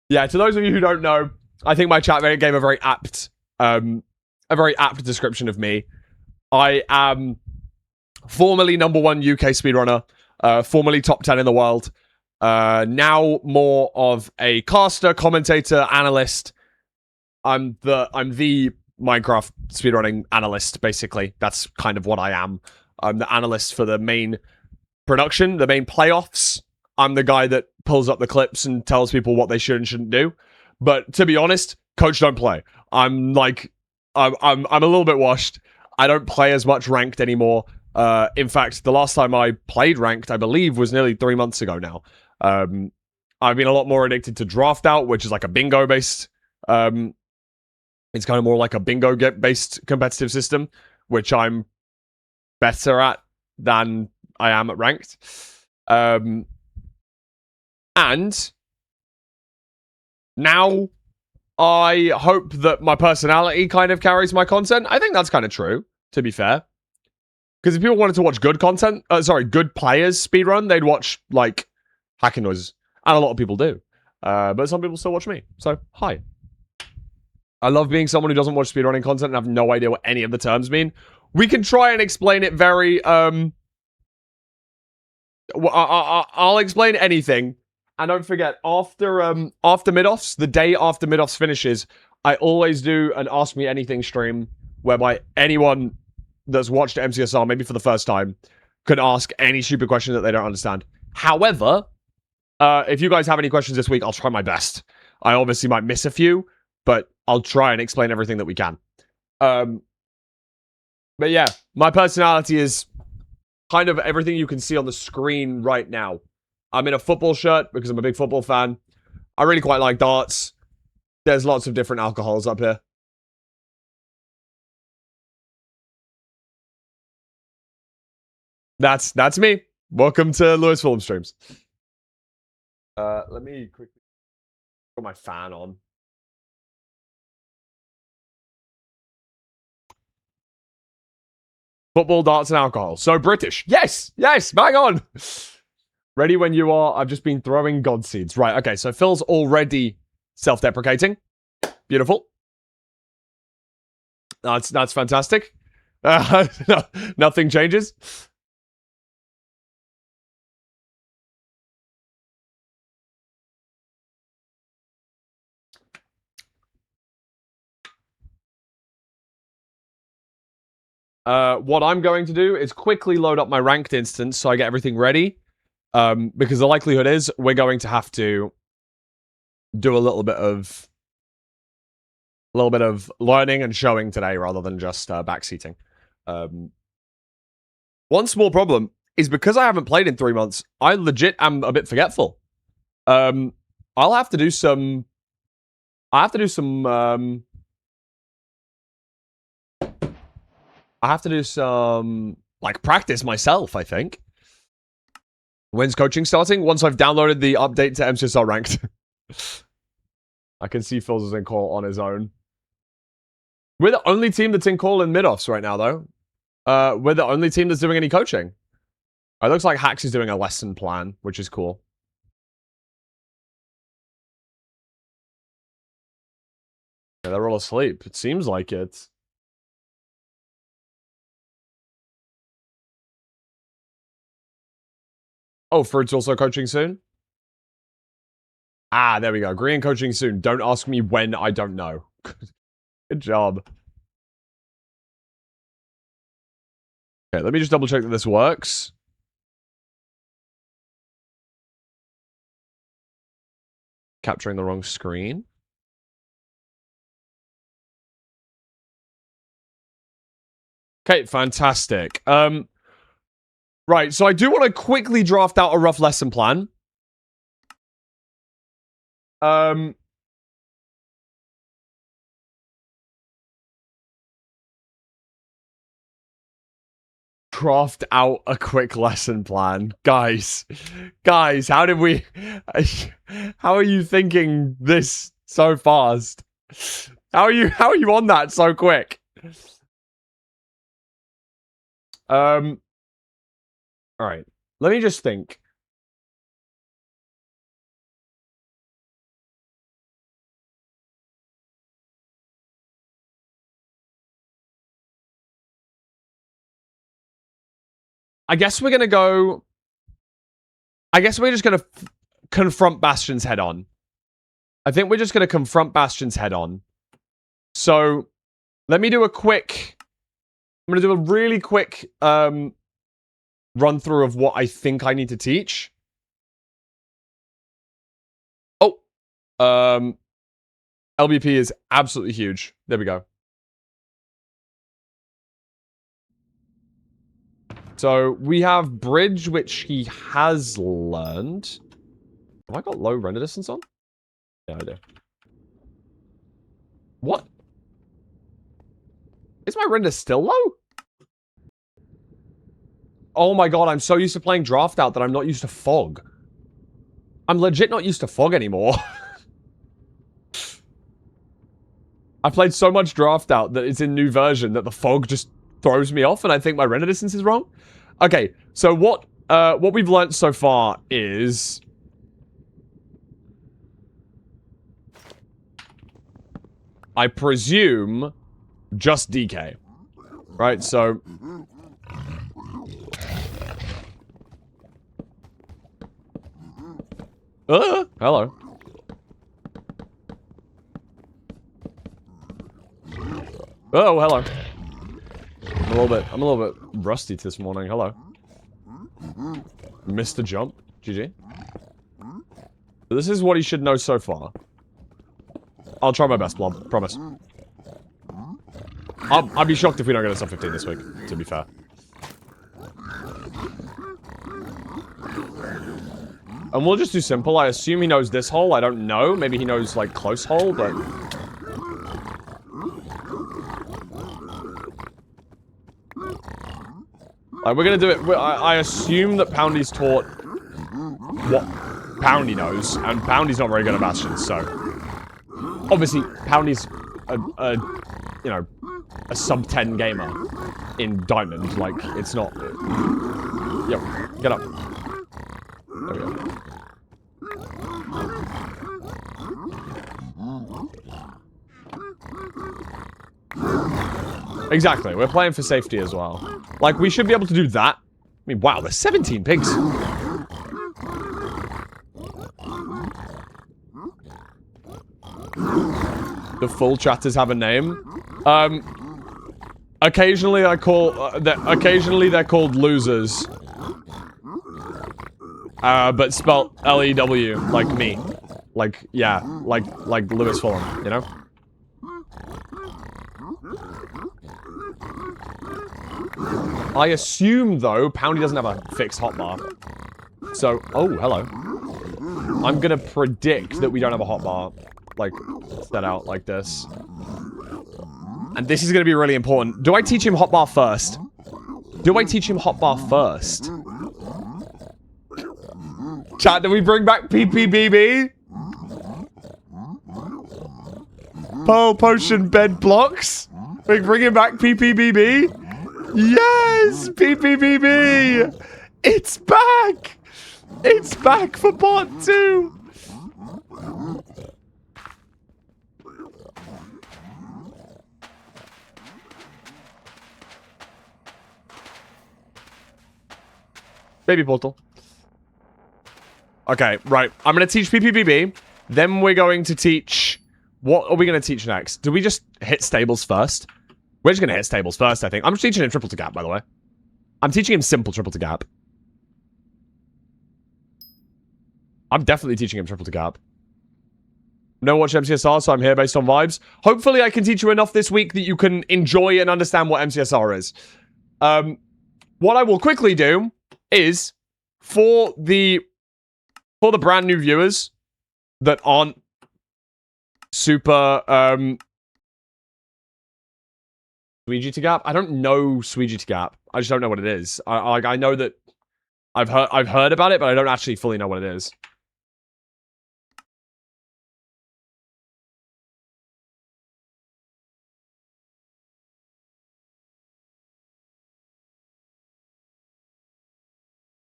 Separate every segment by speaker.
Speaker 1: Yeah, to those of you who don't know, I think my chat gave a very apt description of me. I am formerly #1 UK speedrunner, formerly top 10 in the world. Now more of a caster, commentator, analyst. I'm the Minecraft speedrunning analyst, basically. That's kind of what I am. I'm the analyst for the main production, the main playoffs. I'm the guy that pulls up the clips and tells people what they should and shouldn't do. But to be honest, coach don't play. I'm a little bit washed. I don't play as much ranked anymore. In fact, the last time I played ranked, I believe, was nearly 3 months ago now. I've been a lot more addicted to draft out, which is like a bingo based. It's kind of more like a bingo based competitive system, which I'm better at than I am at ranked. And now I hope that my personality kind of carries my content. I think that's kind of true, to be fair. Because if people wanted to watch good content, good players speedrun, they'd watch, like, hacking noises. And a lot of people do. But some people still watch me. So, hi. I love being someone who doesn't watch speedrunning content and have no idea what any of the terms mean. We can try and explain it very, I'll explain anything. And don't forget, after Midoffs, the day after Midoffs finishes, I always do an Ask Me Anything stream whereby anyone that's watched MCSR, maybe for the first time, can ask any stupid question that they don't understand. However, if you guys have any questions this week, I'll try my best. I obviously might miss a few, but I'll try and explain everything that we can. But yeah, my personality is kind of everything you can see on the screen right now. I'm in a football shirt because I'm a big football fan. I really quite like darts. There's lots of different alcohols up here. That's me. Welcome to Lewis Film Streams. Let me quickly put my fan on. Football, darts, and alcohol. So British. Yes, bang on. Ready when you are. I've just been throwing God seeds. Right, okay, so Phil's already self-deprecating. Beautiful. That's fantastic. Nothing changes. What I'm going to do is quickly load up my ranked instance so I get everything ready. Because the likelihood is we're going to have to do a little bit of learning and showing today rather than just backseating. One small problem is because I haven't played in 3 months, I legit am a bit forgetful. I'll have to do some. I have to do some. I have to do some like practice myself, I think. When's coaching starting? Once I've downloaded the update to MCSR ranked. I can see Phil's in call on his own. We're the only team that's in call in Midoffs right now, though. We're the only team that's doing any coaching. It looks like Hax is doing a lesson plan, which is cool. Yeah, they're all asleep. It seems like it. Oh, Fruit's also coaching soon? Ah, there we go. Green coaching soon. Don't ask me when, I don't know. Good job. Okay, let me just double check that this works. Capturing the wrong screen. Okay, fantastic. Right, so I do want to quickly draft out a rough lesson plan. Craft out a quick lesson plan. Guys, how did we... How are you thinking this so fast? How are you on that so quick? All right. Let me just think. I guess we're gonna go... I guess we're just gonna confront Bastions head on. I think we're just gonna confront Bastions head on. So, let me do a quick... I'm gonna do a really quick run through of what I think I need to teach. Oh! LBP is absolutely huge. There we go. So, we have Bridge, which he has learned. Have I got low render distance on? Yeah, I do. What? Is my render still low? Oh my god, I'm so used to playing Draft Out that I'm not used to fog. I'm legit not used to fog anymore. I played so much Draft Out that it's in new version that the fog just throws me off and I think my render distance is wrong. Okay, so what we've learnt so far is... I presume just DK. Right, so... hello. Oh, hello. I'm a little bit rusty this morning. Hello. Missed the jump. GG. So this is what he should know so far. I'll try my best, Blob. Promise. I'd be shocked if we don't get a sub 15 this week, to be fair. And we'll just do simple. I assume he knows this hole. I don't know. Maybe he knows, like, close hole, but... Like, we're gonna do it... I assume that Poundy's taught what Poundy knows, and Poundy's not very good at Bastions, so... Obviously, Poundy's you know, a sub-10 gamer in Diamond. Like, it's not... Yo, get up. There we go. Exactly, we're playing for safety as well. Like, we should be able to do that. I mean, wow, there's 17 pigs. The full chatters have a name. Occasionally I call... occasionally they're called losers. But spelt L-E-W, like me. Like, yeah, like Lewis Fulham, you know? I assume, though, Poundy doesn't have a fixed hotbar. So, oh, hello. I'm gonna predict that we don't have a hotbar, like, set out like this. And this is gonna be really important. Do I teach him hotbar first? Do I teach him hotbar first? Chat, do we bring back PPBB? Pearl Potion bed blocks? We're bringing back PPBB? Yes! PPBB! It's back! It's back for part 2! Baby portal. Okay, right. I'm going to teach PPBB. Then we're going to teach... What are we going to teach next? Do we just hit stables first? We're just going to hit stables first, I think. I'm just teaching him triple to gap, by the way. I'm teaching him simple triple to gap. I'm definitely teaching him triple to gap. No watch MCSR, so I'm here based on vibes. Hopefully I can teach you enough this week that you can enjoy and understand what MCSR is. What I will quickly do is, for the brand new viewers that aren't super, Sweegie to gap? I don't know Sweegie to gap. I just don't know what it is. I know that I've heard about it, but I don't actually fully know what it is.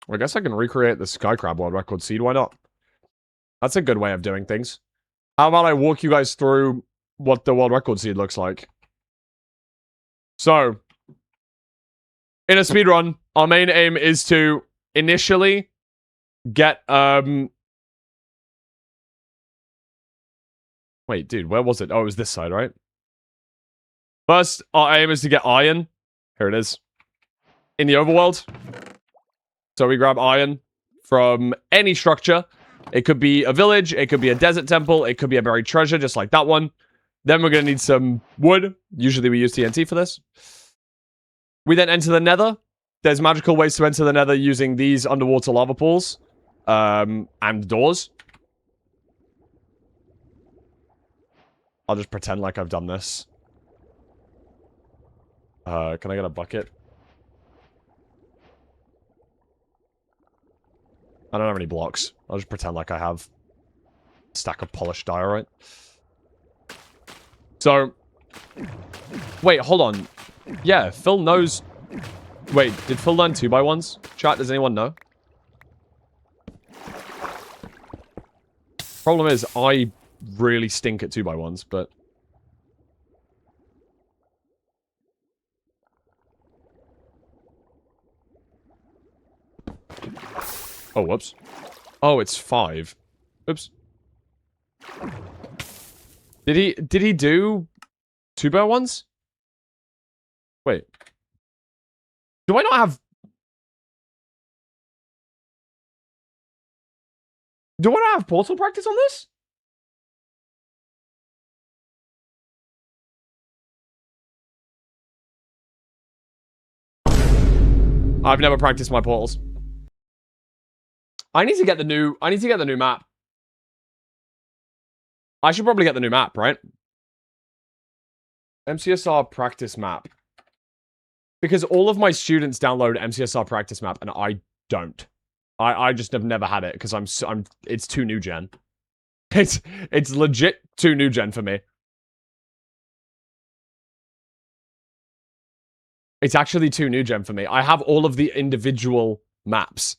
Speaker 1: I guess I can recreate the Sky Crab World Record seed. Why not? That's a good way of doing things. How about I walk you guys through what the World Record seed looks like? So, In a speedrun, our main aim is to initially get, Wait, dude, where was it? Oh, it was this side, right? First, our aim is to get iron. Here it is. In the overworld. So we grab iron from any structure. It could be a village, it could be a desert temple, it could be a buried treasure, just like that one. Then we're going to need some wood. Usually we use TNT for this. We then enter the nether. There's magical ways to enter the nether using these underwater lava pools. And doors. I'll just pretend like I've done this. Can I get a bucket? I don't have any blocks. I'll just pretend like I have a stack of polished diorite. So, wait, hold on. Yeah, Phil knows... Wait, did Phil learn 2x1s? Chat, does anyone know? Problem is, I really stink at 2x1s, but... Oh, whoops. Oh, it's 5. Oops. Did he do 2x1s? Wait. Do I not have... Do I not have portal practice on this? I've never practiced my portals. I need to get the new map. I should probably get the new map, right? MCSR practice map. Because all of my students download MCSR practice map and I don't. I just have never had it because it's too new gen. It's legit too new gen for me. It's actually too new gen for me. I have all of the individual maps.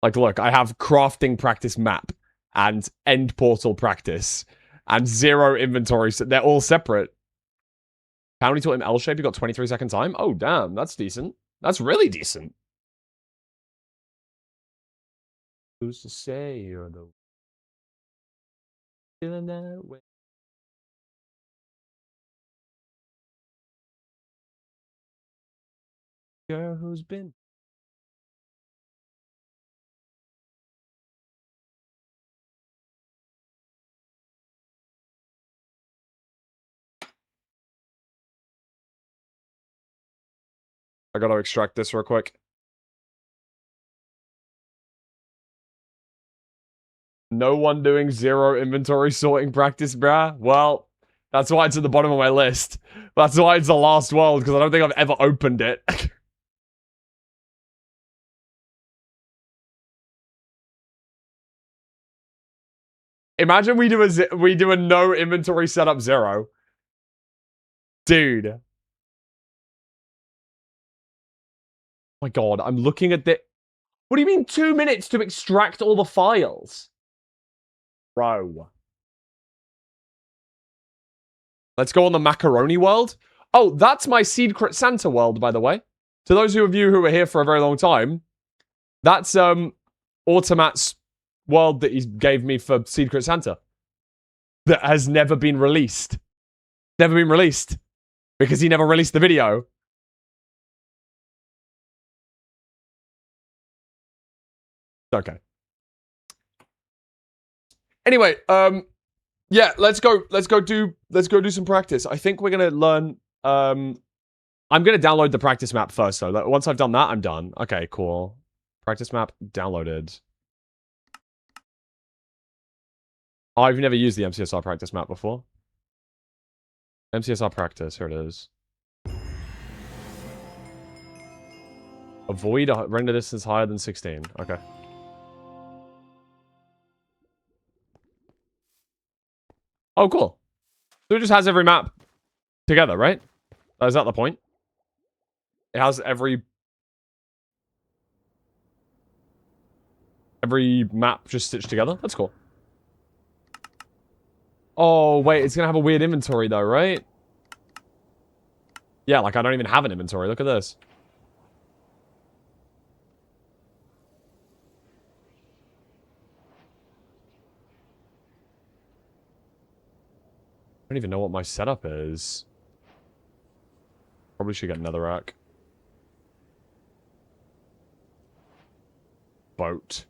Speaker 1: Like, look, I have crafting practice map and end portal practice and 0 inventory. So they're all separate. How many taught him L-shape? You got 23 second time? Oh, damn. That's decent. That's really decent. Who's to say you're the... Feeling that way. Girl who's been... I gotta extract this real quick. No one doing 0 inventory sorting practice, bruh. Well, that's why it's at the bottom of my list. That's why it's the last world, because I don't think I've ever opened it. Imagine we do a no inventory setup 0. Dude. Oh my god, I'm looking at the... What do you mean 2 minutes to extract all the files? Bro. Let's go on the macaroni world. Oh, that's my Secret Santa world, by the way. To those of you who were here for a very long time, that's Automat's world that he gave me for Secret Santa. That has never been released. Never been released. Because he never released the video. Okay. Anyway, yeah, let's go do some practice. I think we're gonna learn. I'm gonna download the practice map first, though. Once I've done that, I'm done. Okay, cool. Practice map downloaded. I've never used the MCSR practice map before. MCSR practice, here it is. Avoid a render distance higher than 16. Okay. Oh, cool. So it just has every map together, right? Is that the point? It has every map just stitched together? That's cool. Oh, wait, it's gonna have a weird inventory though, right? Yeah, like I don't even have an inventory. Look at this. don't even know what my setup is. Probably should get netherrack. Boat.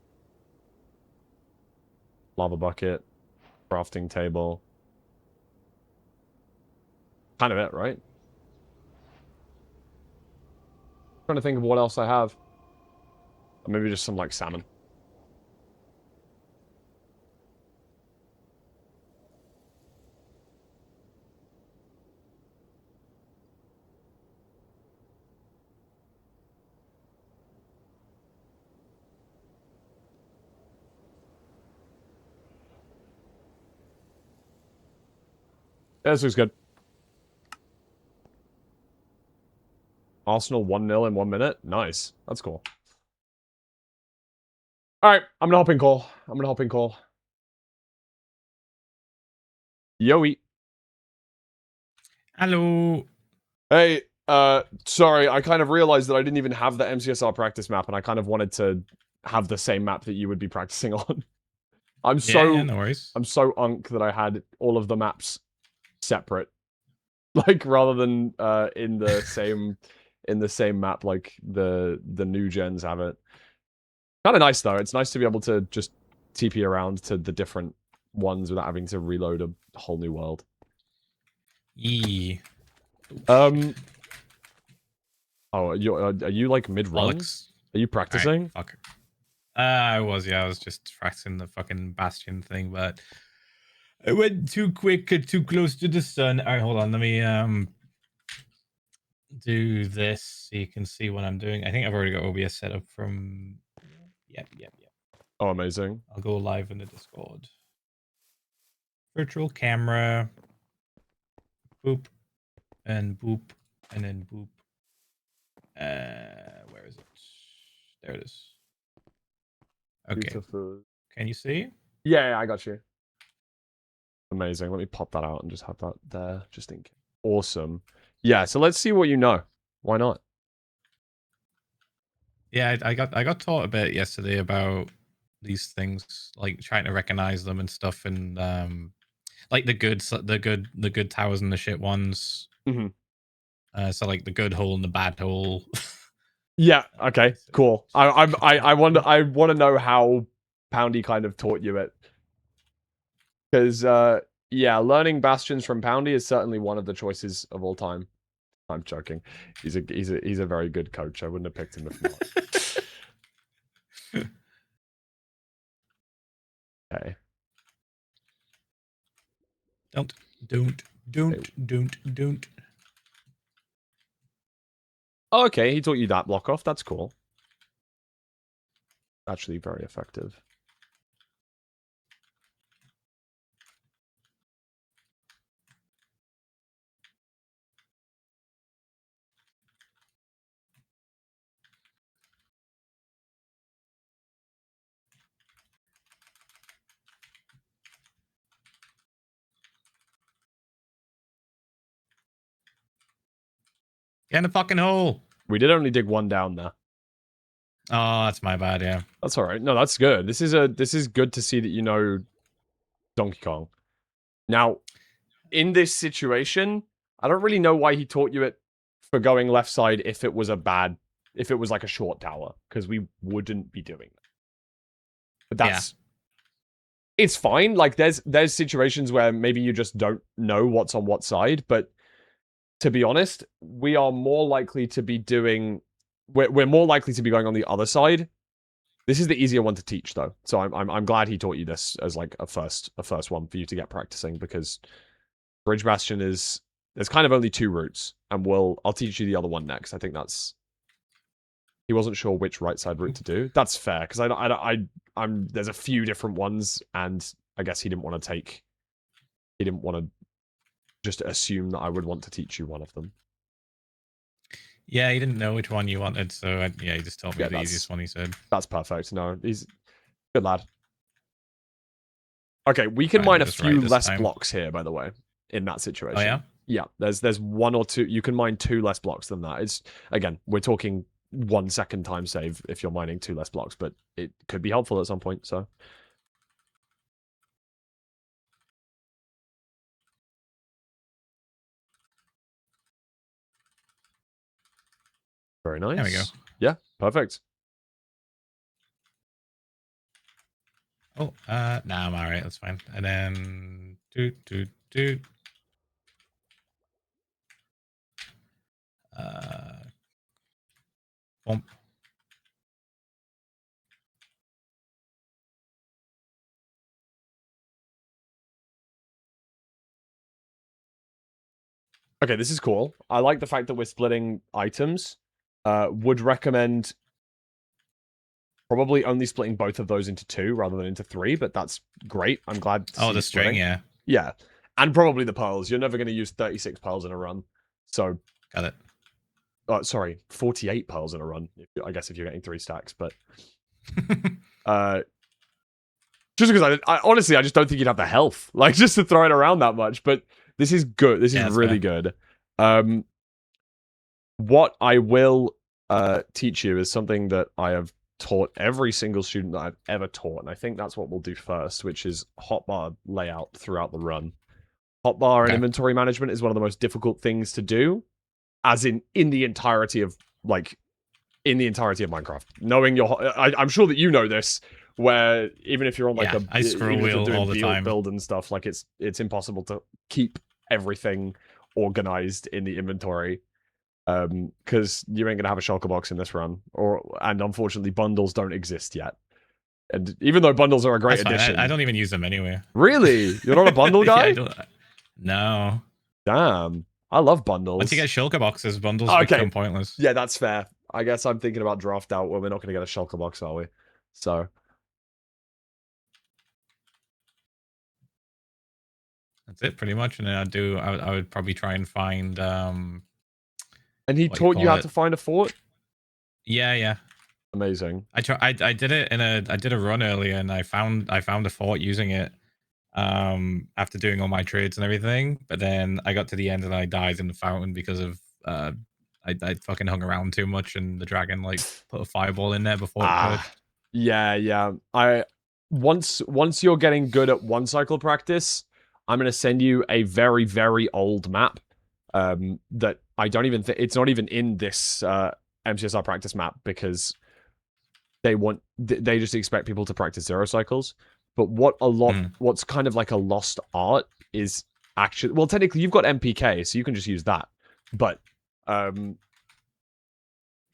Speaker 1: Lava bucket. Crafting table. Kind of it, right? Trying to think of what else I have. Or maybe just some, like, salmon. Yeah, this looks good. Arsenal 1-0 in 1 minute. Nice. That's cool. Alright, I'm gonna hop in call. Yoey.
Speaker 2: Hello.
Speaker 1: Hey, sorry, I kind of realized that I didn't even have the MCSR practice map, and I kind of wanted to have the same map that you would be practicing on.
Speaker 2: Yeah, no worries.
Speaker 1: I'm so unk that I had all of the maps separate. Like, rather than in the same map like the new gens have it. Kind of nice though. It's nice to be able to just TP around to the different ones without having to reload a whole new world.
Speaker 2: Yee.
Speaker 1: Oh, are you like mid run? Are you practicing?
Speaker 2: Right, fuck. I was just practicing the fucking Bastion thing, but I went too quick, too close to the sun. All right, hold on. Let me do this so you can see what I'm doing. I think I've already got OBS set up from. Yep.
Speaker 1: Oh, amazing.
Speaker 2: I'll go live in the Discord. Virtual camera. Boop. And boop. And then boop. Where is it? There it is. Okay.
Speaker 1: Beautiful.
Speaker 2: Can you see?
Speaker 1: Yeah, I got you. Amazing. Let me pop that out and just have that there, just in case. Awesome. Yeah, so let's see what you know. Why not?
Speaker 2: Yeah, I got taught a bit yesterday about these things, like trying to recognize them and stuff, and like the good towers and the shit ones.
Speaker 1: Mm-hmm.
Speaker 2: So like the good hole and the bad hole.
Speaker 1: Yeah. Okay. Cool. I want to know how Poundy kind of taught you it, because yeah, learning Bastions from Poundy is certainly one of the choices of all time. I'm joking. He's a very good coach. I wouldn't have picked him if not. Okay.
Speaker 2: Don't.
Speaker 1: Oh, okay, he taught you that block off. That's cool. Actually, very effective.
Speaker 2: Get in the fucking hole.
Speaker 1: We did only dig one down there.
Speaker 2: Oh, that's my bad. Yeah,
Speaker 1: that's all right. No, that's good. This is good to see that you know Donkey Kong. Now, in this situation, I don't really know why he taught you it for going left side if it was like a short tower, because we wouldn't be doing that. But that's it's fine. Like there's situations where maybe you just don't know what's on what side, but to be honest, we are more likely to be doing we're more likely to be going on the other side. This is the easier one to teach though. So I'm glad he taught you this as like a first one for you to get practicing, because Bridge Bastion there's kind of only two routes, and I'll teach you the other one next. I think that's he wasn't sure which right side route to do. That's fair, because I'm there's a few different ones, and I guess he didn't want to just assume that I would want to teach you one of them.
Speaker 2: Yeah, he didn't know which one you wanted, so he just told me the easiest one. He said
Speaker 1: that's perfect. No, he's good lad. Okay, we can mine a few less blocks here, by the way, in that situation.
Speaker 2: Oh yeah.
Speaker 1: Yeah, there's one or two. You can mine 2 less blocks than that. It's again, we're talking 1 second time save if you're mining 2 less blocks, but it could be helpful at some point. So. Very nice.
Speaker 2: There we go.
Speaker 1: Yeah, perfect.
Speaker 2: Oh, nah, I'm all right. That's fine. And then do. Bump.
Speaker 1: Okay, this is cool. I like the fact that we're splitting items. Would recommend probably only splitting both of those into 2 rather than into 3, but that's great. I'm glad to see
Speaker 2: the string, yeah.
Speaker 1: Yeah. And probably the pearls. You're never going to use 36 pearls in a run. So,
Speaker 2: Got it.
Speaker 1: sorry, 48 pearls in a run. I guess if you're getting 3 stacks, but just because I honestly I just don't think you'd have the health like just to throw it around that much. But this is good. This is really good. What I will teach you is something that I have taught every single student that I've ever taught, and I think that's what we'll do first, which is hotbar layout throughout the run. Hotbar and inventory management is one of the most difficult things to do, as in the entirety of Minecraft. Knowing I'm sure that you know this, where even if you're on like
Speaker 2: I scroll wheel all the time
Speaker 1: build and stuff, like it's impossible to keep everything organized in the inventory. Because you ain't gonna have a shulker box in this run, and unfortunately bundles don't exist yet. And even though bundles are a great addition,
Speaker 2: I don't even use them anyway.
Speaker 1: Really, you're not a bundle guy?
Speaker 2: No.
Speaker 1: Damn, I love bundles.
Speaker 2: Once you get shulker boxes, bundles become pointless.
Speaker 1: Yeah, that's fair. I guess I'm thinking about draft out where we're not gonna get a shulker box, are we? So.
Speaker 2: That's it, pretty much. And then I would probably try and find
Speaker 1: And he taught you how to find a fort?
Speaker 2: Yeah.
Speaker 1: Amazing.
Speaker 2: I did it I did a run earlier, and I found a fort using it after doing all my trades and everything. But then I got to the end and I died in the fountain because of I fucking hung around too much, and the dragon like put a fireball in there before it could.
Speaker 1: Yeah. Once you're getting good at one cycle practice, I'm gonna send you a very, very old map. That I don't even think it's not even in this MCSR practice map, because they just expect people to practice 0 cycles. But what's kind of like a lost art is actually, well, technically you've got MPK, so you can just use that. But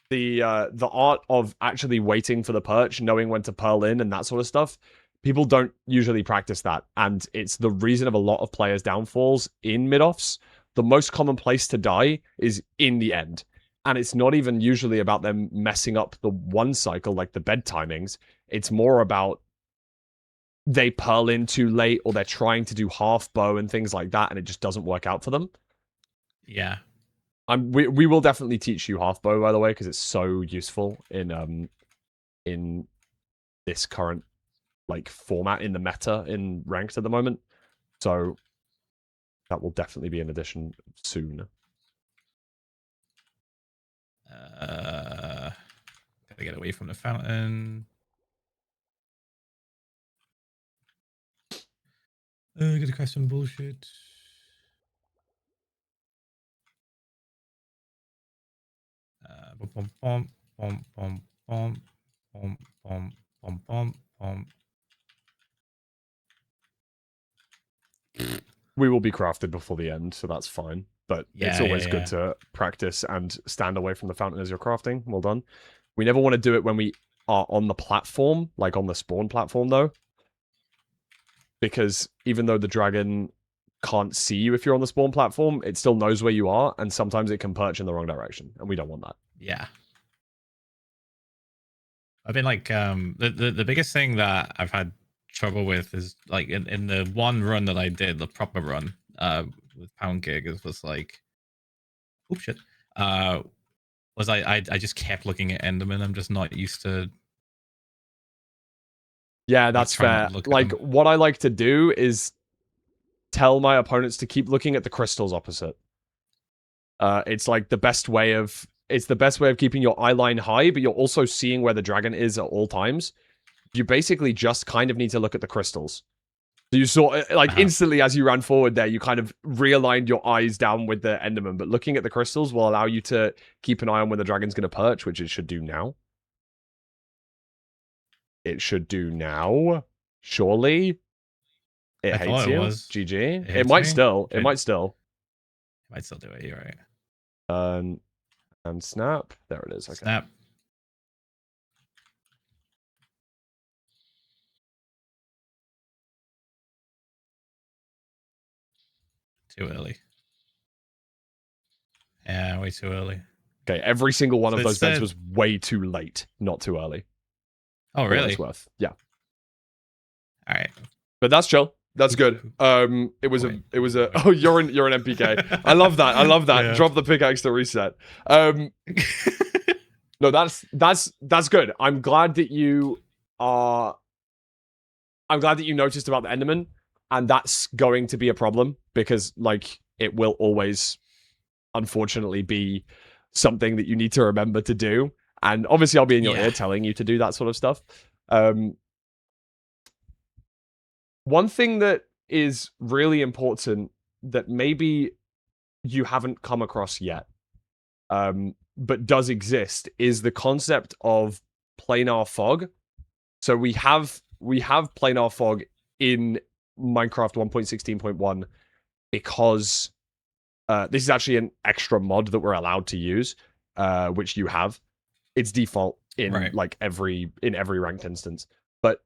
Speaker 1: the art of actually waiting for the perch, knowing when to pearl in and that sort of stuff, people don't usually practice that, and it's the reason of a lot of players' downfalls in Midoffs. The most common place to die is in the end. And it's not even usually about them messing up the one cycle, like the bed timings. It's more about they pearl in too late, or they're trying to do half bow and things like that, and it just doesn't work out for them.
Speaker 2: Yeah.
Speaker 1: We will definitely teach you half bow, by the way, because it's so useful in this current like format in the meta in ranked at the moment. So that will definitely be an addition soon.
Speaker 2: Gotta get away from the fountain. Gotta craft some bullshit.
Speaker 1: We will be crafted before the end, so that's fine. But it's always good to practice and stand away from the fountain as you're crafting. Well done. We never want to do it when we are on the platform, like on the spawn platform, though. Because even though the dragon can't see you if you're on the spawn platform, it still knows where you are, and sometimes it can perch in the wrong direction, and we don't want that.
Speaker 2: Yeah. I've been like, the biggest thing that I've had trouble with is like in the one run that I did, the proper run, with Pound Gig, it was like, oops, shit. Was I just kept looking at Enderman. I'm just not used to.
Speaker 1: Yeah, that's fair. Like, what I like to do is tell my opponents to keep looking at the crystals opposite. It's like the best way of keeping your eye line high, but you're also seeing where the dragon is at all times. You basically just kind of need to look at the crystals. So you saw, like,
Speaker 2: Uh-huh.
Speaker 1: instantly as you ran forward there, you kind of realigned your eyes down with the Enderman, but looking at the crystals will allow you to keep an eye on when the dragon's going to perch, which it should do now. It should do now. Surely. It
Speaker 2: I
Speaker 1: hates
Speaker 2: thought it
Speaker 1: you.
Speaker 2: was.
Speaker 1: GG.
Speaker 2: It
Speaker 1: It
Speaker 2: hates
Speaker 1: might
Speaker 2: me.
Speaker 1: still. It
Speaker 2: Okay.
Speaker 1: might still.
Speaker 2: Might still do it. You're right.
Speaker 1: And snap. There it is. Okay.
Speaker 2: Snap. Too early. Yeah, way too early.
Speaker 1: Okay. Every single one
Speaker 2: So
Speaker 1: of
Speaker 2: it
Speaker 1: those beds
Speaker 2: said.
Speaker 1: was way too late, not too early.
Speaker 2: Oh,
Speaker 1: For what it's
Speaker 2: really?
Speaker 1: worth. Yeah.
Speaker 2: All right.
Speaker 1: But that's chill. That's good. It was
Speaker 2: Wait,
Speaker 1: a. Oh, you're an MPK. I love that. I love that.
Speaker 2: Yeah.
Speaker 1: Drop the pickaxe to reset. No, that's good. I'm glad that you are. I'm glad that you noticed about the Enderman, and that's going to be a problem because, like, it will always, unfortunately, be something that you need to remember to do. And obviously, I'll be in your ear telling you to do that sort of stuff. One thing that is really important that maybe you haven't come across yet, but does exist, is the concept of planar fog. So we have planar fog in Minecraft 1.16.1 because this is actually an extra mod that we're allowed to use, which you have. It's default in like every ranked instance, but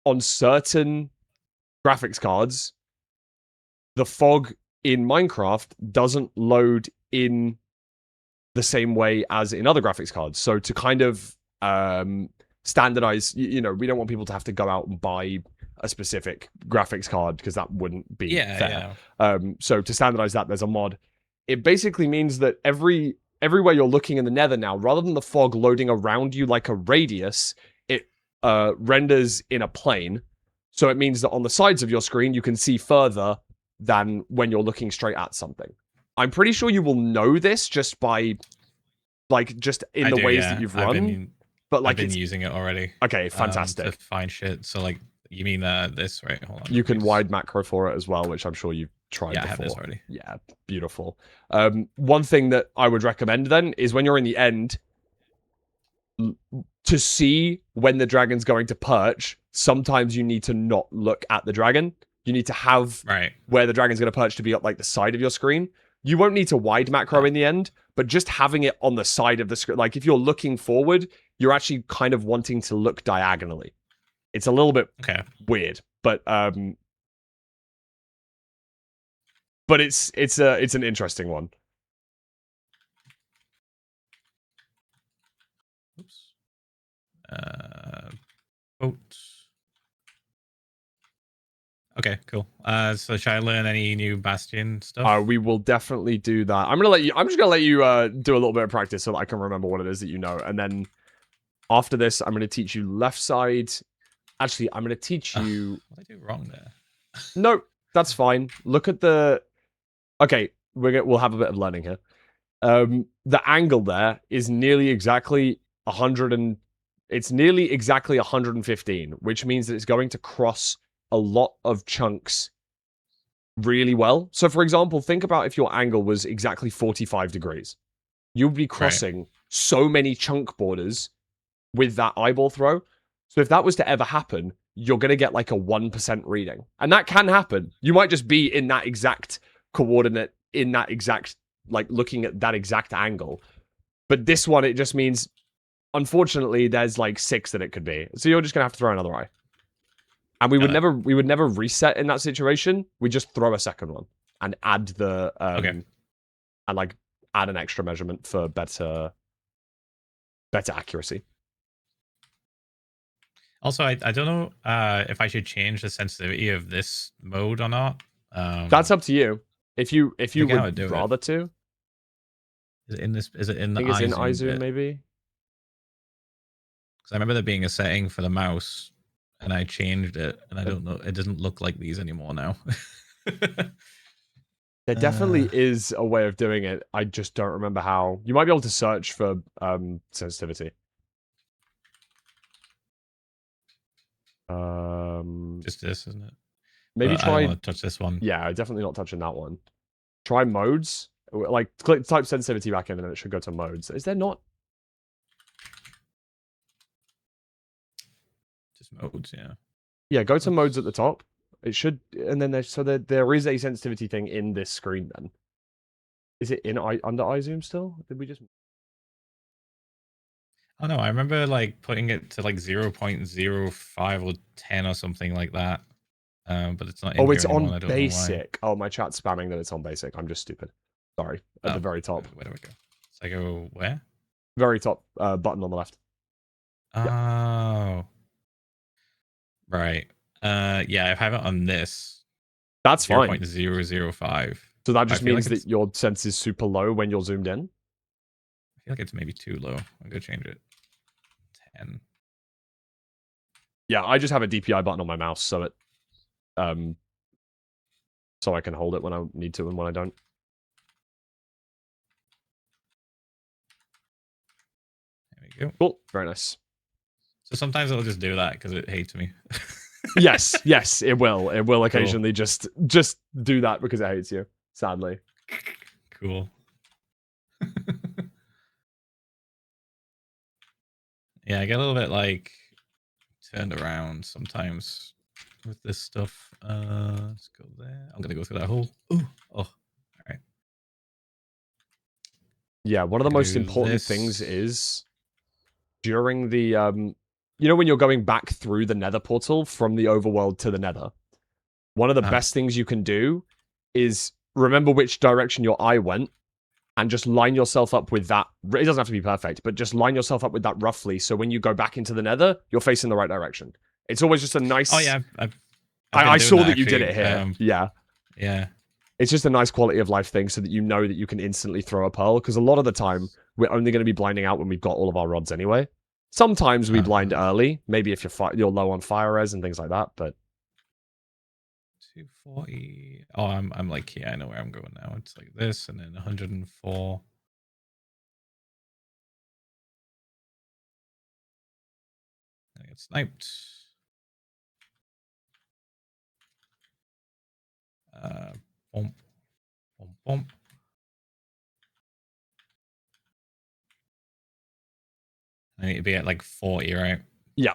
Speaker 1: on certain graphics cards, the fog in Minecraft doesn't load in the same way as in other graphics cards. So to kind of standardize, you know, we don't want people to have to go out and buy a specific graphics card because that wouldn't be fair. So to standardize that, there's a mod. It basically means that everywhere you're looking in the nether now, rather than the fog loading around you like a radius, it renders in a plane. So it means that on the sides of your screen, you can see further than when you're looking straight at something. I'm pretty sure you will know this just by, like, just in the ways that you've run. But like,
Speaker 2: I've been using it already.
Speaker 1: Okay, fantastic.
Speaker 2: To find shit. So like, you mean this, right? Hold on.
Speaker 1: You can wide macro for it as well, which I'm sure you've tried before.
Speaker 2: I have this already.
Speaker 1: Yeah, beautiful. One thing that I would recommend then is when you're in the end, to see when the dragon's going to perch, sometimes you need to not look at the dragon. You need to have where the dragon's going to perch to be up like the side of your screen. You won't need to wide macro in the end, but just having it on the side of the screen. Like if you're looking forward, you're actually kind of wanting to look diagonally. It's a little bit weird, but it's an interesting one.
Speaker 2: Oops. Boat. Okay, cool. So should I learn any new Bastion stuff?
Speaker 1: We will definitely do that. I'm just gonna let you do a little bit of practice so that I can remember what it is that you know, and then after this, I'm gonna teach you left side. Actually, I'm gonna teach you.
Speaker 2: What did I do wrong there?
Speaker 1: No, that's fine. Look at the. Okay, we'll have a bit of learning here. The angle there is nearly exactly 100 and it's nearly exactly 115, which means that it's going to cross a lot of chunks really well. So, for example, think about if your angle was exactly 45 degrees. You'd be crossing so many chunk borders with that eyeball throw. So if that was to ever happen, you're going to get like a 1% reading. And that can happen. You might just be in that exact coordinate, in that exact, like looking at that exact angle. But this one, it just means, unfortunately, there's like 6 that it could be. So you're just going to have to throw another eye. And we would never reset in that situation. We just throw a second one and add the, and like add an extra measurement for better accuracy.
Speaker 2: Also, I don't know if I should change the sensitivity of this mode or not.
Speaker 1: That's up to you. If you would rather to.
Speaker 2: Is it in this? Is it in the?
Speaker 1: I think it's in iZoom maybe.
Speaker 2: Because I remember there being a setting for the mouse, and I changed it, and I don't know. It doesn't look like these anymore now.
Speaker 1: There definitely is a way of doing it. I just don't remember how. You might be able to search for sensitivity.
Speaker 2: Just this, isn't it?
Speaker 1: Maybe
Speaker 2: But I don't
Speaker 1: try.
Speaker 2: want to touch this one.
Speaker 1: Yeah, definitely not touching that one. Try modes. Like, type sensitivity back in, and then it should go to modes. Is there not?
Speaker 2: Just modes, yeah.
Speaker 1: Yeah, go to
Speaker 2: Oops.
Speaker 1: modes at the top. It should, and then there is a sensitivity thing in this screen. Then is it under iZoom still? Did we just?
Speaker 2: Oh no, I remember like putting it to like 0.05 or 10 or something like that. But it's not in
Speaker 1: Oh,
Speaker 2: here
Speaker 1: it's
Speaker 2: anymore.
Speaker 1: on
Speaker 2: I don't know why.
Speaker 1: basic. Oh, my chat's spamming that it's on basic. I'm just stupid. Sorry. At the very top.
Speaker 2: Where do we go? So I go where?
Speaker 1: Very top button on the left.
Speaker 2: Oh.
Speaker 1: Yeah.
Speaker 2: Right. Yeah, I have it on this.
Speaker 1: That's fine.
Speaker 2: 0.005.
Speaker 1: So that just means
Speaker 2: like
Speaker 1: that your sense is super low when you're zoomed in?
Speaker 2: I feel like it's maybe too low. I'm going to change it. 10.
Speaker 1: Yeah, I just have a DPI button on my mouse, so it so I can hold it when I need to and when I don't.
Speaker 2: There we go.
Speaker 1: Cool. Very nice.
Speaker 2: So sometimes it'll just do that because it hates me.
Speaker 1: Yes, it will. It will occasionally just do that because it hates you, sadly.
Speaker 2: Cool. Yeah, I get a little bit like turned around sometimes with this stuff. Let's go there. I'm gonna go through that hole. Ooh. Oh, all right.
Speaker 1: Yeah, one of the most important things is during the you know when you're going back through the nether portal from the overworld to the nether, one of the best things you can do is remember which direction your eye went and just line yourself up with that. It doesn't have to be perfect, but just line yourself up with that roughly, so when you go back into the nether, you're facing the right direction. It's always just a nice...
Speaker 2: Oh yeah,
Speaker 1: I saw that you did it here.
Speaker 2: Yeah.
Speaker 1: It's just a nice quality of life thing so that you know that you can instantly throw a pearl, because a lot of the time, we're only going to be blinding out when we've got all of our rods anyway. Sometimes we blind early, maybe if you're low on fire res and things like that, but...
Speaker 2: 240. Oh, I'm like, yeah, I know where I'm going now. It's like this, and then 104. I get sniped. Bump, bump, bump. I need to be at like 40, right?
Speaker 1: Yeah.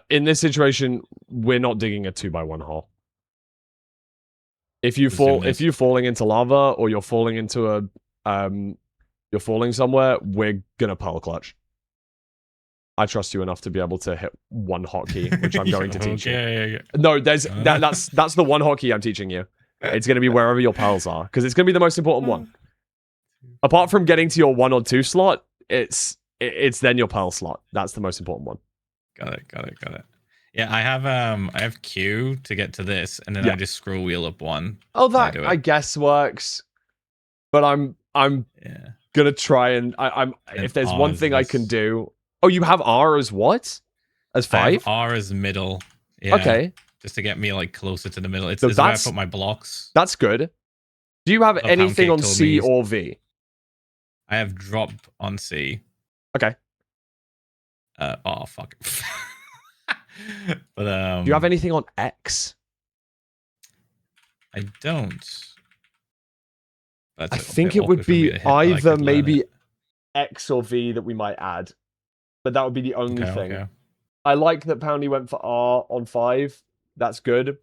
Speaker 1: In this situation, we're not digging a 2x1 hole. If you're falling into lava or you're falling into you're falling somewhere, we're gonna pearl clutch. I trust you enough to be able to hit one hotkey, which I'm going to teach you.
Speaker 2: Yeah.
Speaker 1: No, that's the one hotkey I'm teaching you. It's gonna be wherever your pearls are, because it's gonna be the most important one. Apart from getting to your 1 or 2 slot, it's then your pearl slot. That's the most important one.
Speaker 2: Got it. Yeah, I have Q to get to this, and then I just scroll wheel up 1.
Speaker 1: Oh, that I guess works. But I'm gonna try and if there's one thing I can do. Oh, you have R as what? As 5?
Speaker 2: I have R as middle. Yeah.
Speaker 1: Okay.
Speaker 2: Just to get me like closer to the middle. It's where I put my blocks.
Speaker 1: That's good. Do you have anything on C or V?
Speaker 2: I have drop on C.
Speaker 1: Okay.
Speaker 2: Oh fuck. But
Speaker 1: do you have anything on X?
Speaker 2: I don't.
Speaker 1: I think it would be either maybe X or V that we might add. But that would be the only thing. Okay. I like that Poundy went for R on 5. That's good.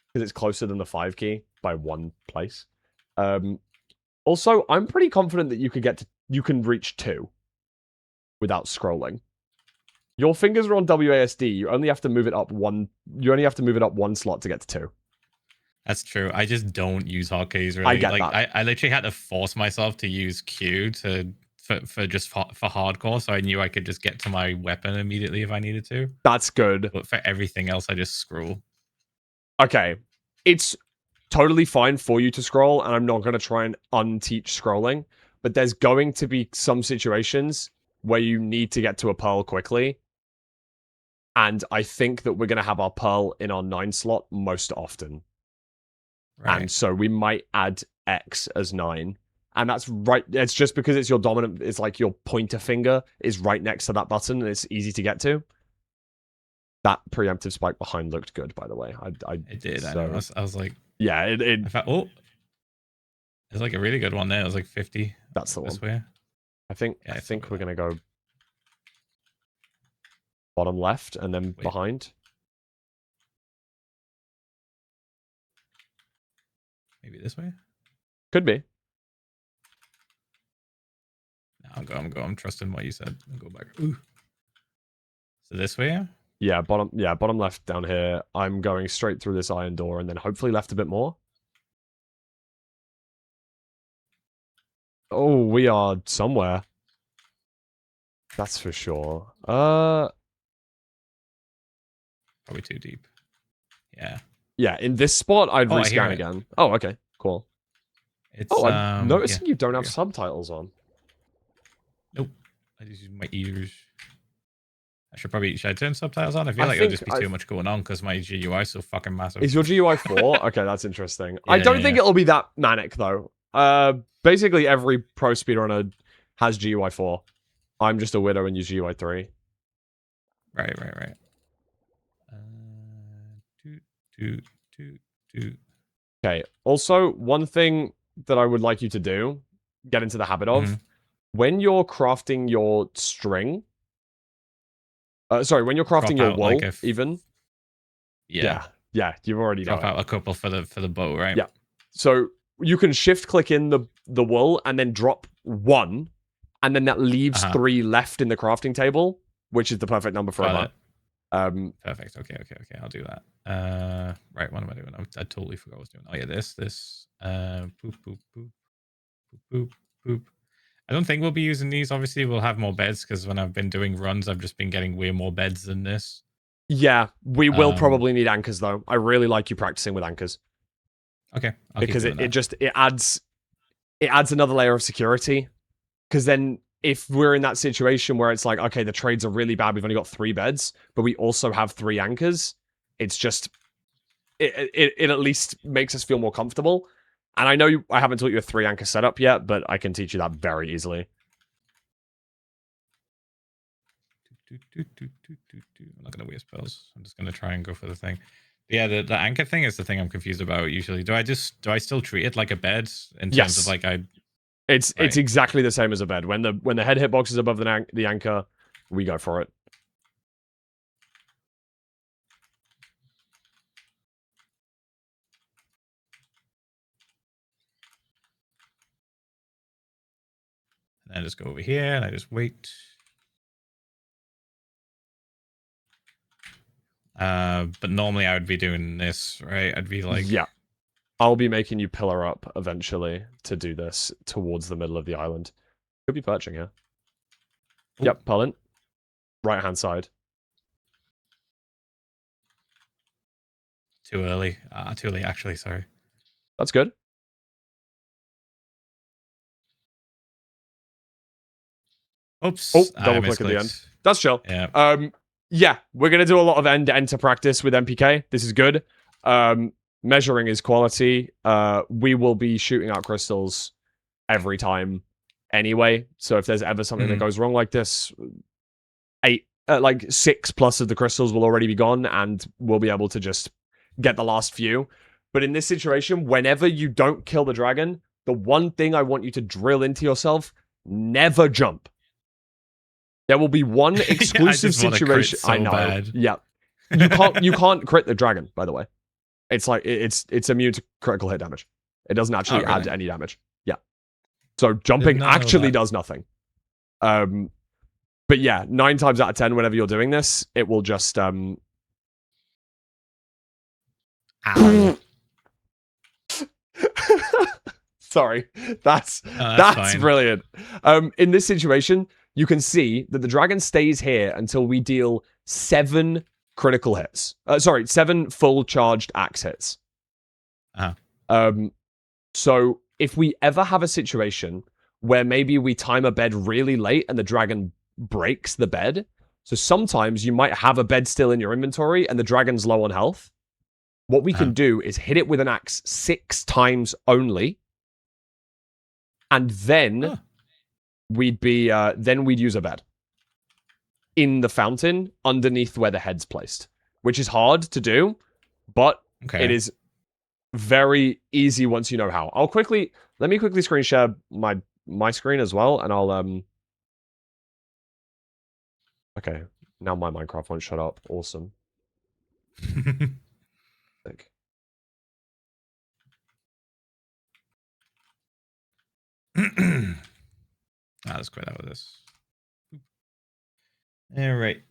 Speaker 1: Because it's closer than the 5 key by 1 place. Also, I'm pretty confident that you can reach 2 without scrolling. Your fingers are on WASD. You only have to move it up 1. You only have to move it up 1 slot to get to 2.
Speaker 2: That's true. I just don't use hotkeys really.
Speaker 1: I get that.
Speaker 2: I literally had to force myself to use Q for hardcore, so I knew I could just get to my weapon immediately if I needed to.
Speaker 1: That's good.
Speaker 2: But for everything else, I just scroll.
Speaker 1: Okay. It's totally fine for you to scroll, and I'm not going to try and unteach scrolling, but there's going to be some situations where you need to get to a pearl quickly, and I think that we're going to have our pearl in our 9 slot most often. Right. And so we might add X as 9. And that's right. It's just because it's your dominant. It's like your pointer finger is right next to that button and it's easy to get to. That preemptive spike behind looked good, by the way.
Speaker 2: It did.
Speaker 1: So,
Speaker 2: I know. I was like,
Speaker 1: yeah,
Speaker 2: I thought, there's like a really good one there. It was like 50.
Speaker 1: That's the
Speaker 2: this
Speaker 1: one.
Speaker 2: way.
Speaker 1: I think we're gonna go bottom left and then behind.
Speaker 2: Maybe this way.
Speaker 1: Could be.
Speaker 2: No, I'm trusting what you said. I'll go back. Ooh. So this way?
Speaker 1: Yeah, bottom left down here. I'm going straight through this iron door and then hopefully left a bit more. Oh, we are somewhere. That's for sure.
Speaker 2: Probably too deep. Yeah.
Speaker 1: Yeah, in this spot, I'd rescan again. Oh, okay. Cool.
Speaker 2: It's,
Speaker 1: I'm noticing you don't have subtitles on.
Speaker 2: Nope. I just use my ears. Should I turn subtitles on? I feel like it'll just be too much going on because my GUI is so fucking massive.
Speaker 1: Is your GUI 4? Okay, that's interesting. Yeah, I don't think it'll be that manic, though. Basically, every pro speedrunner has GUI 4. I'm just a widow and use GUI 3.
Speaker 2: Right.
Speaker 1: Okay, also, one thing that I would like you to do, get into the habit of, when you're crafting your string... when you're crafting your wool,
Speaker 2: like
Speaker 1: even... Yeah, you've already
Speaker 2: drop out a couple for the bow, right?
Speaker 1: Yeah. So you can shift click in the wool and then drop 1, and then that leaves 3 left in the crafting table, which is the perfect number for a bow.
Speaker 2: Perfect. Okay. I'll do that. Right. What am I doing? I totally forgot what I was doing. Oh yeah, this. Boop. I don't think we'll be using these. Obviously, we'll have more beds because when I've been doing runs, I've just been getting way more beds than this.
Speaker 1: Yeah, we will probably need anchors though. I really like you practicing with anchors.
Speaker 2: Okay,
Speaker 1: because it adds another layer of security. Because then if we're in that situation where it's like, okay, the trades are really bad, we've only got 3 beds, but we also have 3 anchors, it's just it at least makes us feel more comfortable. And I know I haven't taught you a 3 anchor setup yet, but I can teach you that very easily.
Speaker 2: I'm not gonna waste spells. I'm just gonna try and go for the thing. Yeah, the anchor thing is the thing I'm confused about usually. Do I still treat it like a bed in terms of like
Speaker 1: It's exactly the same as a bed. When the head hitbox is above the anchor, we go for it.
Speaker 2: And I just go over here and I just wait. But normally I would be doing this, right? I'd be like...
Speaker 1: Yeah. I'll be making you pillar up eventually to do this towards the middle of the island. Could be perching here. Ooh. Yep, Pullen. Right-hand side.
Speaker 2: Too early. Too late, actually, sorry.
Speaker 1: That's good.
Speaker 2: Oops.
Speaker 1: Oh, double click at the end. That's chill.
Speaker 2: Yeah.
Speaker 1: We're going to do a lot of end-to-end practice with MPK. This is good. Measuring is quality. We will be shooting out crystals every time anyway. So if there's ever something that goes wrong like this, 6 plus of the crystals will already be gone and we'll be able to just get the last few. But in this situation, whenever you don't kill the dragon, the one thing I want you to drill into yourself, never jump. There will be one exclusive situation. I know.
Speaker 2: Bad.
Speaker 1: Yeah. You can't crit the dragon, by the way. It's like it's immune to critical hit damage. It doesn't actually add any damage. Yeah. So jumping actually does nothing. But yeah, 9 times out of 10, whenever you're doing this, it will just
Speaker 2: Ow.
Speaker 1: Sorry. That's brilliant. In this situation, you can see that the dragon stays here until we deal 7 critical hits. 7 full charged axe hits. So if we ever have a situation where maybe we time a bed really late and the dragon breaks the bed, so sometimes you might have a bed still in your inventory and the dragon's low on health, what we can do is hit it with an axe 6 times only, and then we'd use a bed in the fountain underneath where the head's placed. which is hard to do, but
Speaker 2: Okay.
Speaker 1: it is very easy once you know how. Let me quickly screen share my screen as well, and I'll okay, now my Minecraft won't shut up. Awesome. Sick.
Speaker 2: Let's quit out of this. All right.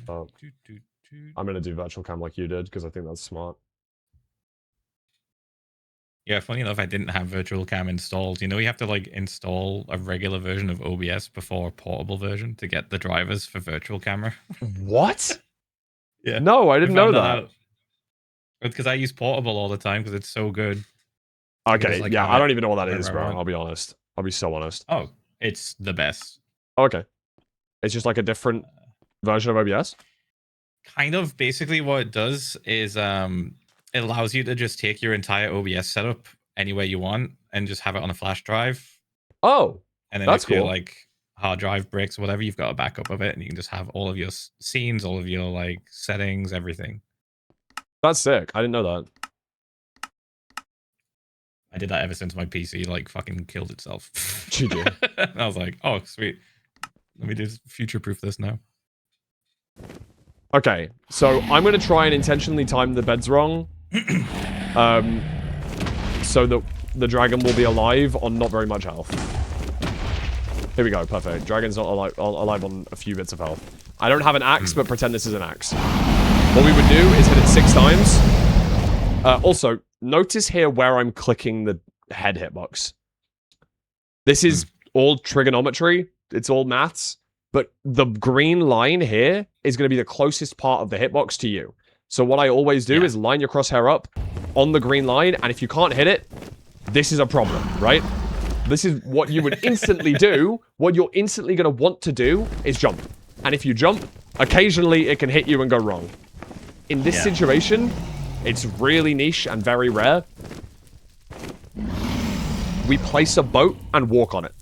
Speaker 1: Oh. I'm gonna do virtual cam like you did because I think that's smart.
Speaker 2: Yeah, funny enough, I didn't have virtual cam installed. You know, you have to like install a regular version of OBS before a portable version to get the drivers for virtual camera.
Speaker 1: What?
Speaker 2: Yeah.
Speaker 1: No, I didn't know that.
Speaker 2: Because I use portable all the time because it's so good.
Speaker 1: Okay,
Speaker 2: Like,
Speaker 1: yeah, I don't even know what that is,
Speaker 2: wherever I
Speaker 1: bro.
Speaker 2: want.
Speaker 1: I'll be honest. I'll be so honest.
Speaker 2: Oh, it's the best.
Speaker 1: Okay. It's just like a different version of OBS?
Speaker 2: Kind of. Basically, what it does is it allows you to just take your entire OBS setup anywhere you want and just have it on a flash drive.
Speaker 1: Oh,
Speaker 2: And then
Speaker 1: that's
Speaker 2: if your
Speaker 1: cool.
Speaker 2: like hard drive breaks or whatever, you've got a backup of it, and you can just have all of your scenes, all of your like settings, everything.
Speaker 1: That's sick. I didn't know that.
Speaker 2: I did that ever since my PC like fucking killed itself.
Speaker 1: GG.
Speaker 2: I was like, oh sweet, let me just future proof this now.
Speaker 1: Okay, so I'm gonna try and intentionally time the beds wrong, so that the dragon will be alive on not very much health. Here we go, perfect. Dragon's not alive on a few bits of health. I don't have an axe, but pretend this is an axe. What we would do is hit it 6 times. Also, notice here where I'm clicking the head hitbox. This is all trigonometry. It's all maths. But the green line here is going to be the closest part of the hitbox to you. So what I always do is line your crosshair up on the green line, and if you can't hit it, this is a problem, right? This is what you would instantly do. What you're instantly going to want to do is jump. And if you jump, occasionally it can hit you and go wrong. In this situation, it's really niche and very rare. We place a boat and walk on it.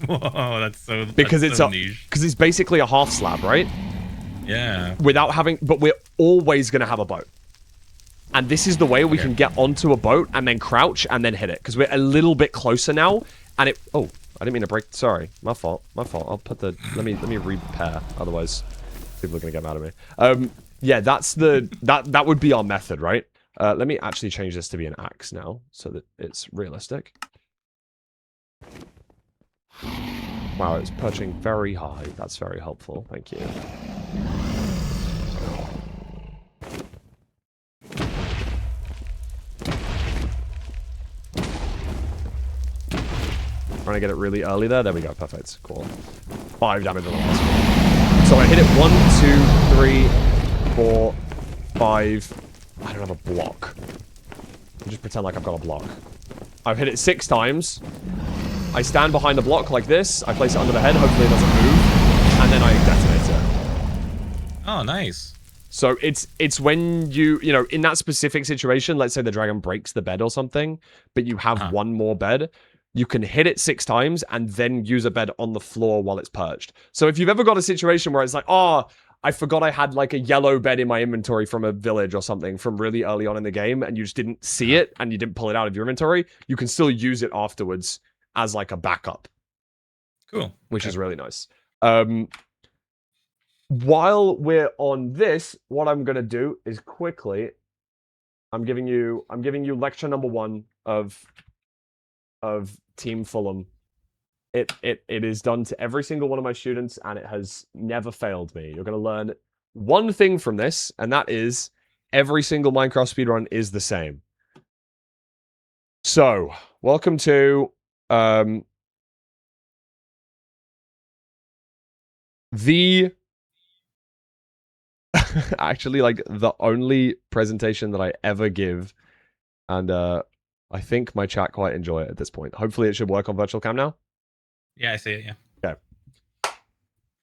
Speaker 2: Whoa, that's so
Speaker 1: because
Speaker 2: that's
Speaker 1: it's
Speaker 2: so niche.
Speaker 1: Because it's basically a half slab, right?
Speaker 2: Yeah.
Speaker 1: Without having, but we're always gonna have a boat, and this is the way we can get onto a boat and then crouch and then hit it because we're a little bit closer now. And it, oh, I didn't mean to break. Sorry, my fault. My fault. I'll put the let me repair. Otherwise, people are gonna get mad at me. Yeah, that's that would be our method, right? Let me actually change this to be an axe now so that it's realistic. Wow, it's perching very high. That's very helpful. Thank you. Trying to get it really early there. There we go. Perfect. Cool. 5 damage on the last one. So I hit it 1, 2, 3, 4, 5. I don't have a block. I'll just pretend like I've got a block. I've hit it 6 times. I stand behind the block like this. I place it under the head. Hopefully it doesn't move. And then I detonate it.
Speaker 2: Oh, nice.
Speaker 1: So it's when you know, in that specific situation, let's say the dragon breaks the bed or something, but you have one more bed, you can hit it 6 times and then use a bed on the floor while it's perched. So if you've ever got a situation where it's like, oh, I forgot I had like a yellow bed in my inventory from a village or something from really early on in the game, and you just didn't see it and you didn't pull it out of your inventory, you can still use it afterwards as like a backup.
Speaker 2: Cool.
Speaker 1: Which is really nice. While we're on this, what I'm gonna do is quickly, I'm giving you lecture number 1 of Team Fulham. It is done to every single one of my students, and it has never failed me. You're gonna learn one thing from this, and that is every single Minecraft speedrun is the same. So, welcome to the actually like the only presentation that I ever give, and I think my chat quite enjoy it at this point. Hopefully it should work on virtual cam now.
Speaker 2: Yeah, I see it, yeah.
Speaker 1: Okay.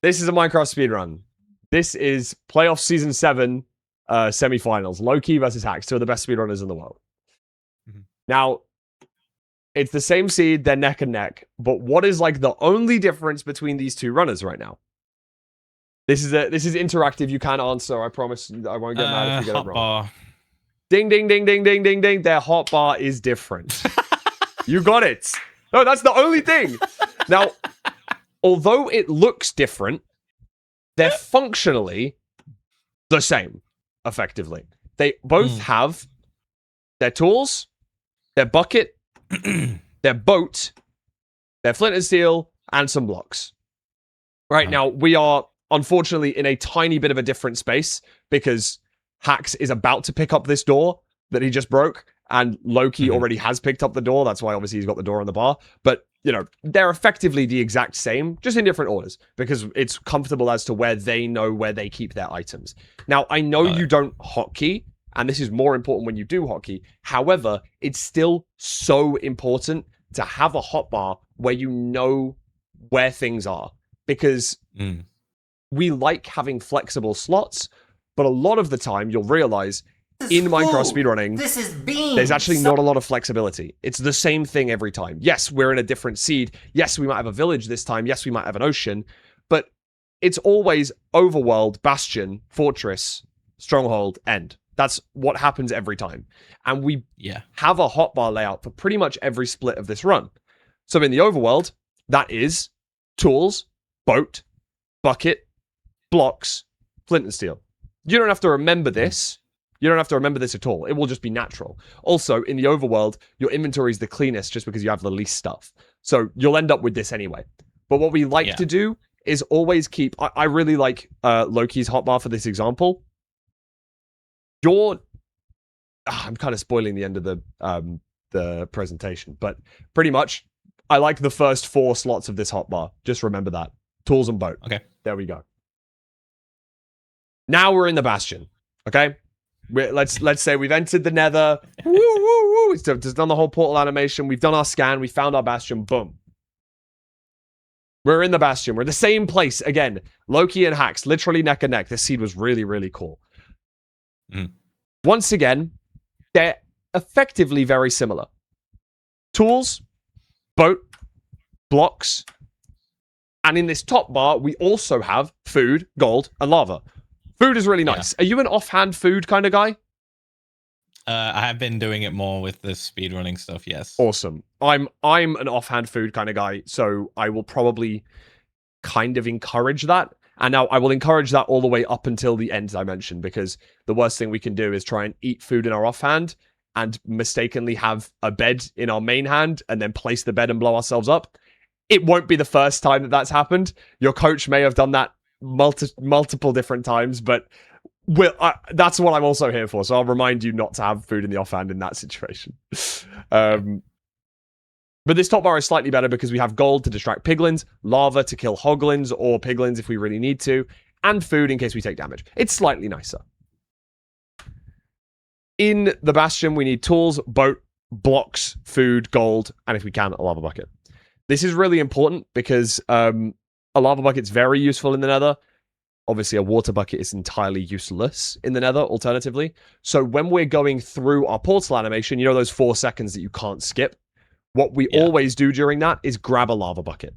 Speaker 1: This is a Minecraft speedrun. This is playoff season 7 semi-finals. Loki versus Hacks, 2 of the best speedrunners in the world. Now, it's the same seed, they're neck and neck, but what is like the only difference between these 2 runners right now? This is interactive. You can answer. I promise. I won't get mad if you get it wrong.
Speaker 2: Hotbar.
Speaker 1: Ding, ding, ding, ding, ding, ding, ding. Their hotbar is different. You got it. No, that's the only thing. Now, although it looks different, they're functionally the same, effectively. They both have their tools, their bucket, their boat, their flint and steel, and some blocks. Right now, we are, unfortunately, in a tiny bit of a different space because Hax is about to pick up this door that he just broke, and Loki already has picked up the door. That's why, obviously, he's got the door on the bar. But, you know, they're effectively the exact same, just in different orders, because it's comfortable as to where they know where they keep their items. Now, I know you don't hotkey, and this is more important when you do hotkey. However, it's still so important to have a hotbar where you know where things are, because we like having flexible slots, but a lot of the time you'll realize in Minecraft speedrunning, there's actually not a lot of flexibility. It's the same thing every time. Yes, we're in a different seed. Yes, we might have a village this time. Yes, we might have an ocean, but it's always overworld, bastion, fortress, stronghold, end. That's what happens every time. And we have a hotbar layout for pretty much every split of this run. So in the overworld, that is tools, boat, bucket, blocks, flint and steel. You don't have to remember this. You don't have to remember this at all. It will just be natural. Also, in the overworld, your inventory is the cleanest just because you have the least stuff. So you'll end up with this anyway. But what we like to do is always keep... I really like Loki's hotbar for this example. I'm kind of spoiling the end of the presentation, but pretty much, I like the first 4 slots of this hotbar. Just remember that. Tools and boat.
Speaker 2: Okay.
Speaker 1: There we go. Now we're in the Bastion. Okay? Let's say we've entered the Nether. Woo, woo, woo. It's done the whole portal animation. We've done our scan. We found our Bastion. Boom. We're in the Bastion. We're in the same place. Again, Loki and Hax, literally neck and neck. This seed was really, really cool. Once again, they're effectively very similar. Tools, boat, blocks, and in this top bar, we also have food, gold, and lava. Food is really nice. Are you an offhand food kind of guy?
Speaker 2: I have been doing it more with the speedrunning stuff, yes.
Speaker 1: Awesome. I'm an offhand food kind of guy, so I will probably kind of encourage that. And now I will encourage that all the way up until the end dimension, because the worst thing we can do is try and eat food in our offhand and mistakenly have a bed in our main hand and then place the bed and blow ourselves up. It won't be the first time that that's happened. Your coach may have done that multiple different times, but that's what I'm also here for. So I'll remind you not to have food in the offhand in that situation. But this top bar is slightly better because we have gold to distract piglins, lava to kill hoglins or piglins if we really need to, and food in case we take damage. It's slightly nicer. In the Bastion, we need tools, boat, blocks, food, gold, and if we can, a lava bucket. This is really important because a lava bucket's very useful in the Nether. Obviously, a water bucket is entirely useless in the Nether, alternatively. So when we're going through our portal animation, you know those 4 seconds that you can't skip? What we always do during that is grab a lava bucket.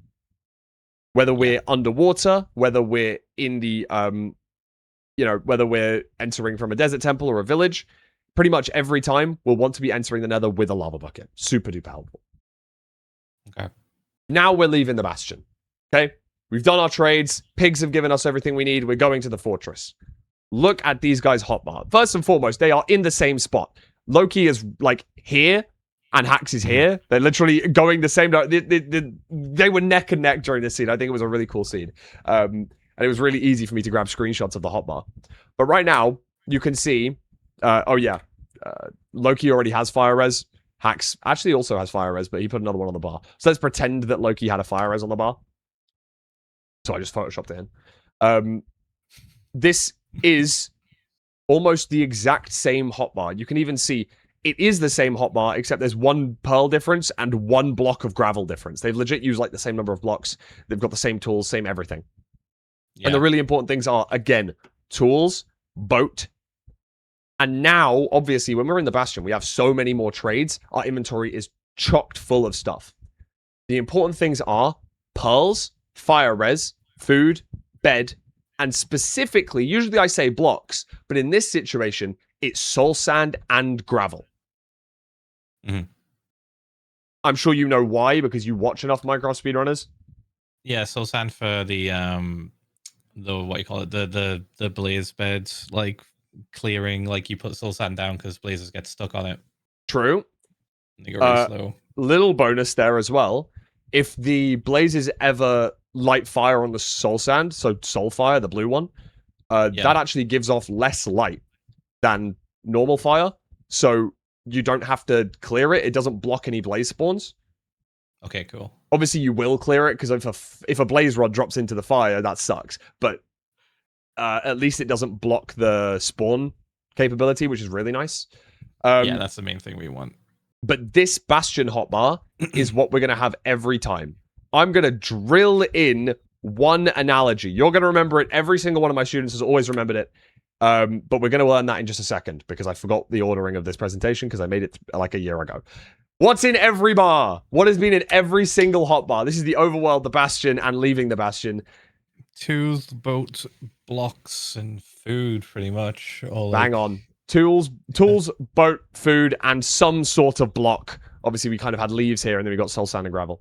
Speaker 1: Whether we're underwater, whether we're in the, whether we're entering from a desert temple or a village, pretty much every time we'll want to be entering the Nether with a lava bucket. Super duper helpful.
Speaker 2: Okay.
Speaker 1: Now we're leaving the Bastion. Okay? We've done our trades. Pigs have given us everything we need. We're going to the fortress. Look at these guys' hotbar. First and foremost, they are in the same spot. Loki is, like, here, and Hax is here. They're literally going the same... They were neck and neck during this scene. I think it was a really cool scene. And it was really easy for me to grab screenshots of the hotbar. But right now, you can see... Loki already has fire res. Hax actually also has fire res, but he put another one on the bar. So let's pretend that Loki had a fire res on the bar. So I just photoshopped it in. This is almost the exact same hotbar. You can even see it is the same hotbar, except there's 1 pearl difference and 1 block of gravel difference. They've legit used like the same number of blocks. They've got the same tools, same everything. Yeah. And the really important things are, again, tools, boat, and now, obviously, when we're in the Bastion, we have so many more trades. Our inventory is chocked full of stuff. The important things are pearls, fire res, food, bed, And specifically, usually I say blocks, but in this situation, it's soul sand and gravel.
Speaker 2: Mhm.
Speaker 1: I'm sure you know why, because you watch enough Minecraft speedrunners.
Speaker 2: Yeah, soul sand for the what you call it, the blaze beds, like clearing, like you put soul sand down because blazes get stuck on it.
Speaker 1: True.
Speaker 2: They go really slow.
Speaker 1: Little bonus there as well. If the blazes ever light fire on the soul sand, so soul fire, the blue one, that actually gives off less light than normal fire. So you don't have to clear it. It doesn't block any blaze spawns.
Speaker 2: Okay, cool.
Speaker 1: Obviously, you will clear it because if a blaze rod drops into the fire, that sucks. But at least it doesn't block the spawn capability, which is really nice.
Speaker 2: Yeah, that's the main thing we want.
Speaker 1: But this Bastion hotbar is what we're going to have every time. I'm going to drill in one analogy. You're going to remember it. Every single one of my students has always remembered it. But we're going to learn that in just a second because I forgot the ordering of this presentation because I made it like a year ago. What's in every bar? What has been in every single hotbar? This is the overworld, the Bastion, and leaving the Bastion.
Speaker 2: Tools, boats, blocks, and food, pretty much. Or like...
Speaker 1: Bang on. Tools, boat, food, and some sort of block. Obviously, we kind of had leaves here, and then we got soul sand and gravel.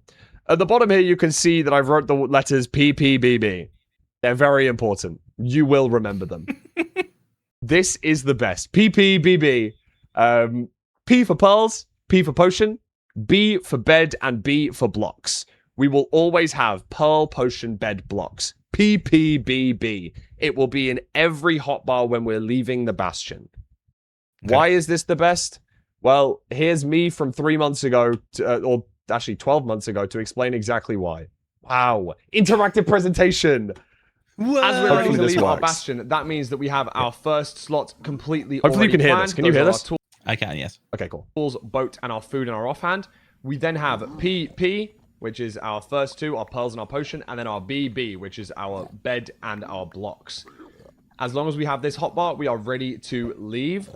Speaker 1: At the bottom here, you can see that I've wrote the letters PPBB. They're very important. You will remember them. This is the best. PPBB. P for pearls, P for potion, B for bed, and B for blocks. We will always have pearl, potion, bed, blocks. PPBB. It will be in every hotbar when we're leaving the Bastion. Okay. Why is this the best? Well, here's me from 3 months ago, or actually 12 months ago, to explain exactly why. Wow. Interactive presentation.
Speaker 2: Whoa.
Speaker 1: As we're ready to leave our Bastion, that means that we have our first slot completely Hopefully you can hear this. Can you hear this?
Speaker 2: I can, yes.
Speaker 1: Okay, cool. Tools, boat, and our food in our offhand. We then have PP, which is our first two, our pearls and our potion, and then our BB, which is our bed and our blocks. As long as we have this hotbar, we are ready to leave.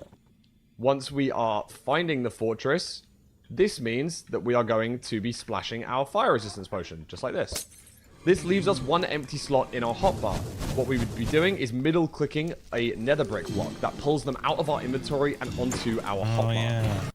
Speaker 1: Once we are finding the fortress, this means that we are going to be splashing our fire resistance potion, just like this. This leaves us one empty slot in our hotbar. What we would be doing is middle-clicking a nether brick block that pulls them out of our inventory and onto our hotbar.
Speaker 2: Yeah.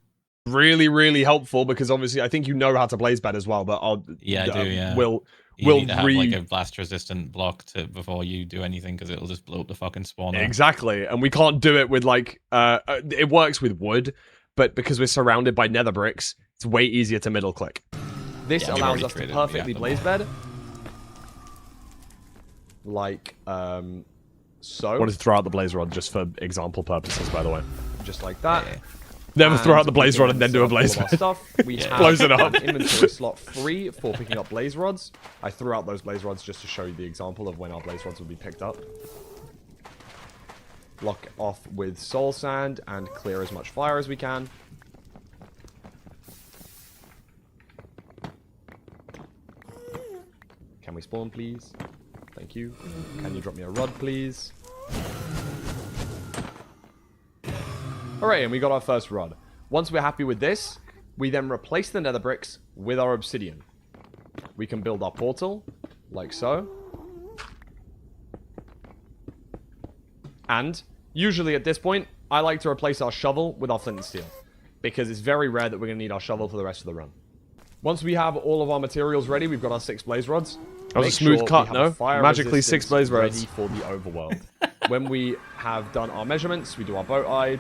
Speaker 1: Really, really helpful because obviously I think you know how to blaze bed as well, but I'll...
Speaker 2: Yeah, I do, yeah.
Speaker 1: We'll
Speaker 2: need to have like a blast-resistant block before you do anything because it'll just blow up the fucking spawner.
Speaker 1: Exactly, and we can't do it with like... it works with wood, but because we're surrounded by nether bricks, it's way easier to middle-click. This allows us to perfectly blaze bed. Like, so. I wanted to throw out the blaze rod just for example purposes, by the way. Just like that. Yeah. Never throw out the blaze rod and then do a blaze bed. We blows it up. Inventory slot free for picking up blaze rods. I threw out those blaze rods just to show you the example of when our blaze rods would be picked up. Block off with soul sand and clear as much fire as we can. Can we spawn, please? Thank you. Can you drop me a rod, please? Alright, and we got our first rod. Once we're happy with this, we then replace the nether bricks with our obsidian. We can build our portal, like so. And, usually at this point, I like to replace our shovel with our flint and steel. Because it's very rare that we're going to need our shovel for the rest of the run. Once we have all of our materials ready, we've got our 6 blaze rods. That was a smooth cut, no? Magically 6 blaze rods. Ready for the overworld. When we have done our measurements, we do our boat eye,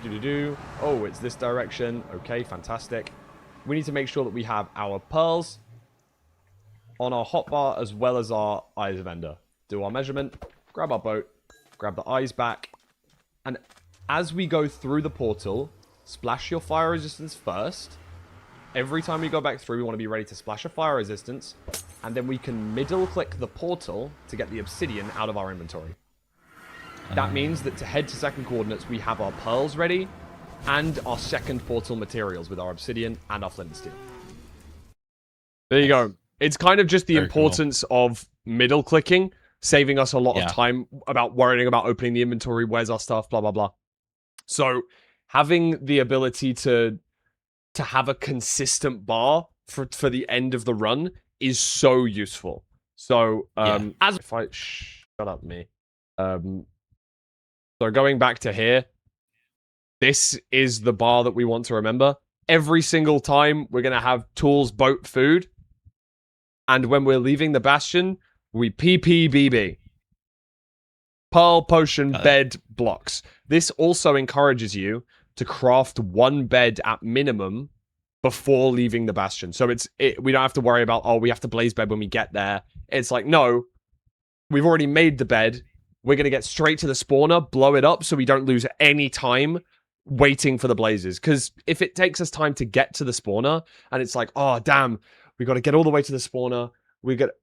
Speaker 1: Oh, it's this direction. Okay, fantastic. We need to make sure that we have our pearls on our hotbar as well as our eyes of ender. Do our measurement, grab our boat, grab the eyes back, and as we go through the portal, splash your fire resistance first. Every time we go back through, we want to be ready to splash a fire resistance, and then we can middle-click the portal to get the obsidian out of our inventory. That means that to head to second coordinates, we have our pearls ready, and our second portal materials with our obsidian and our flint and steel. There you go. It's kind of just the importance of middle-clicking, saving us a lot of time about worrying about opening the inventory, where's our stuff, blah, blah, blah. So, having the ability to have a consistent bar for the end of the run is so useful. So, as if I shut up me. So going back to here, this is the bar that we want to remember. Every single time we're going to have tools, boat, food. And when we're leaving the bastion, we PPBB. Pearl, potion, bed, blocks. This also encourages you to craft one bed at minimum before leaving the bastion. So we don't have to worry about, oh, we have to blaze bed when we get there. It's like, no, we've already made the bed. We're going to get straight to the spawner, blow it up so we don't lose any time waiting for the blazes. Because if it takes us time to get to the spawner and it's like, oh, damn, we got to get all the way to the spawner.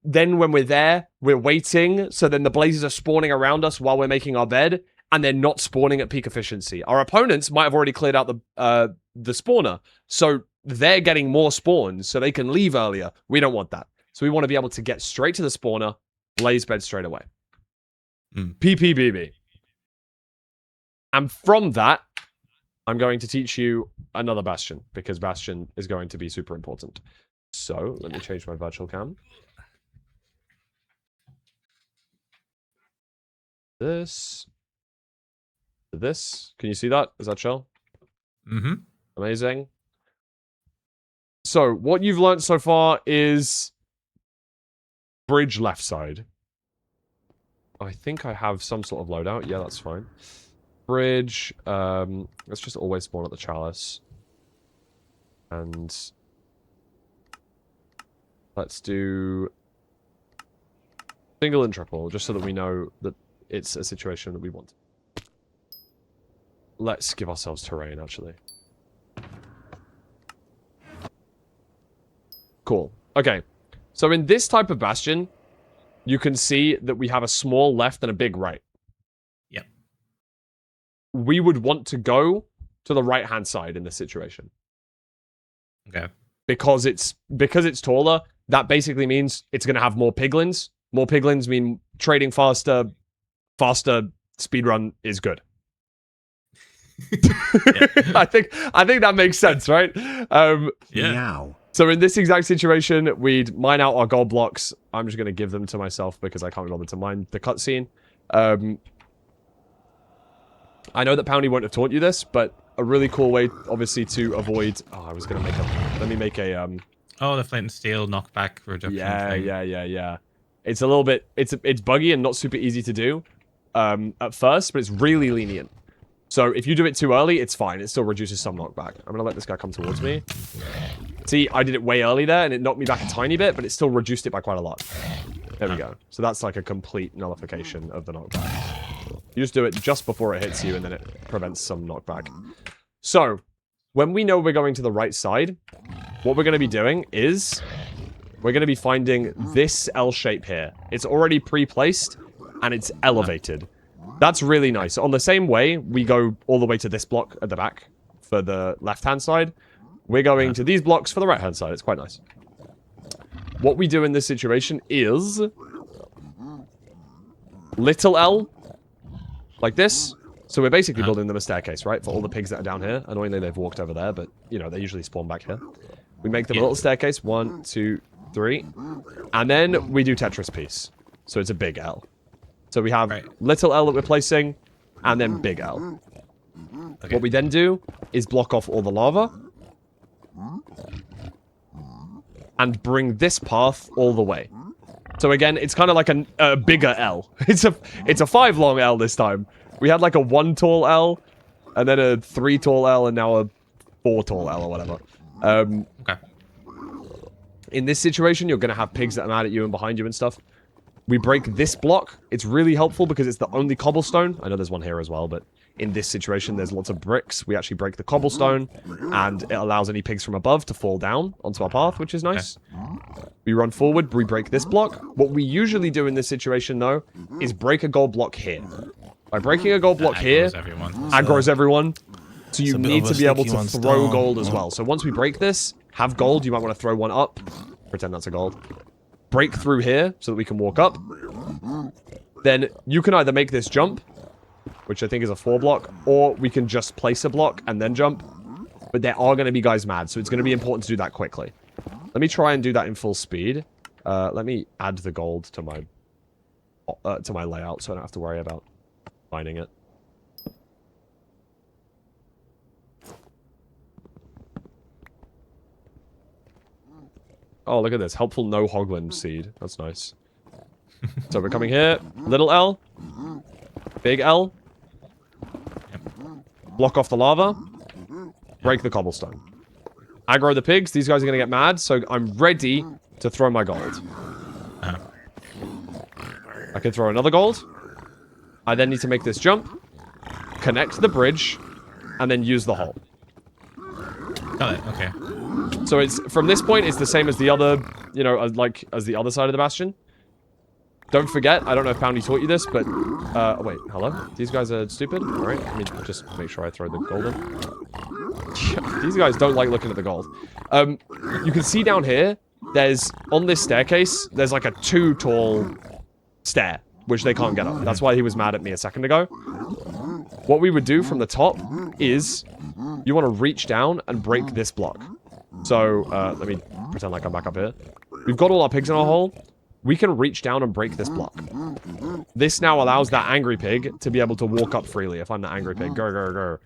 Speaker 1: Then when we're there, we're waiting. So then the blazes are spawning around us while we're making our bed, and they're not spawning at peak efficiency. Our opponents might have already cleared out the spawner, so they're getting more spawns, so they can leave earlier. We don't want that. So we want to be able to get straight to the spawner, blaze bed straight away. PPBB. And from that, I'm going to teach you another Bastion, because Bastion is going to be super important. So let me change my virtual cam. This. Can you see that? Is that show?
Speaker 2: Mm-hmm.
Speaker 1: Amazing. So what you've learned so far is bridge left side. I think I have some sort of loadout. Yeah, that's fine. Bridge. Let's just always spawn at the chalice. And let's do single and triple, just so that we know that it's a situation that we want. Let's give ourselves terrain, actually. Cool. Okay. So in this type of bastion, you can see that we have a small left and a big right.
Speaker 2: Yep.
Speaker 1: We would want to go to the right-hand side in this situation.
Speaker 2: Okay. Because
Speaker 1: it's taller, that basically means it's going to have more piglins. More piglins mean trading faster. Faster speedrun is good. I think that makes sense, right?
Speaker 2: Yeah.
Speaker 1: So in this exact situation, we'd mine out our gold blocks. I'm just going to give them to myself because I can't be bothered to mine the cutscene. I know that Poundy won't have taught you this, but a really cool way, obviously, to avoid... Oh, I was going to make a... Let me make a...
Speaker 2: Oh, the flint and steel knockback reduction thing.
Speaker 1: Yeah. It's a little bit... It's buggy and not super easy to do at first, but it's really lenient. So if you do it too early, it's fine. It still reduces some knockback. I'm going to let this guy come towards me. See, I did it way early there, and it knocked me back a tiny bit, but it still reduced it by quite a lot. There we go. So that's like a complete nullification of the knockback. You just do it just before it hits you, and then it prevents some knockback. So, when we know we're going to the right side, what we're going to be doing is... we're going to be finding this L shape here. It's already pre-placed, and it's elevated. That's really nice. On the same way, we go all the way to this block at the back for the left-hand side. We're going to these blocks for the right-hand side. It's quite nice. What we do in this situation is... little L, like this. So we're basically building them a staircase, right? For all the pigs that are down here. Annoyingly, they've walked over there, but, you know, they usually spawn back here. We make them a little staircase. 1, 2, 3. And then we do Tetris piece. So it's a big L. So we have little L that we're placing, and then big L. Okay. What we then do is block off all the lava. And bring this path all the way. So again, it's kind of like a bigger L. It's a 5 long L this time. We had like a 1 tall L, and then a 3 tall L, and now a 4 tall L or whatever.
Speaker 2: Okay.
Speaker 1: In this situation, you're going to have pigs that are mad at you and behind you and stuff. We break this block. It's really helpful because it's the only cobblestone. I know there's one here as well, but in this situation, there's lots of bricks. We actually break the cobblestone, and it allows any pigs from above to fall down onto our path, which is nice. Okay. We run forward, we break this block. What we usually do in this situation, though, is break a gold block here. By breaking a gold block here, aggroes everyone. So you need to be able to throw gold as well. So once we break this, have gold. You might want to throw one up. Pretend that's a gold. Break through here so that we can walk up. Then you can either make this jump, which I think is a 4 block, or we can just place a block and then jump. But there are going to be guys mad, so it's going to be important to do that quickly. Let me try and do that in full speed. Let me add the gold to my to my layout, so I don't have to worry about finding it. Oh, look at this. Helpful no hoglin seed. That's nice. So we're coming here. Little L. Big L. Block off the lava. Break the cobblestone. Aggro the pigs. These guys are going to get mad, so I'm ready to throw my gold. I can throw another gold. I then need to make this jump. Connect the bridge. And then use the hole.
Speaker 2: Got it, okay.
Speaker 1: So it's from this point, it's the same as the other, you know, as the other side of the bastion. Don't forget, I don't know if Poundy taught you this, but, wait, hello? These guys are stupid? Alright, let me just make sure I throw the gold in. These guys don't like looking at the gold. You can see down here, there's, on this staircase, there's like a 2 tall stair, which they can't get up. That's why he was mad at me a second ago. What we would do from the top is, you want to reach down and break this block. So, let me pretend like I'm back up here. We've got all our pigs in our hole. We can reach down and break this block. This now allows that angry pig to be able to walk up freely. If I'm the angry pig, go, go, go.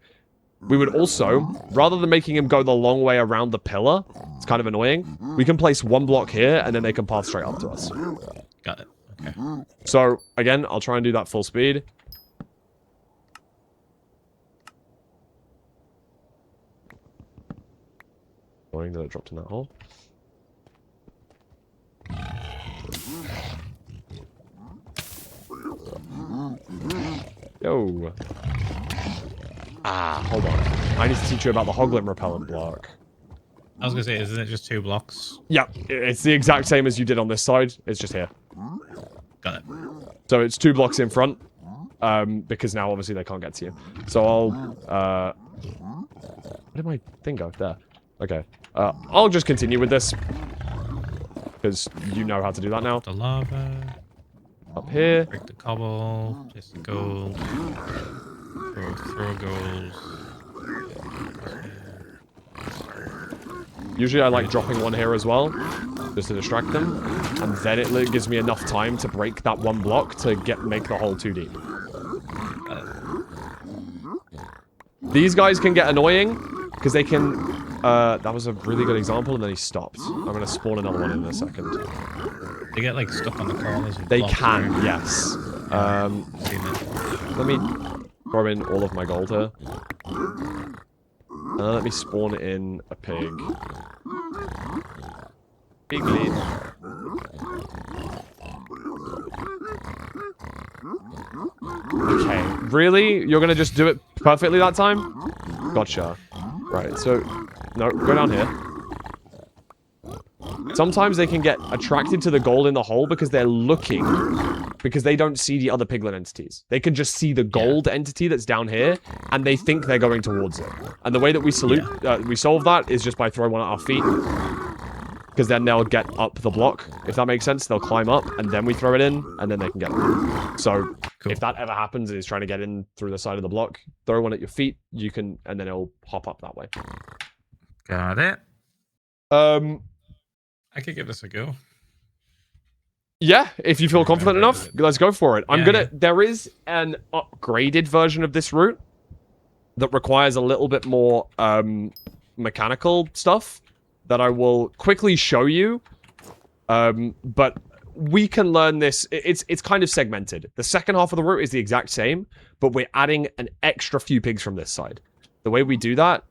Speaker 1: We would also, rather than making him go the long way around the pillar, it's kind of annoying, we can place 1 block here, and then they can path straight up to us.
Speaker 2: Got it. Okay.
Speaker 1: So, again, I'll try and do that full speed. Annoying that it dropped in that hole. Yo. Ah, hold on. I need to teach you about the hoglin repellent block.
Speaker 2: I was gonna say, isn't it just 2 blocks?
Speaker 1: Yeah, it's the exact same as you did on this side. It's just here.
Speaker 2: Got it.
Speaker 1: So it's 2 blocks in front. Because now obviously they can't get to you. So I'll, where did my thing go? There. Okay. I'll just continue with this. Because you know how to do that now.
Speaker 2: The lava.
Speaker 1: Up here.
Speaker 2: Break the cobble. Place the gold. Throw gold.
Speaker 1: Usually I like dropping 1 here as well. Just to distract them. And then it gives me enough time to break that 1 block to make the hole too deep. These guys can get annoying. Because they can... that was a really good example, and then he stopped. I'm going to spawn another one in a second.
Speaker 2: They get, like, stuck on the corners.
Speaker 1: They can, yes. Let me throw in all of my gold here. Let me spawn in a pig. Piglet. Okay, really? You're going to just do it perfectly that time? Gotcha. Right, so... No, go down here. Sometimes they can get attracted to the gold in the hole because they're looking, because they don't see the other piglet entities. They can just see the gold entity that's down here, and they think they're going towards it. And the way that we solve that is just by throwing one at our feet, because then they'll get up the block, if that makes sense. They'll climb up, and then we throw it in, and then they can get it. So, if that ever happens and he's trying to get in through the side of the block, throw one at your feet, you can, and then it'll hop up that way.
Speaker 2: Got it. I could give this a go.
Speaker 1: Yeah, if you feel confident enough, let's go for it.
Speaker 2: Yeah,
Speaker 1: there is an upgraded version of this route that requires a little bit more mechanical stuff that I will quickly show you. But we can learn this. It's kind of segmented. The second half of the route is the exact same, but we're adding an extra few pigs from this side. The way we do that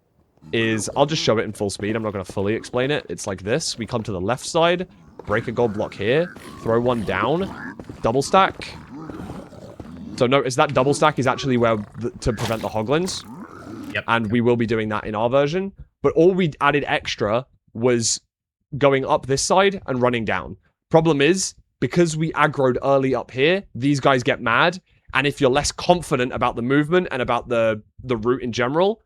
Speaker 1: is, I'll just show it in full speed. I'm not going to fully explain it. It's like this. We come to the left side, break a gold block here, throw one down, double stack. So notice that double stack is actually where to prevent the hoglins.
Speaker 2: Yep.
Speaker 1: And we will be doing that in our version. But all we added extra was going up this side and running down. Problem is, because we aggroed early up here, these guys get mad. And if you're less confident about the movement and about the route in general,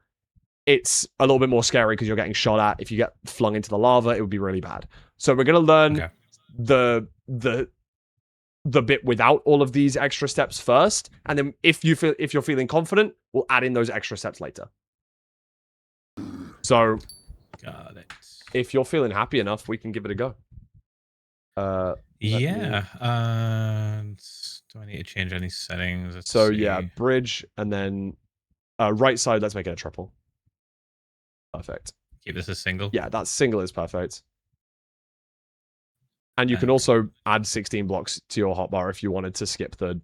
Speaker 1: it's a little bit more scary because you're getting shot at. If you get flung into the lava, it would be really bad. So we're going to learn the bit without all of these extra steps first, and then if you're feeling confident, we'll add in those extra steps later. So,
Speaker 2: got it.
Speaker 1: If you're feeling happy enough, we can give it a go.
Speaker 2: Yeah. Do I need to change any settings? Let's
Speaker 1: So
Speaker 2: see.
Speaker 1: yeah, bridge, and then right side, let's make it a triple. Perfect.
Speaker 2: Keep this a single.
Speaker 1: Yeah, that single is perfect. And you can
Speaker 2: Right.
Speaker 1: also add 16 blocks to your hotbar if you wanted to skip the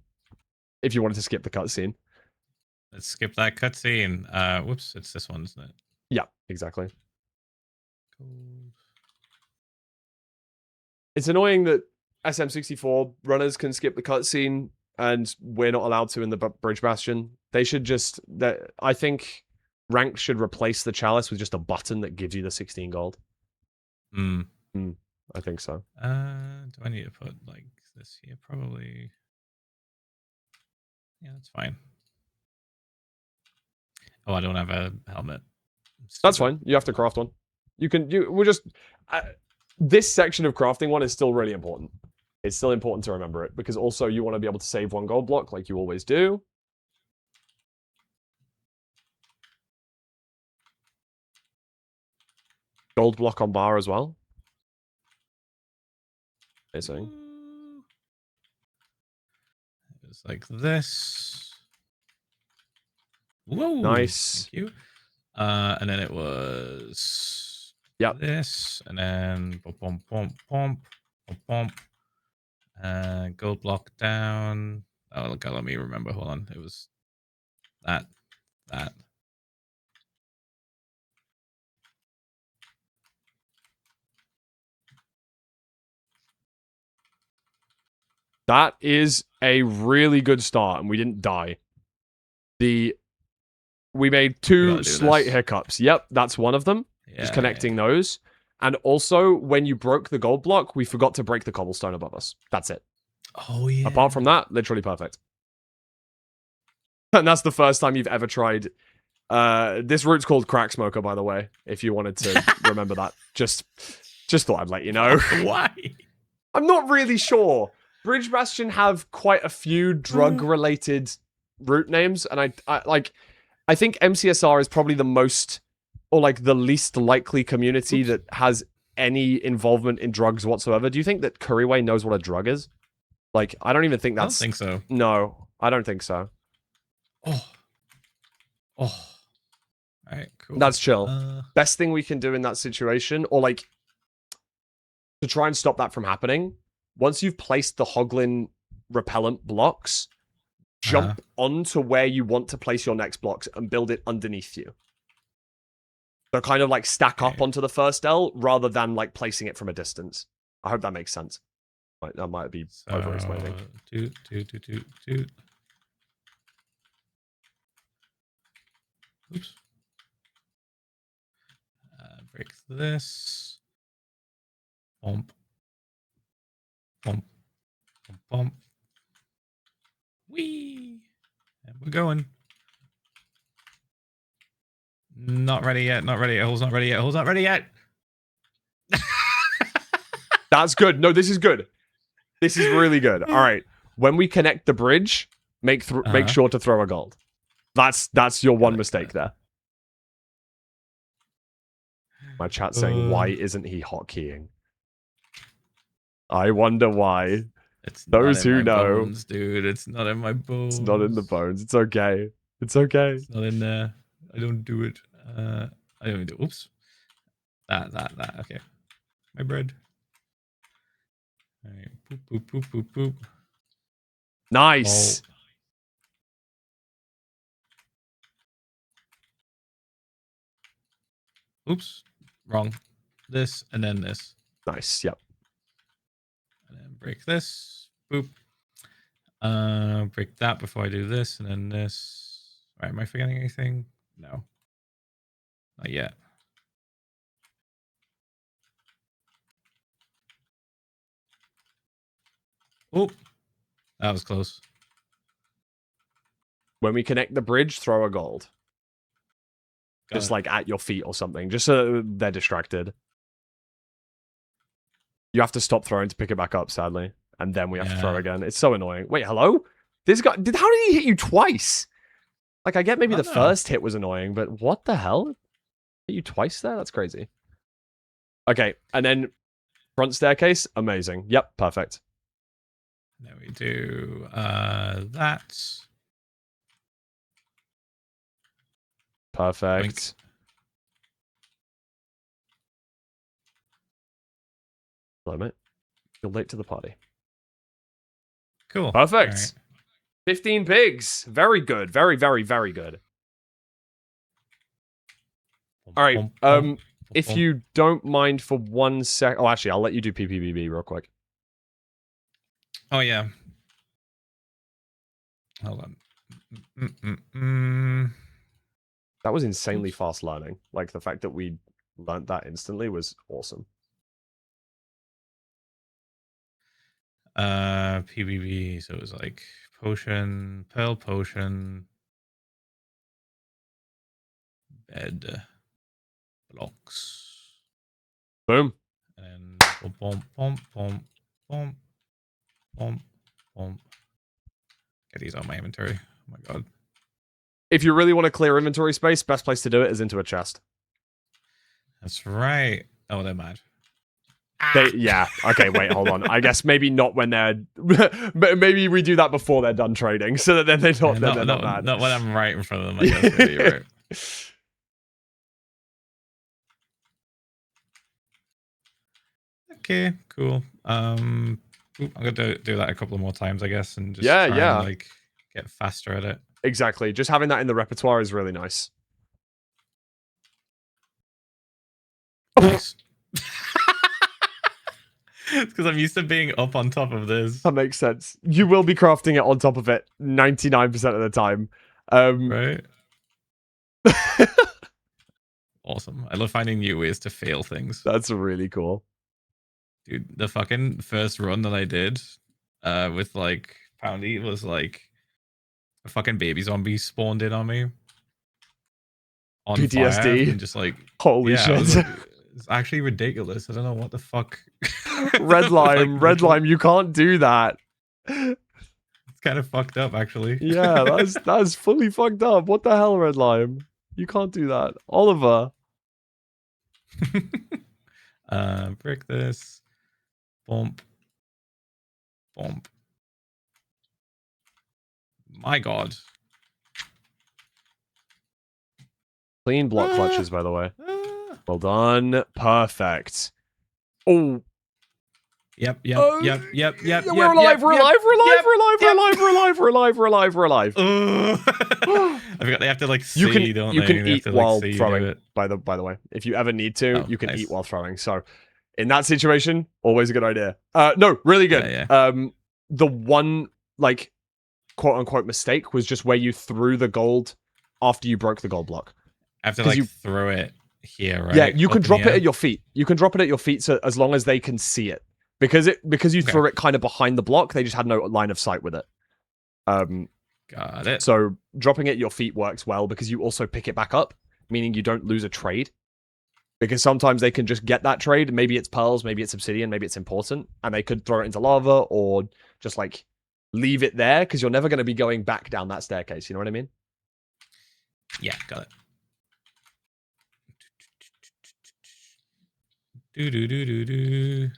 Speaker 1: cutscene.
Speaker 2: Let's skip that cutscene. Whoops, it's this one, isn't it?
Speaker 1: Yeah, exactly.
Speaker 2: Gold.
Speaker 1: It's annoying that SM64 runners can skip the cutscene and we're not allowed to in the Bridge Bastion. They should just... I think ranked should replace the chalice with just a button that gives you the 16 gold. I think so.
Speaker 2: Do I need to put like this here? Probably. Yeah, that's fine. Oh, I don't have a helmet.
Speaker 1: That's fine. You have to craft one. We're just... this section of crafting one is still really important. It's still important to remember it, because also you want to be able to save 1 gold block like you always do. Gold block on bar as well. Amazing.
Speaker 2: It's like this. Whoa!
Speaker 1: Nice.
Speaker 2: Thank you. And then it was this, and then pump. Gold block down. Oh, look, let me remember. Hold on. It was that.
Speaker 1: That is a really good start, and we didn't die. We made 2 slight hiccups. Yep, that's one of them.
Speaker 2: Yeah,
Speaker 1: just connecting those. And also, when you broke the gold block, we forgot to break the cobblestone above us. That's it.
Speaker 2: Oh, yeah.
Speaker 1: Apart from that, literally perfect. And that's the first time you've ever tried... this route's called Crack Smoker, by the way, if you wanted to remember that. Just thought I'd let you know.
Speaker 2: Why?
Speaker 1: I'm not really sure. Bridge Bastion have quite a few drug-related route names, and I think MCSR is probably the most, or like the least likely community that has any involvement in drugs whatsoever. Do you think that Curryway knows what a drug is? Like, I don't even think that's...
Speaker 2: I don't think so.
Speaker 1: No, I don't think so.
Speaker 2: Oh. All right, cool.
Speaker 1: That's chill. Best thing we can do in that situation, or like, to try and stop that from happening, once you've placed the Hoglin repellent blocks, jump onto where you want to place your next blocks and build it underneath you. So kind of like stack up onto the first L rather than like placing it from a distance. I hope that makes sense. That might be over-explaining.
Speaker 2: Toot. Oops. Break this. Bump. Whee! And we're going. Not ready yet. Hole's not ready yet.
Speaker 1: That's good. No, this is good. This is really good. All right. When we connect the bridge, make sure to throw a gold. That's your one mistake there. My chat's saying, why isn't he hotkeying? I wonder why.
Speaker 2: It's
Speaker 1: those who know,
Speaker 2: bones, dude. It's not in my bones.
Speaker 1: It's not in the bones. It's okay. It's okay.
Speaker 2: It's not in there. I don't do it. I don't do. Oops. That. Okay. My bread. All right. Poop.
Speaker 1: Nice.
Speaker 2: Oh. Oops. Wrong. This and then this.
Speaker 1: Nice. Yep.
Speaker 2: And then break this. Boop. Break that before I do this, and then this. All right. Am I forgetting anything? No. Not yet. Oh, that was close.
Speaker 1: When we connect the bridge, throw a gold. Just like at your feet or something, just so they're distracted. You have to stop throwing to pick it back up, sadly. And then we have to throw again. It's so annoying. Wait, hello? This guy... how did he hit you twice? Like, I get maybe the first hit was annoying, but what the hell? Hit you twice there? That's crazy. Okay, and then front staircase. Amazing. Yep, perfect.
Speaker 2: Then we do that.
Speaker 1: Perfect.
Speaker 2: Boink.
Speaker 1: Hello, mate. You're late to the party.
Speaker 2: Cool.
Speaker 1: Perfect.
Speaker 2: All right.
Speaker 1: 15 pigs. Very good. Very, very, very good. All right. If you don't mind for 1 sec. Oh, actually, I'll let you do PPBB real quick.
Speaker 2: Oh, yeah. Hold on.
Speaker 1: That was insanely fast learning. Like, the fact that we learned that instantly was awesome.
Speaker 2: PBB. So it was like potion, pearl potion, bed, blocks.
Speaker 1: Boom.
Speaker 2: And boom, boom, boom, boom, boom, boom. Get these out of my inventory. Oh my god.
Speaker 1: If you really want to clear inventory space, best place to do it is into a chest.
Speaker 2: That's right. Oh, they're mad.
Speaker 1: Yeah. Okay, wait, hold on. I guess maybe not when they're... maybe we do that before they're done trading, so that then they're not mad.
Speaker 2: Not when I'm right in front of them, I guess. Maybe, right. Okay, cool. I'm gonna do that a couple of more times, I guess, and just try and like get faster at it.
Speaker 1: Exactly. Just having that in the repertoire is really nice.
Speaker 2: Nice. It's because I'm used to being up on top of this.
Speaker 1: That makes sense. You will be crafting it on top of it 99% of the time.
Speaker 2: Right? Awesome. I love finding new ways to fail things.
Speaker 1: That's really cool.
Speaker 2: Dude, the fucking first run that I did with like Poundy was like a fucking baby zombie spawned in on me. On
Speaker 1: PTSD.
Speaker 2: fire and just like
Speaker 1: holy shit.
Speaker 2: It's actually ridiculous. I don't know what the fuck.
Speaker 1: Red lime, red lime, you can't do that.
Speaker 2: It's kind of fucked up, actually.
Speaker 1: Yeah, that's fully fucked up. What the hell, red lime? You can't do that. Oliver.
Speaker 2: Brick this. Bump. Bump. My god.
Speaker 1: Clean block clutches, by the way. Well done. Perfect. Oh.
Speaker 2: Yep.
Speaker 1: We're alive, we're alive.
Speaker 2: I forgot they have to like see, don't
Speaker 1: you
Speaker 2: they?
Speaker 1: can
Speaker 2: They have
Speaker 1: eat
Speaker 2: to,
Speaker 1: while
Speaker 2: see
Speaker 1: throwing. By the way, if you ever need to, you can
Speaker 2: nice.
Speaker 1: eat while throwing. So, in that situation, always a good idea. No, really good.
Speaker 2: Yeah.
Speaker 1: The one like quote unquote mistake was just where you threw the gold after you broke the gold block.
Speaker 2: I have to like throw it here, right?
Speaker 1: Yeah, you can drop it at your feet. You can drop it at your feet, so as long as they can see it, because you threw it kind of behind the block, they just had no line of sight with it.
Speaker 2: Got it.
Speaker 1: So dropping it at your feet works well because you also pick it back up, meaning you don't lose a trade. Because sometimes they can just get that trade. Maybe it's pearls, maybe it's obsidian, maybe it's important, and they could throw it into lava or just like leave it there because you're never going to be going back down that staircase. You know what I mean?
Speaker 2: Yeah, got it. Do.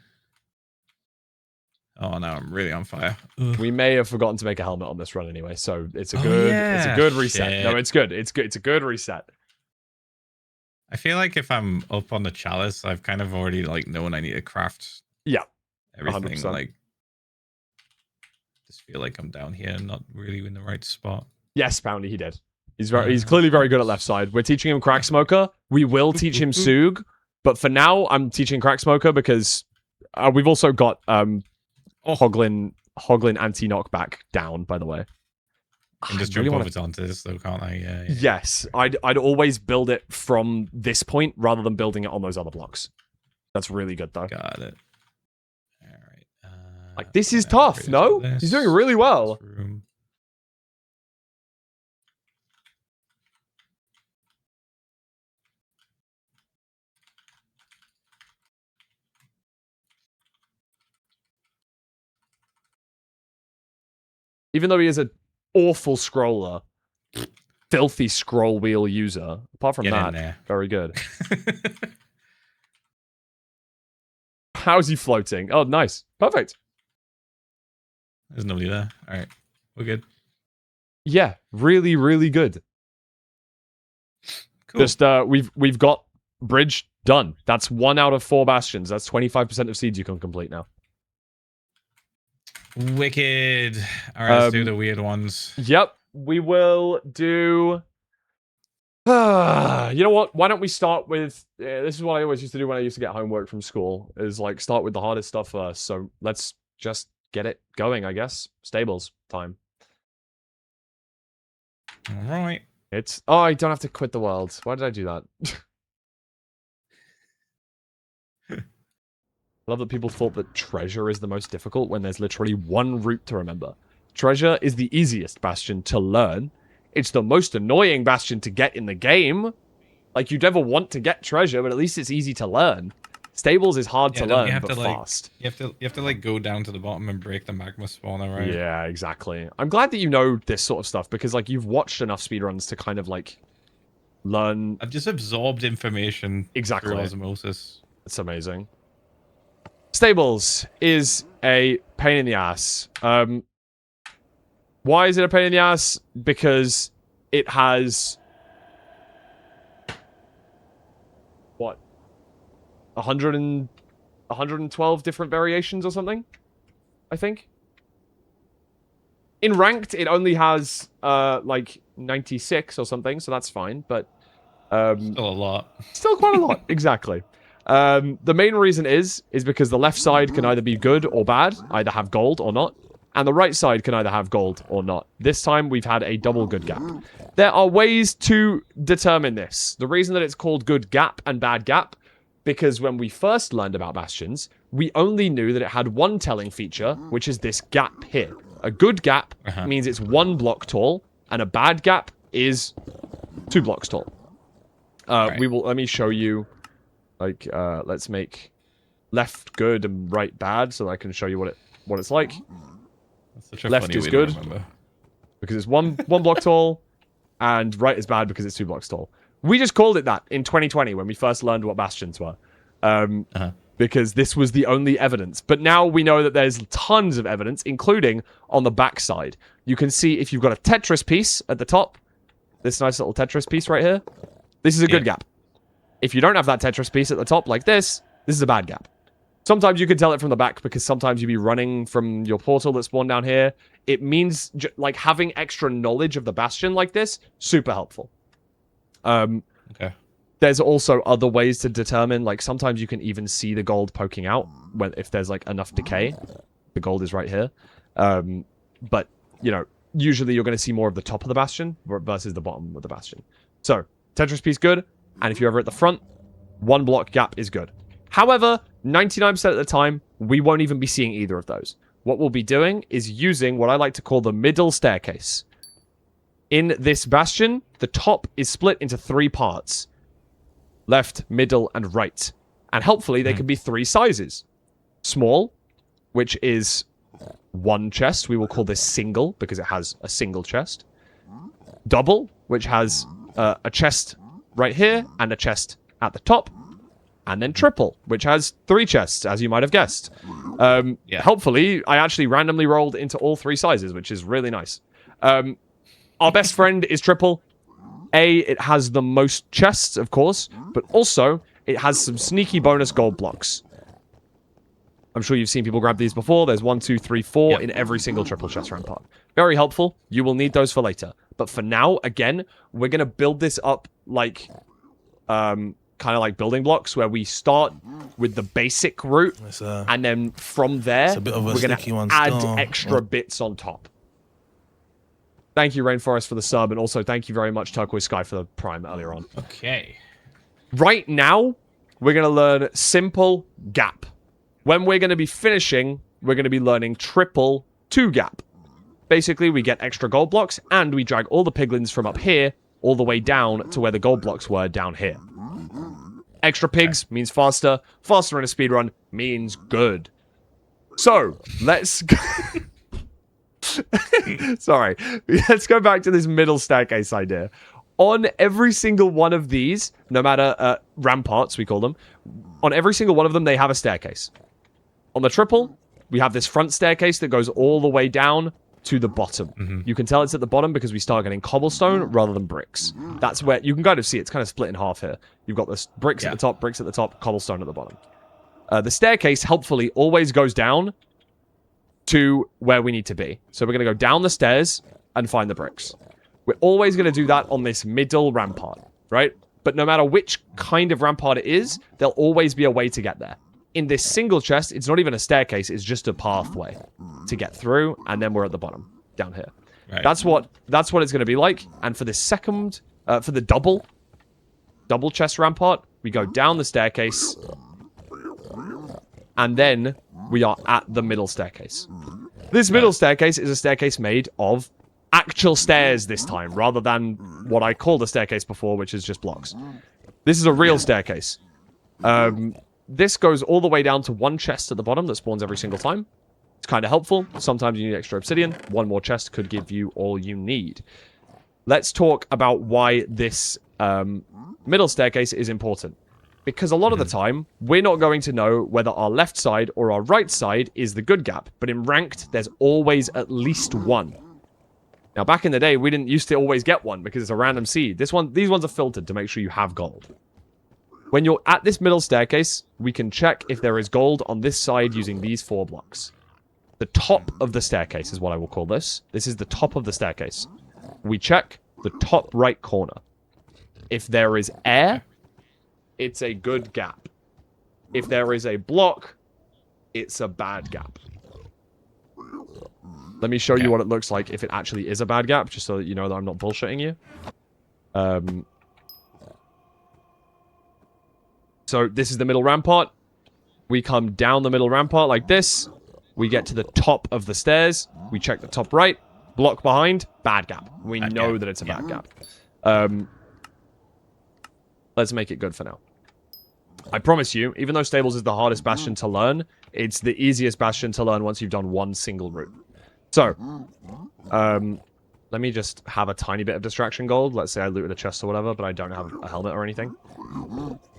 Speaker 2: Oh no, I'm really on fire. Ugh.
Speaker 1: We may have forgotten to make a helmet on this run anyway, so it's a good reset.
Speaker 2: Shit.
Speaker 1: No, it's good. It's a good reset.
Speaker 2: I feel like if I'm up on the chalice, I've kind of already like known I need to craft.
Speaker 1: Yeah,
Speaker 2: everything.
Speaker 1: 100%.
Speaker 2: Like, just feel like I'm down here, not really in the right spot.
Speaker 1: Yes, Poundy, he did. He's clearly very good at left side. We're teaching him Crack Smoker. We will teach him Soog, but for now, I'm teaching Crack Smoker because we've also got Hoglin anti-knockback down, by the way.
Speaker 2: And just jump over onto this, though, can't I? Yeah.
Speaker 1: Yes, I'd always build it from this point rather than building it on those other blocks. That's really good, though.
Speaker 2: Got it. All right.
Speaker 1: Like, this is tough, no? He's doing really well. Even though he is an awful scroller, filthy scroll wheel user, apart from that, very good. How's he floating? Oh, nice. Perfect.
Speaker 2: There's nobody there. All right, we're good.
Speaker 1: Yeah, really, really good.
Speaker 2: Cool.
Speaker 1: Just we've got bridge done. That's 1 out of 4 bastions. That's 25% of seeds you can complete now.
Speaker 2: Wicked. All right, let's do the weird ones.
Speaker 1: Yep, we will do. You know what? Why don't we start with? This is what I always used to do when I used to get homework from school. Is like start with the hardest stuff first. So let's just get it going. I guess stables time.
Speaker 2: All right.
Speaker 1: It's I don't have to quit the world. Why did I do that? I love that people thought that treasure is the most difficult when there's literally one route to remember. Treasure is the easiest bastion to learn. It's the most annoying bastion to get in the game. Like, you'd never want to get treasure, but at least it's easy to learn. Stables is hard to learn, but fast.
Speaker 2: You have to like go down to the bottom and break the magma spawner, right?
Speaker 1: Yeah, exactly. I'm glad that you know this sort of stuff, because like you've watched enough speedruns to kind of like learn.
Speaker 2: I've just absorbed information
Speaker 1: Exactly.
Speaker 2: through osmosis.
Speaker 1: It's amazing. Stables is a pain in the ass. Why is it a pain in the ass? Because it has what 112 different variations or something, I think. In ranked, it only has like 96 or something, so that's fine. But
Speaker 2: Still a lot.
Speaker 1: Still quite a lot, exactly. The main reason is because the left side can either be good or bad, either have gold or not, and the right side can either have gold or not. This time, we've had a double good gap. There are ways to determine this. The reason that it's called good gap and bad gap, because when we first learned about Bastions, we only knew that it had one telling feature, which is this gap here. A good gap means it's 1 block tall, and a bad gap is 2 blocks tall.
Speaker 2: Right.
Speaker 1: Let me show you, like, let's make left good and right bad, so that I can show you what it's like.
Speaker 2: That's such a
Speaker 1: Left
Speaker 2: funny
Speaker 1: is
Speaker 2: way
Speaker 1: good
Speaker 2: to remember.
Speaker 1: because it's one block tall, and right is bad because it's 2 blocks tall. We just called it that in 2020 when we first learned what Bastions were, because this was the only evidence. But now we know that there's tons of evidence, including on the back side. You can see if you've got a Tetris piece at the top, this nice little Tetris piece right here, this is a good gap. If you don't have that Tetris piece at the top like this is a bad gap. Sometimes you can tell it from the back because sometimes you'd be running from your portal that spawned down here. It means, like, having extra knowledge of the Bastion like this, super helpful.
Speaker 2: Okay.
Speaker 1: There's also other ways to determine, like, sometimes you can even see the gold poking out if there's, like, enough decay. The gold is right here. But, you know, usually you're going to see more of the top of the Bastion versus the bottom of the Bastion. So, Tetris piece good, and if you're ever at the front, 1 block gap is good. However, 99% of the time, we won't even be seeing either of those. What we'll be doing is using what I like to call the middle staircase. In this Bastion, the top is split into 3 parts. Left, middle, and right. And helpfully, they can be 3 sizes. Small, which is 1 chest. We will call this single, because it has a single chest. Double, which has a chest right here, and a chest at the top. And then triple, which has 3 chests, as you might have guessed. Helpfully, I actually randomly rolled into all 3 sizes, which is really nice. Our best friend is triple. It has the most chests, of course, but also, it has some sneaky bonus gold blocks. I'm sure you've seen people grab these before. There's 1, 2, 3, 4 in every single triple chest rampart. Very helpful. You will need those for later. But for now, again, we're going to build this up like... kind of like building blocks, where we start with the basic route, and then from there, we're going to add extra bits on top. Thank you, Rainforest, for the sub, and also thank you very much, Turquoise Sky, for the prime earlier on.
Speaker 2: Okay.
Speaker 1: Right now, we're going to learn simple gap. When we're going to be finishing, we're going to be learning triple 2 gap. Basically, we get extra gold blocks, and we drag all the piglins from up here all the way down to where the gold blocks were down here. Extra pigs means faster. Faster in a speedrun means good. So, let's... Sorry. Let's go back to this middle staircase idea. On every single one of these, no matter ramparts, we call them, on every single one of them, they have a staircase. On the triple, We have this front staircase that goes all the way down to the bottom. You can tell it's at the bottom because we start getting cobblestone rather than bricks. That's where you can kind of see it's kind of split in half here. You've got this bricks at the top, cobblestone at the bottom. The staircase, helpfully, always goes down to where we need to be. So we're going to go down the stairs and find the bricks. We're always going to do that on this middle rampart, right? But no matter which kind of rampart it is, there'll always be a way to get there. In this single chest, it's not even a staircase, it's just a pathway to get through, and then we're at the bottom, down here. Right. That's what it's going to be like. And for the second, for the double chest rampart, we go down the staircase, and then we are at the middle staircase. This middle staircase is a staircase made of actual stairs this time, rather than what I called a staircase before, which is just blocks. This is a real staircase. This goes all the way down to one chest at the bottom that spawns every single time. It's kind of helpful. Sometimes you need extra obsidian. One more chest could give you all you need. Let's talk about why this middle staircase is important. Because a lot of the time, we're not going to know whether our left side or our right side is the good gap. But in ranked, there's always at least one. Now, back in the day, we didn't used to always get one because it's a random seed. These ones are filtered to make sure you have gold. When you're at this middle staircase, we can check if there is gold on this side using these 4 blocks. The top of the staircase is what I will call this. This is the top of the staircase. We check the top right corner. If there is air, it's a good gap. If there is a block, it's a bad gap. Let me show you what it looks like if it actually is a bad gap, just so that you know that I'm not bullshitting you. So this is the middle rampart. We come down the middle rampart like this. We get to the top of the stairs. We check the top right. Block behind. Bad gap. We know that it's a bad gap. Let's make it good for now. I promise you, even though Stables is the hardest bastion to learn, it's the easiest bastion to learn once you've done one single route. So, let me just have a tiny bit of distraction gold. Let's say I looted a chest or whatever, but I don't have a helmet or anything.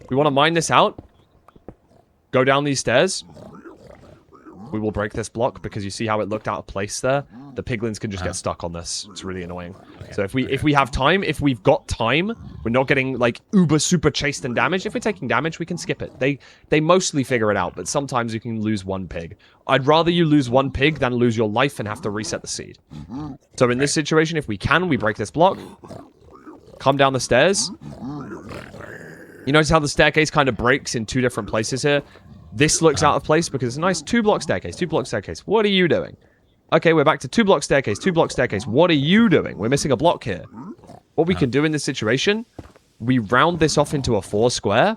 Speaker 1: We want to mine this out. Go down these stairs. We will break this block because you see how it looked out of place there? The piglins can just get stuck on this. It's really annoying. So if we have time, if we've got time, we're not getting like uber super chased and damaged. If we're taking damage, we can skip it. They mostly figure it out, but sometimes you can lose one pig. I'd rather you lose one pig than lose your life and have to reset the seed. So in this situation, if we can, we break this block. Come down the stairs. You notice how the staircase kind of breaks in 2 different places here? This looks out of place because it's a nice 2-block staircase, 2-block staircase. What are you doing? Okay, we're back to 2-block staircase, 2-block staircase. What are you doing? We're missing a block here. What we can do in this situation, we round this off into a 4 square,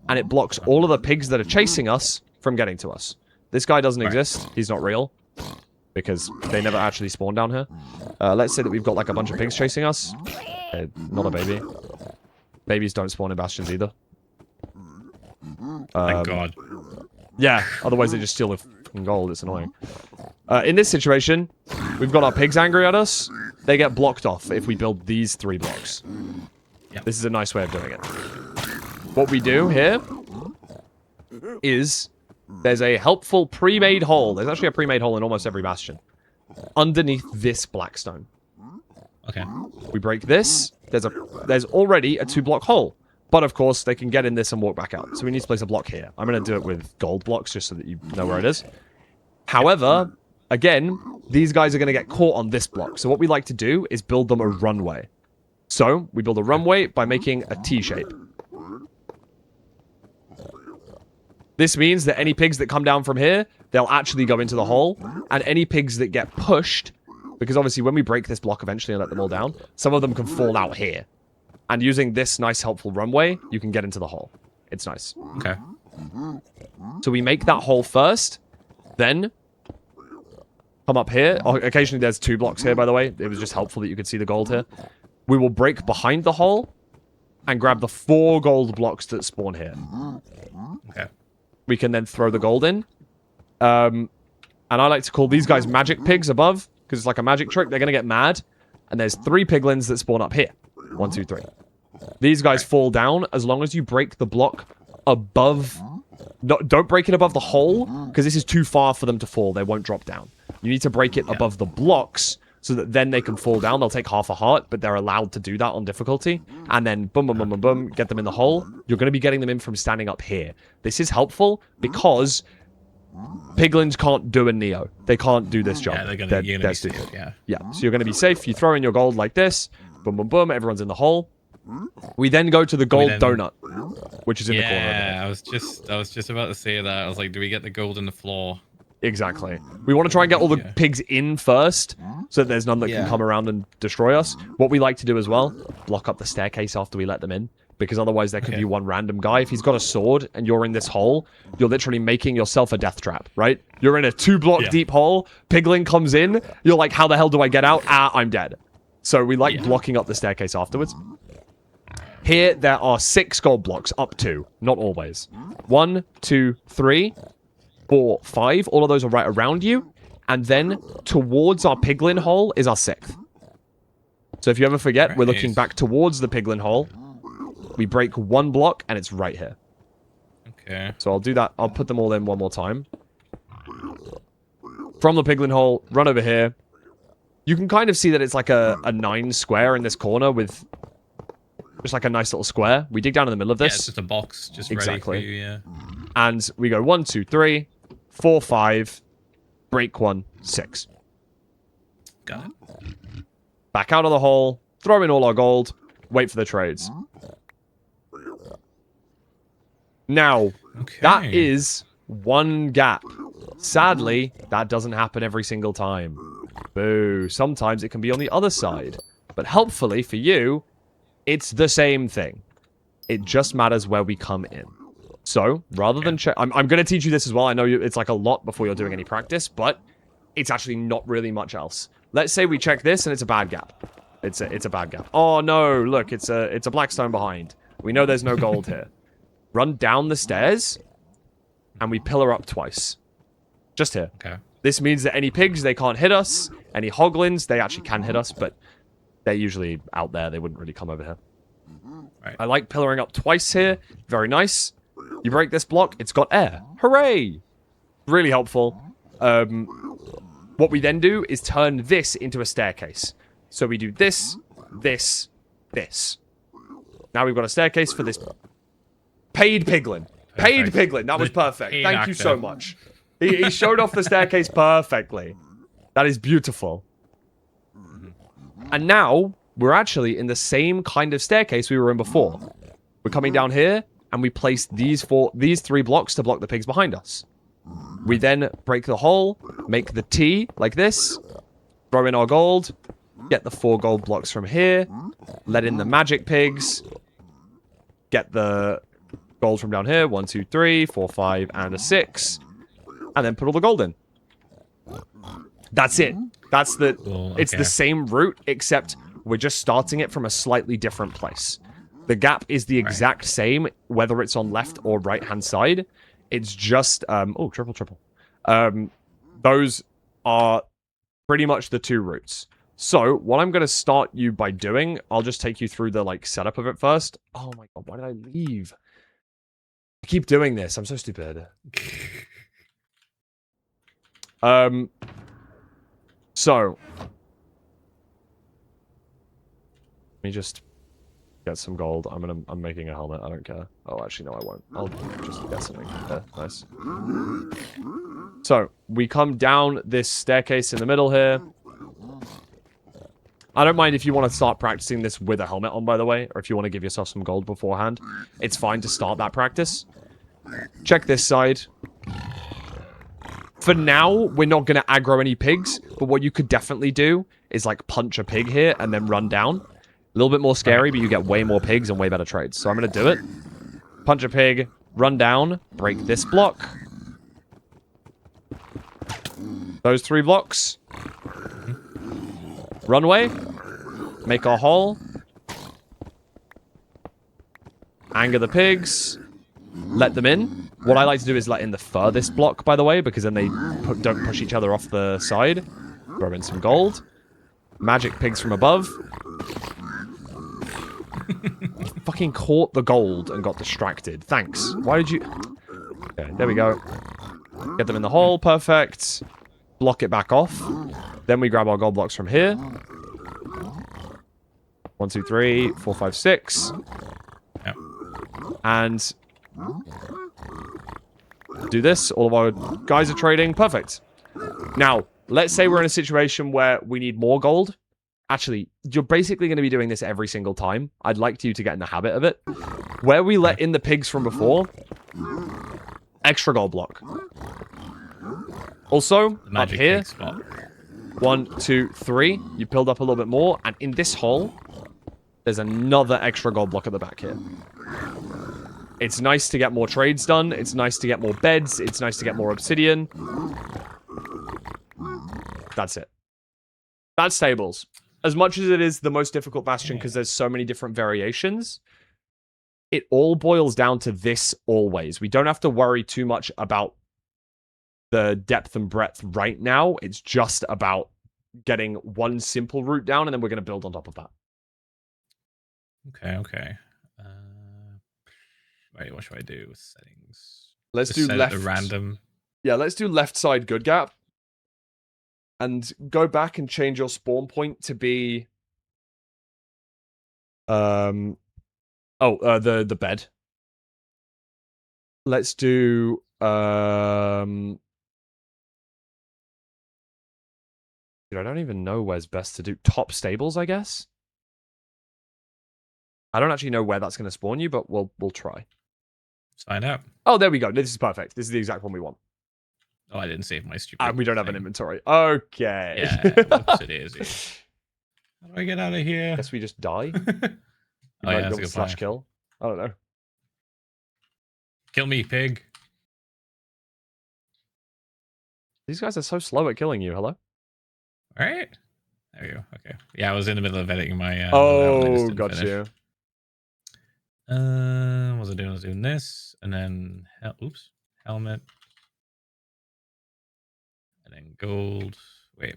Speaker 1: and it blocks all of the pigs that are chasing us from getting to us. This guy doesn't exist. He's not real. Because they never actually spawn down here. Let's say that we've got like a bunch of pigs chasing us. Not a baby. Babies don't spawn in bastions either.
Speaker 2: Thank God.
Speaker 1: Yeah, otherwise they just steal the fucking gold. It's annoying. In this situation, we've got our pigs angry at us. They get blocked off if we build these 3 blocks. Yep. This is a nice way of doing it. What we do here is there's a helpful pre-made hole. There's actually a pre-made hole in almost every bastion. Underneath this blackstone.
Speaker 2: Okay.
Speaker 1: We break this. There's already a 2-block hole. But of course, they can get in this and walk back out. So we need to place a block here. I'm going to do it with gold blocks just so that you know where it is. However, again, these guys are going to get caught on this block. So what we like to do is build them a runway. So we build a runway by making a T shape. This means that any pigs that come down from here, they'll actually go into the hole. And any pigs that get pushed, because obviously when we break this block eventually and let them all down, some of them can fall out here. And using this nice helpful runway, you can get into the hole. It's nice.
Speaker 2: Okay.
Speaker 1: So we make that hole first, then come up here. Occasionally there's 2 blocks here, by the way. It was just helpful that you could see the gold here. We will break behind the hole and grab the 4 gold blocks that spawn here.
Speaker 2: Okay.
Speaker 1: We can then throw the gold in. And I like to call these guys magic pigs above, because it's like a magic trick. They're going to get mad. And there's 3 piglins that spawn up here. 1, 2, 3. These guys fall down as long as you break the block above No, don't break it above the hole, because this is too far for them to fall. They won't drop down. You need to break it above the blocks, so that then they can fall down. They'll take half a heart, but they're allowed to do that on difficulty. And then boom, boom, boom, boom, boom, get them in the hole. You're going to be getting them in from standing up here. This is helpful because piglins can't do a Neo. They can't do this job.
Speaker 2: Yeah, you're gonna be safe,
Speaker 1: yeah, so you're going to be safe. You throw in your gold like this. Boom, boom, boom. Everyone's in the hole. We then go to the gold donut, which is in the corner.
Speaker 2: Yeah, I was just about to say that. I was like, do we get the gold in the floor?
Speaker 1: Exactly. We want to try and get all the pigs in first, so that there's none that can come around and destroy us. What we like to do as well, block up the staircase after we let them in, because otherwise there could be one random guy. If he's got a sword and you're in this hole, you're literally making yourself a death trap, right? You're in a 2-block deep hole, piglin comes in, you're like, how the hell do I get out? Ah, I'm dead. So we like blocking up the staircase afterwards. Here, there are 6 gold blocks, up to. Not always. 1, 2, 3, 4, 5. All of those are right around you. And then, towards our piglin hole is our 6th. So if you ever forget, we're looking back towards the piglin hole. We break 1 block, and it's right here.
Speaker 2: Okay.
Speaker 1: So I'll do that. I'll put them all in one more time. From the piglin hole, run over here. You can kind of see that it's like a 9 square in this corner with... just like a nice little square. We dig down in the middle of this.
Speaker 2: Yeah, it's just a box, just ready for you, yeah.
Speaker 1: And we go 1, 2, 3, 4, 5, break 1, 6.
Speaker 2: Got it.
Speaker 1: Back out of the hole, throw in all our gold, wait for the trades. Now, that is 1 gap. Sadly, that doesn't happen every single time. Boo. Sometimes it can be on the other side. But helpfully for you, it's the same thing. It just matters where we come in. So, rather than check... I'm going to teach you this as well. I know it's like a lot before you're doing any practice, but it's actually not really much else. Let's say we check this and it's a bad gap. It's a bad gap. Oh no, look, it's a black stone behind. We know there's no gold here. Run down the stairs and we pillar up twice. Just here.
Speaker 2: Okay.
Speaker 1: This means that any pigs, they can't hit us. Any hoglins, they actually can hit us, but they're usually out there. They wouldn't really come over here.
Speaker 2: Right.
Speaker 1: I like pillaring up twice here. Very nice. You break this block, it's got air. Hooray! Really helpful. What we then do is turn this into a staircase. So we do this, this, this. Now we've got a staircase for this paid piglin. Paid piglin. That was perfect. Thank you so much. He showed off the staircase perfectly. That is beautiful. And now, we're actually in the same kind of staircase we were in before. We're coming down here, and we place these 3 blocks to block the pigs behind us. We then break the hole, make the T, like this, throw in our gold, get the 4 gold blocks from here, let in the magic pigs, get the gold from down here, 1, 2, 3, 4, 5, and a 6, and then put all the gold in. That's it. That's the... It's the same route, except we're just starting it from a slightly different place. The gap is the exact same, whether it's on left or right-hand side. It's just... oh, triple. Those are pretty much the 2 routes. So, what I'm going to start you by doing, I'll just take you through the, like, setup of it first. Oh my god, why did I leave? I keep doing this. I'm so stupid. So, let me just get some gold. I'm making a helmet. I don't care. Oh, actually, no, I won't. I'll just get something. Yeah, nice. So, we come down this staircase in the middle here. I don't mind if you want to start practicing this with a helmet on, by the way, or if you want to give yourself some gold beforehand. It's fine to start that practice. Check this side. For now, we're not going to aggro any pigs, but what you could definitely do is, like, punch a pig here and then run down. A little bit more scary, but you get way more pigs and way better trades. So I'm going to do it. Punch a pig, run down, break this block. Those 3 blocks. Runway. Make our hole. Anger the pigs. Let them in. What I like to do is let in the furthest block, by the way, because then they don't push each other off the side. Throw in some gold. Magic pigs from above. Fucking caught the gold and got distracted. Thanks. Why did you... Okay, there we go. Get them in the hole. Perfect. Block it back off. Then we grab our gold blocks from here. 1, 2, 3, 4, 5, 6.
Speaker 2: Yep.
Speaker 1: And do this. All of our guys are trading. Perfect. Now, let's say we're in a situation where we need more gold. Actually, you're basically going to be doing this every single time. I'd like you to get in the habit of it. Where we let in the pigs from before, extra gold block. Also, up here, 1, 2, 3. You build up a little bit more. And in this hole, there's another extra gold block at the back here. It's nice to get more trades done. It's nice to get more beds. It's nice to get more obsidian. That's it. That's tables. As much as it is the most difficult bastion because there's so many different variations, it all boils down to this always. We don't have to worry too much about the depth and breadth right now. It's just about getting one simple route down, and then we're going to build on top of that.
Speaker 2: Okay. Wait, what should I do with settings?
Speaker 1: Let's
Speaker 2: Just
Speaker 1: do
Speaker 2: set
Speaker 1: left.
Speaker 2: it to random.
Speaker 1: Yeah, let's do left side good gap. And go back and change your spawn point to be the bed. Let's do dude, I don't even know where's best to do. Top stables, I guess. I don't actually know where that's going to spawn you, but we'll try.
Speaker 2: Let's find out.
Speaker 1: Oh, there we go. This is perfect. This is the exact one we want.
Speaker 2: Oh, I didn't save my stupid.
Speaker 1: And we don't have an inventory. Okay.
Speaker 2: Yeah, whoops, it is. How do I get out of here?
Speaker 1: Guess we just die.
Speaker 2: Oh yeah, that's a good
Speaker 1: slash
Speaker 2: plan.
Speaker 1: kill. I don't know.
Speaker 2: Kill me, pig.
Speaker 1: These guys are so slow at killing you. Hello?
Speaker 2: All right. There we go. Okay. Yeah, I was in the middle of editing my.
Speaker 1: Oh, got you.
Speaker 2: What was I doing? I was doing this, and then helmet, and then gold. Wait,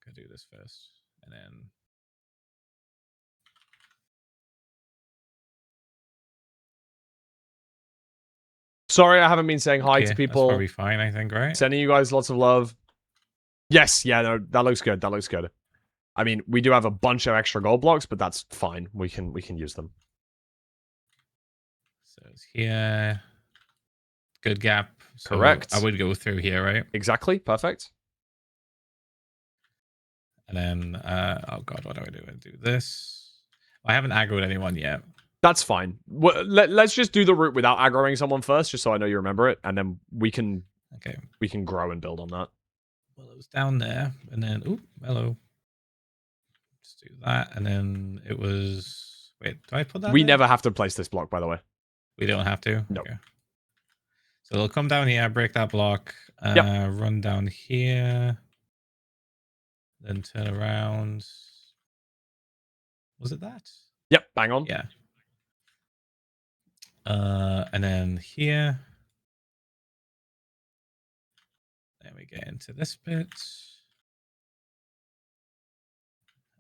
Speaker 2: gotta do this first, and then.
Speaker 1: Sorry, I haven't been saying hi to
Speaker 2: That's
Speaker 1: people.
Speaker 2: probably fine, I think, right?
Speaker 1: Sending you guys lots of love. Yes, yeah, no, that looks good. That looks good. I mean, we do have a bunch of extra gold blocks, but that's fine. We can use them.
Speaker 2: So it's here. Good gap. So
Speaker 1: Correct.
Speaker 2: I would go through here, right?
Speaker 1: Exactly. Perfect.
Speaker 2: And then, oh god, what do I do? I do this. I haven't aggroed anyone yet.
Speaker 1: That's fine. Let's just do the route without aggroing someone first, just so I know you remember it, and then we can grow and build on that.
Speaker 2: Well, it was down there, and then hello. Let's do that, and then it was. Wait, do I put that?
Speaker 1: We never have to place this block, by the way.
Speaker 2: We don't have to.
Speaker 1: No.
Speaker 2: Okay. So they'll come down here, break that block, run down here, then turn around. Was it that?
Speaker 1: Yep, bang on.
Speaker 2: Yeah. And then here. Then we get into this bit.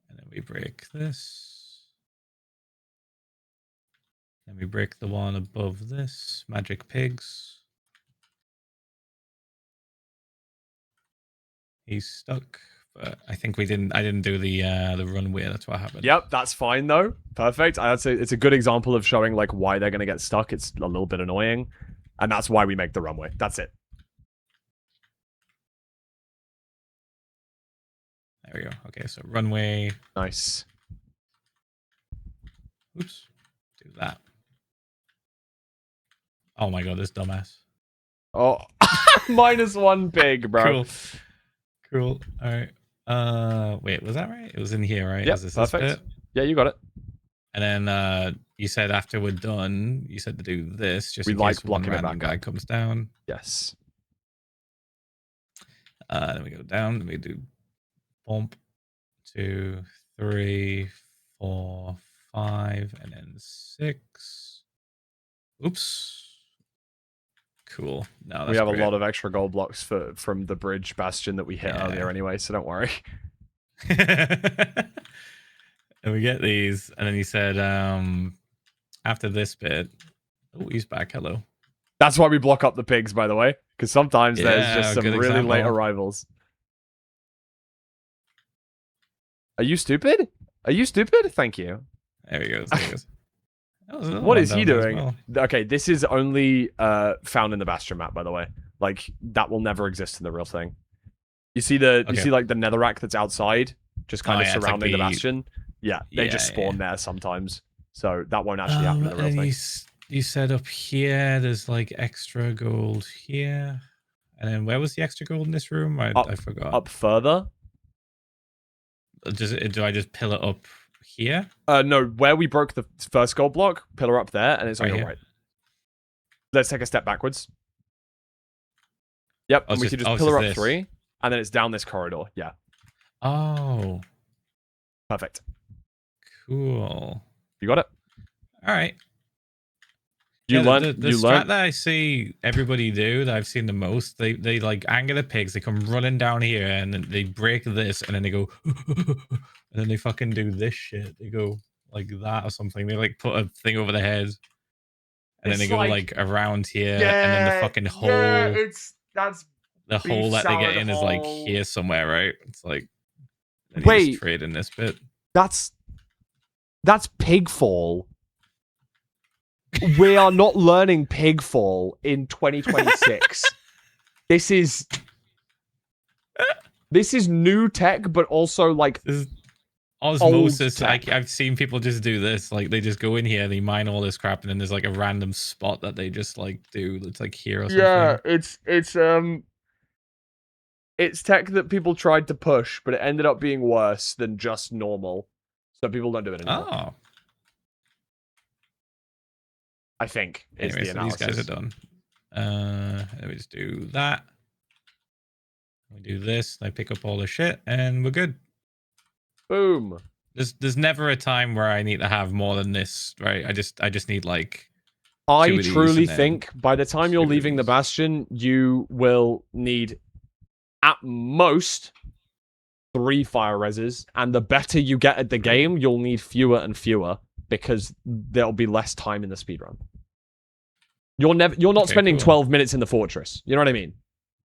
Speaker 2: And then we break this. Then we break the one above this. Magic pigs. He's stuck. But I think I didn't do the runway. That's what happened.
Speaker 1: Yep, that's fine though. Perfect. I'd say it's a good example of showing like why they're gonna get stuck. It's a little bit annoying, and that's why we make the runway. That's it.
Speaker 2: There we go. Okay, so runway.
Speaker 1: Nice.
Speaker 2: Oops. Do that. Oh my god, this dumbass.
Speaker 1: Oh, -1 pig, bro.
Speaker 2: Cool. All right. Wait, was that right? It was in here, right?
Speaker 1: Yeah,
Speaker 2: Is this
Speaker 1: perfect.
Speaker 2: This bit?
Speaker 1: Yeah, you got it.
Speaker 2: And then you said after we're done, you said to do this just in case one random guy comes down.
Speaker 1: Yes.
Speaker 2: Then we go down. Then we do bump 2, 3, 4, 5, and then 6. Oops. Cool. No, that's
Speaker 1: we have
Speaker 2: great.
Speaker 1: a lot of extra gold blocks from the bridge bastion that we hit earlier anyway, so don't worry.
Speaker 2: And we get these, and then he said after this bit, oh, he's back. Hello.
Speaker 1: That's why we block up the pigs, by the way, because sometimes there's just some
Speaker 2: good
Speaker 1: really late
Speaker 2: example.
Speaker 1: arrivals. Are you stupid? Are you stupid? Thank you.
Speaker 2: There he goes. There he goes.
Speaker 1: What is he doing?
Speaker 2: Well.
Speaker 1: Okay, this is only found in the Bastion map, by the way. Like, that will never exist in the real thing. You see you see like the netherrack that's outside, just kind of surrounding the Bastion. Yeah, they just spawn there sometimes, so that won't actually happen in the real thing.
Speaker 2: You said up here, there's like extra gold here, and then where was the extra gold in this room? I forgot.
Speaker 1: Up further.
Speaker 2: Do I just pillar up here?
Speaker 1: No, where we broke the first gold block, pillar up there, and it's on your right. Let's take a step backwards. Yep, and we can just pillar up 3, and then it's down this corridor. Yeah.
Speaker 2: Oh.
Speaker 1: Perfect.
Speaker 2: Cool.
Speaker 1: You got it?
Speaker 2: All right.
Speaker 1: You learned.
Speaker 2: The strat that I see everybody do that I've seen the most, they like anger the pigs, they come running down here and then they break this and then they go and then they fucking do this shit. They go like that or something. They like put a thing over their head. And then they go like around here and then the fucking hole. Yeah,
Speaker 1: that's
Speaker 2: the hole that they get in is like here somewhere, right? It's like
Speaker 1: wait,
Speaker 2: trade in this bit.
Speaker 1: That's pigfall. We are not learning pigfall in 2026. This is new tech, but also like
Speaker 2: osmosis. I've seen people just do this. Like they just go in here, they mine all this crap, and then there's like a random spot that they just like do. It's like here or something.
Speaker 1: Yeah, it's tech that people tried to push, but it ended up being worse than just normal. So people don't do it anymore.
Speaker 2: Oh.
Speaker 1: I think is the analysis.
Speaker 2: These guys are done. Let me just do that. We do this. I pick up all the shit, and we're good.
Speaker 1: Boom.
Speaker 2: There's never a time where I need to have more than this, right? I just need like.
Speaker 1: I truly think by the time you're leaving the Bastion, you will need at most 3 fire reses, and the better you get at the game, you'll need fewer and fewer because there'll be less time in the speedrun. You're not spending 12 minutes in the fortress. You know what I mean?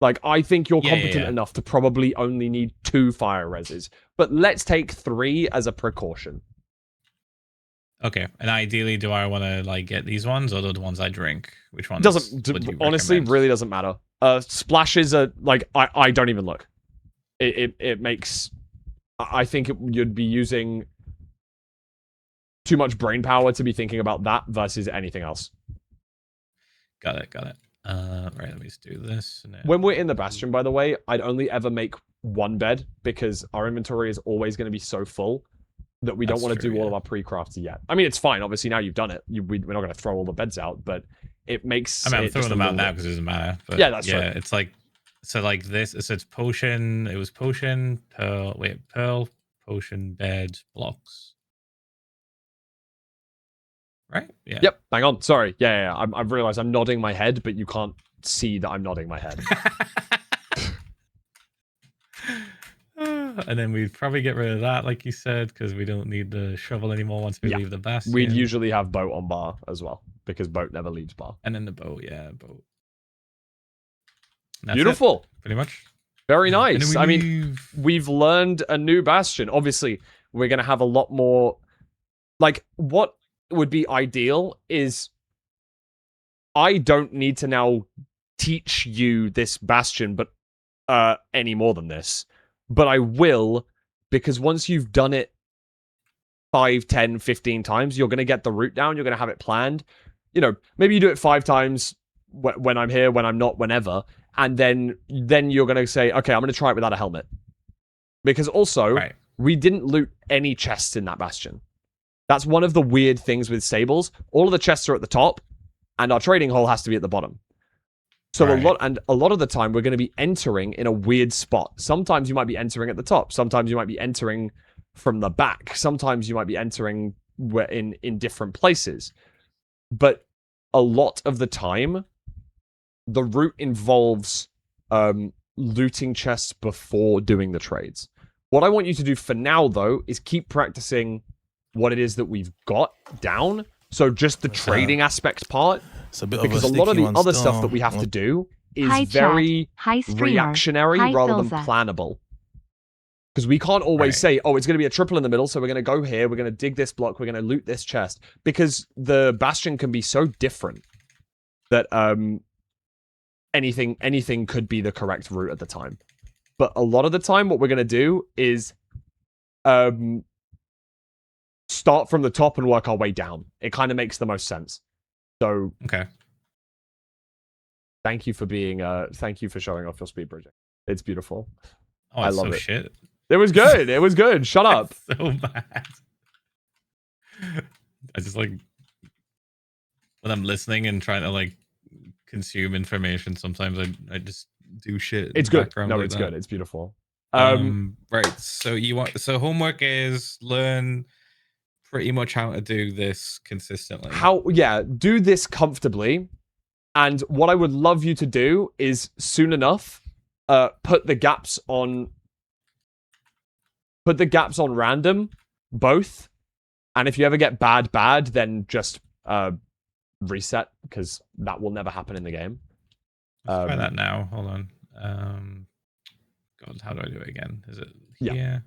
Speaker 1: Like, I think you're competent enough to probably only need 2 fire reses, but let's take 3 as a precaution.
Speaker 2: Okay, and ideally, do I want to like get these ones or the ones I drink? Which ones?
Speaker 1: Honestly, really doesn't matter. Splashes are like I don't even look. It makes. I think you'd be using too much brain power to be thinking about that versus anything else.
Speaker 2: Got it. Right, let me just do this.
Speaker 1: When we're in the Bastion, by the way, I'd only ever make 1 bed because our inventory is always going to be so full that we don't want to do all of our pre-crafts yet. I mean, it's fine. Obviously, now you've done it. We're not going to throw all the beds out, but it makes.
Speaker 2: I mean, I'm throwing them out now because it doesn't matter. But
Speaker 1: yeah, that's true.
Speaker 2: It's like so, like this. So it's potion. It was potion, pearl. Wait, pearl, potion, bed, blocks. Right? Yeah.
Speaker 1: Yep. Bang on. Sorry. Yeah. I've realized I'm nodding my head, but you can't see that I'm nodding my head.
Speaker 2: And then we'd probably get rid of that, like you said, because we don't need the shovel anymore once we leave the Bastion.
Speaker 1: We'd usually have boat on bar as well, because boat never leaves bar.
Speaker 2: And then the boat, boat.
Speaker 1: Beautiful.
Speaker 2: Pretty much.
Speaker 1: Very nice. I mean, we've learned a new Bastion. Obviously, we're going to have a lot more. Like, what would be ideal is I don't need to now teach you this Bastion, but any more than this. But I will, because once you've done it 5, 10, 15 times, you're going to get the route down. You're going to have it planned. You know, maybe you do it 5 times when I'm here, when I'm not, whenever. And then you're going to say, okay, I'm going to try it without a helmet. Because also, we didn't loot any chests in that Bastion. That's one of the weird things with Sables. All of the chests are at the top, and our trading hole has to be at the bottom. So a lot of the time, we're going to be entering in a weird spot. Sometimes you might be entering at the top. Sometimes you might be entering from the back. Sometimes you might be entering in different places. But a lot of the time, the route involves looting chests before doing the trades. What I want you to do for now, though, is keep practicing what it is that we've got down, So just the trading aspect part,
Speaker 3: It's a bit
Speaker 1: because a
Speaker 3: of a
Speaker 1: lot of the
Speaker 3: sticky one
Speaker 1: other
Speaker 3: still.
Speaker 1: stuff that we have to do is
Speaker 4: Hi,
Speaker 1: very
Speaker 4: chat. Hi, streamer.
Speaker 1: reactionary
Speaker 4: Hi,
Speaker 1: rather than
Speaker 4: Philza.
Speaker 1: plannable. Because we can't always
Speaker 2: Right.
Speaker 1: say, oh, it's going to be a triple in the middle, so we're going to go here, we're going to dig this block, we're going to loot this chest. Because the Bastion can be so different that anything could be the correct route at the time. But a lot of the time, what we're going to do is start from the top and work our way down. It kind of makes the most sense. So,
Speaker 2: Okay.
Speaker 1: thank you for showing off your speed bridging. It's beautiful.
Speaker 2: Oh,
Speaker 1: I
Speaker 2: it's
Speaker 1: love
Speaker 2: so
Speaker 1: it.
Speaker 2: shit.
Speaker 1: It was good. It was good. Shut up.
Speaker 2: So bad. I just like when I'm listening and trying to like consume information. Sometimes I just do shit.
Speaker 1: It's
Speaker 2: in the
Speaker 1: good.
Speaker 2: background
Speaker 1: No,
Speaker 2: like
Speaker 1: it's
Speaker 2: that.
Speaker 1: good. It's beautiful.
Speaker 2: Right. So homework is learn pretty much how to do this consistently.
Speaker 1: Do this comfortably. And what I would love you to do is soon enough, put the gaps on random, both. And if you ever get bad, then just reset, because that will never happen in the game.
Speaker 2: Let's try that now. Hold on. God, how do I do it again? Is it here?
Speaker 1: Yeah.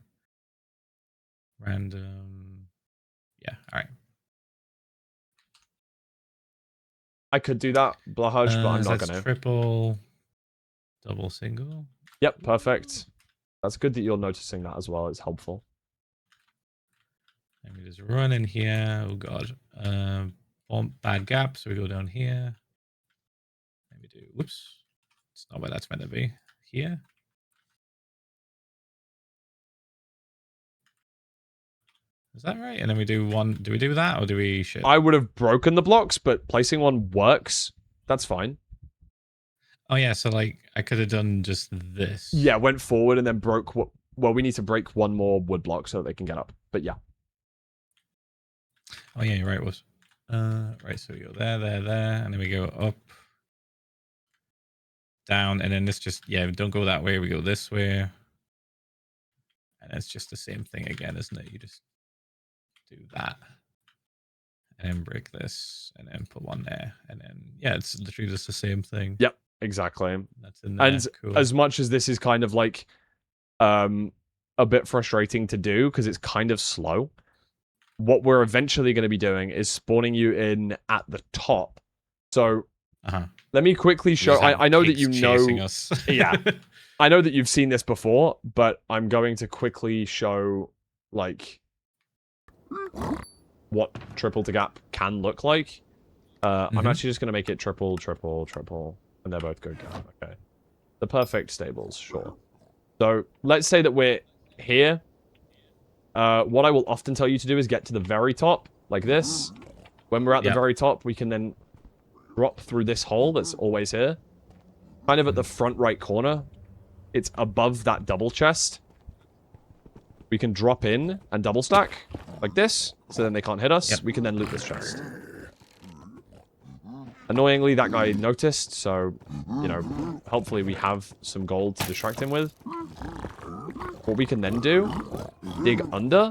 Speaker 2: Random. Yeah. All right.
Speaker 1: I could do that, Blahaj, but I'm not
Speaker 2: that's
Speaker 1: gonna.
Speaker 2: Triple, double, single.
Speaker 1: Yep, perfect. That's good that you're noticing that as well. It's helpful.
Speaker 2: Let me just run in here. Oh god. Bad gap, so we go down here. Maybe do whoops. It's not where that's meant to be. Here. Is that right? And then we do one. Do we do that or do we shit?
Speaker 1: I would have broken the blocks, but placing one works. That's fine.
Speaker 2: Oh yeah, so like I could have done just this.
Speaker 1: Yeah, went forward and then broke what. Well, we need to break one more wood block so that they can get up. But yeah.
Speaker 2: Oh yeah, you're right. Was right. So we go there, and then we go up, down, and then this just don't go that way. We go this way, and it's just the same thing again, isn't it? You just do that, and then break this, and then put one there, and then it's literally just the same thing.
Speaker 1: Yep, exactly.
Speaker 2: That's in there.
Speaker 1: And
Speaker 2: cool.
Speaker 1: As much as this is kind of like a bit frustrating to do because it's kind of slow, what we're eventually going to be doing is spawning you in at the top. So let me quickly show. I know that you know.
Speaker 2: Us.
Speaker 1: Yeah, I know that you've seen this before, but I'm going to quickly show like what triple to gap can look like. I'm actually just going to make it triple, and they're both good gap. Okay, the perfect stables, sure. So let's say that we're here. What I will often tell you to do is get to the very top, like this. When we're at the very top, we can then drop through this hole that's always here. Kind of at the front right corner. It's above that double chest. We can drop in and double stack, like this, so then they can't hit us. We can then loot this chest. Annoyingly, that guy noticed, so, you know, hopefully we have some gold to distract him with. What we can then do, dig under,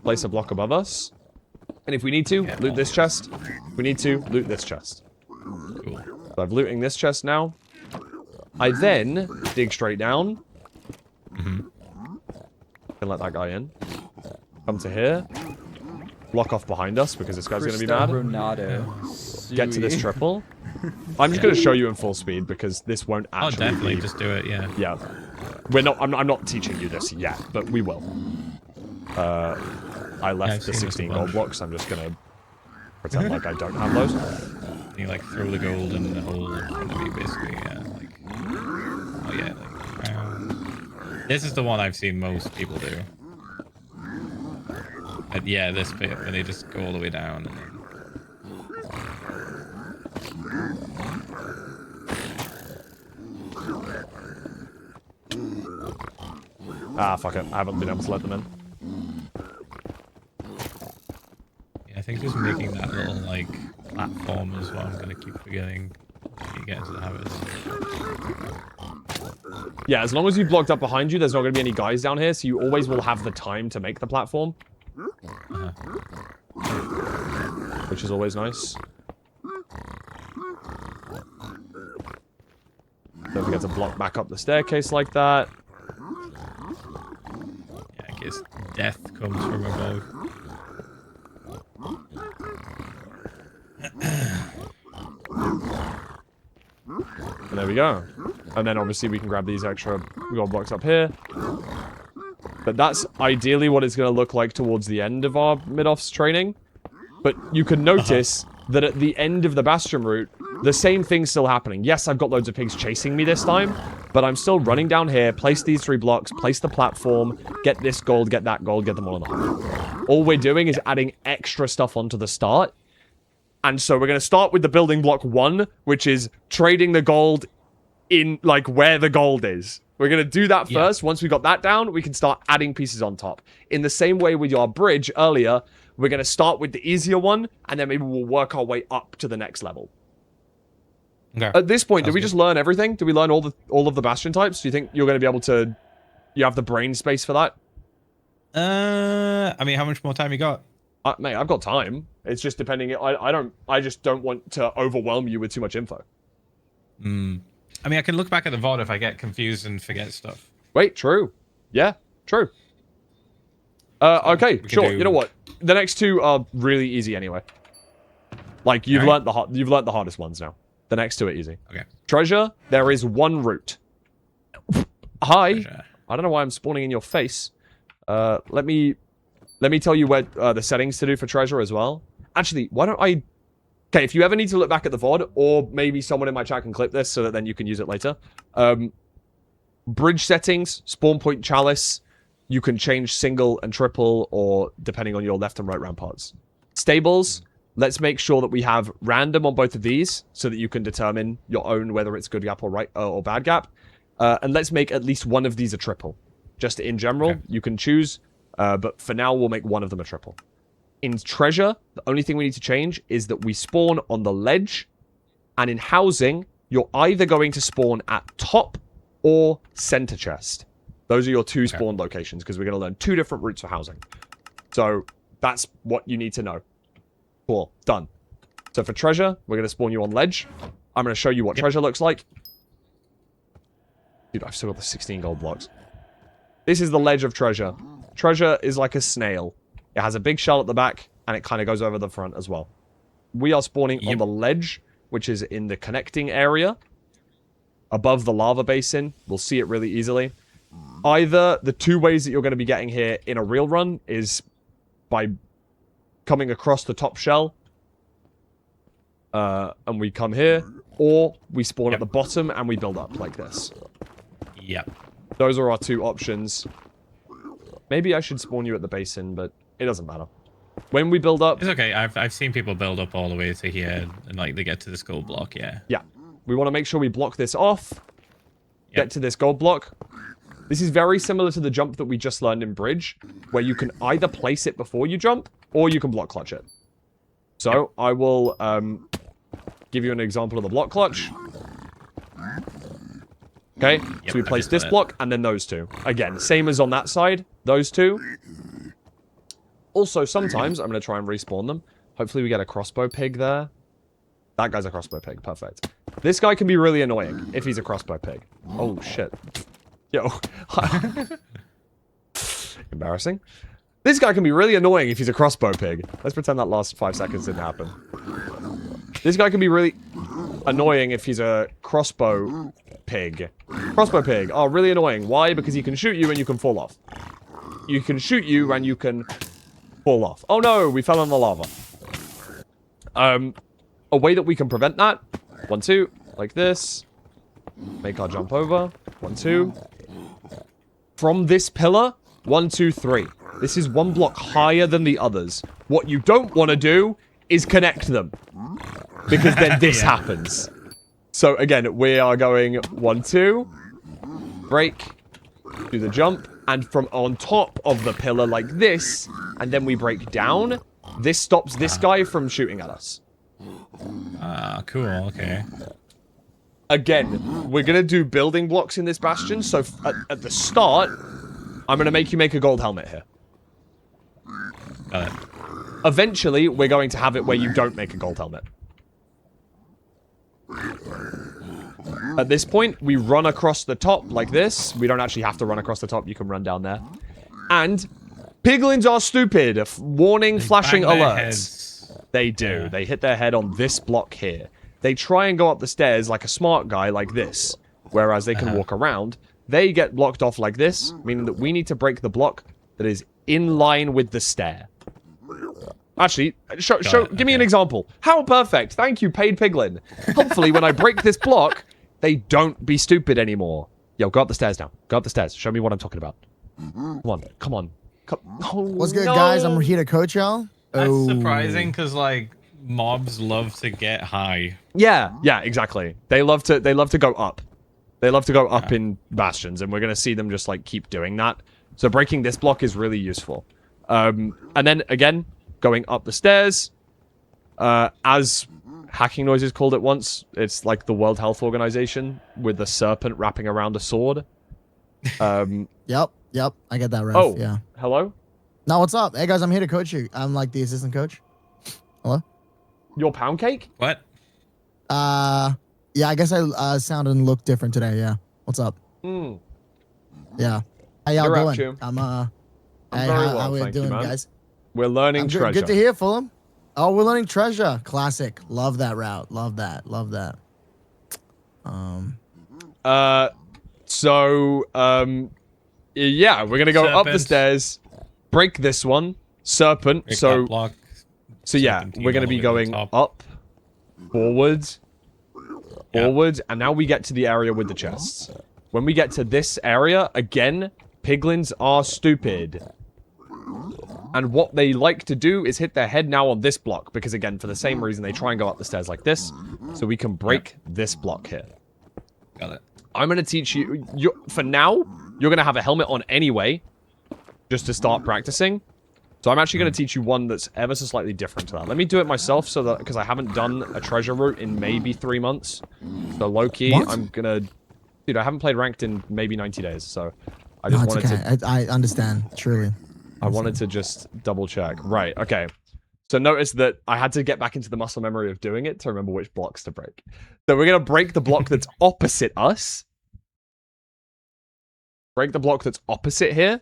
Speaker 1: place a block above us, and if we need to, loot this chest. If we need to, loot this chest.
Speaker 2: Cool.
Speaker 1: So I'm looting this chest now. I then dig straight down. Can let that guy in. Come to here. Block off behind us because this guy's going to be mad. Get to this triple. I'm just going to show you in full speed because this won't actually
Speaker 2: definitely
Speaker 1: be...
Speaker 2: just do it, yeah.
Speaker 1: Yeah. I'm not teaching you this yet, but we will. I left the 16 gold blocks. I'm just going to pretend like I don't have those.
Speaker 2: You like throw the gold in the hole in front of you, basically, yeah. Like, oh yeah, like round. This is the one I've seen most people do. But yeah, this bit where they just go all the way down and then...
Speaker 1: Ah, fuck it. I haven't been able to let them in.
Speaker 2: Yeah, I think just making that little, like, platform is what I'm going to keep forgetting. You get into the habit.
Speaker 1: Yeah, as long as you've blocked up behind you, there's not going to be any guys down here, so you always will have the time to make the platform. which is always nice. Don't forget to block back up the staircase like that.
Speaker 2: Yeah, I guess death comes from above.
Speaker 1: And there we go. And then obviously we can grab these extra gold blocks up here. But that's ideally what it's going to look like towards the end of our Midoffs training. But you can notice that at the end of the Bastion route, the same thing's still happening. Yes, I've got loads of pigs chasing me this time, but I'm still running down here, place these 3 blocks, place the platform, get this gold, get that gold, get them all in the hole. All we're doing is adding extra stuff onto the start. And so we're going to start with the building block 1, which is trading the gold in, like, where the gold is. We're going to do that first. Once we got that down, we can start adding pieces on top. In the same way with your bridge earlier, we're going to start with the easier one, and then maybe we'll work our way up to the next level.
Speaker 2: Okay.
Speaker 1: At this point, did we just learn everything? Did we learn all of the Bastion types? Do you think you're going to be able to... You have the brain space for that?
Speaker 2: I mean, how much more time you got?
Speaker 1: Mate, I've got time. It's just depending... I just don't want to overwhelm you with too much info.
Speaker 2: I mean, I can look back at the VOD if I get confused and forget stuff.
Speaker 1: Wait, true. Yeah, true. Okay, sure. You know what? The next 2 are really easy anyway. Like, you've learnt the hardest ones now. The next 2 are easy.
Speaker 2: Okay.
Speaker 1: Treasure, there is 1 route. Hi.
Speaker 2: Treasure.
Speaker 1: I don't know why I'm spawning in your face. Let me tell you where the settings to do for treasure as well. Actually, why don't I... Okay, if you ever need to look back at the VOD, or maybe someone in my chat can clip this so that then you can use it later. Bridge settings, spawn point chalice. You can change single and triple, or depending on your left and right ramparts. Stables, let's make sure that we have random on both of these, so that you can determine your own whether it's good gap or right or bad gap. And let's make at least one of these a triple. Just in general, you can choose, but for now we'll make one of them a triple. In treasure, the only thing we need to change is that we spawn on the ledge, and in housing, you're either going to spawn at top or center chest. Those are your 2 spawn locations, because we're going to learn 2 different routes for housing. So that's what you need to know. Cool, done. So for treasure, we're going to spawn you on ledge. I'm going to show you what treasure looks like. Dude, I've still got the 16 gold blocks. This is the ledge of treasure. Treasure is like a snail. It has a big shell at the back, and it kind of goes over the front as well. We are spawning on the ledge, which is in the connecting area. Above the lava basin. We'll see it really easily. Either the 2 ways that you're going to be getting here in a real run is by coming across the top shell. And we come here. Or we spawn at the bottom and we build up like this.
Speaker 2: Yep.
Speaker 1: Those are our 2 options. Maybe I should spawn you at the basin, but it doesn't matter. When we build up...
Speaker 2: It's okay. I've seen people build up all the way to here, and like they get to this gold block, yeah.
Speaker 1: We want to make sure we block this off. Get to this gold block. This is very similar to the jump that we just learned in Bridge, where you can either place it before you jump, or you can block clutch it. So, I will give you an example of the block clutch. Okay, so we place this block, and then those 2. Again, same as on that side, those 2. Also, sometimes, I'm going to try and respawn them. Hopefully we get a crossbow pig there. That guy's a crossbow pig, perfect. This guy can be really annoying if he's a crossbow pig. Oh, shit. Yo. Embarrassing. This guy can be really annoying if he's a crossbow pig. Let's pretend that last 5 seconds didn't happen. This guy can be really annoying if he's a crossbow pig. Crossbow pig. Oh, really annoying. Why? Because he can shoot you and you can fall off. You can shoot you and you can fall off. Oh no, we fell in the lava. A way that we can prevent that. 1, 2, like this. Make our jump over. 1, 2. From this pillar, 1, 2, 3. This is 1 block higher than the others. What you don't want to do is connect them. Because then this happens. So again, we are going 1, 2. Break. Do the jump. And from on top of the pillar like this. And then we break down. This stops this guy from shooting at us.
Speaker 2: Cool, okay.
Speaker 1: Again, we're going to do building blocks in this bastion. So at the start, I'm going to make you make a gold helmet here.
Speaker 2: Got it.
Speaker 1: Eventually, we're going to have it where you don't make a gold helmet. At this point, we run across the top like this. We don't actually have to run across the top. You can run down there. And piglins are stupid. Warning, flashing alerts. They do. Yeah. They hit their head on this block here. They try and go up the stairs like a smart guy like this. Whereas they can walk around. They get blocked off like this, meaning that we need to break the block that is in line with the stair. Actually, give me an example. How perfect. Thank you, paid piglin. Hopefully, when I break this block, they don't be stupid anymore. Yo, go up the stairs now. Go up the stairs. Show me what I'm talking about. Come on. Come on. Oh,
Speaker 3: what's good, guys? I'm here to coach y'all.
Speaker 2: That's surprising, because, like, mobs love to get high.
Speaker 1: Yeah, exactly. They love to go up. They love to go up in Bastions, and we're going to see them just, like, keep doing that. So breaking this block is really useful. And then, again, going up the stairs, as Hacking Noises called it once, it's like the World Health Organization with the serpent wrapping around a sword.
Speaker 3: Yep, I get that right.
Speaker 1: Oh,
Speaker 3: yeah.
Speaker 1: Hello?
Speaker 3: No, what's up? Hey, guys, I'm here to coach you. I'm like the assistant coach. Hello?
Speaker 1: Your pound cake?
Speaker 2: What?
Speaker 3: Yeah, I guess I sound and look different today, yeah. What's up? Yeah. How y'all doing? I'm
Speaker 1: very well,
Speaker 3: how we
Speaker 1: thank
Speaker 3: doing,
Speaker 1: you, man.
Speaker 3: Guys?
Speaker 1: We're learning treasure.
Speaker 3: Good to hear, Fulham. Oh, we're learning treasure. Classic. Love that route. Love that. Love that.
Speaker 1: Yeah, we're gonna go up the stairs, break this one, serpent.
Speaker 2: Break
Speaker 1: so
Speaker 2: block,
Speaker 1: yeah, we're gonna be going up, forwards, and now we get to the area with the chests. When we get to this area, again, piglins are stupid. And what they like to do is hit their head now on this block, because again, for the same reason, they try and go up the stairs like this, so we can break this block here.
Speaker 2: Got it.
Speaker 1: I'm going to teach you, for now, you're going to have a helmet on anyway, just to start practicing. So I'm actually going to teach you one that's ever so slightly different to that. Let me do it myself, so that, because I haven't done a treasure route in maybe 3 months. So low-key, I'm going to, dude, I haven't played ranked in maybe 90 days, so I just wanted to...
Speaker 3: I understand, truly.
Speaker 1: I wanted to just double check. Right, okay. So notice that I had to get back into the muscle memory of doing it to remember which blocks to break. So we're going to break the block that's opposite us. Break the block that's opposite here.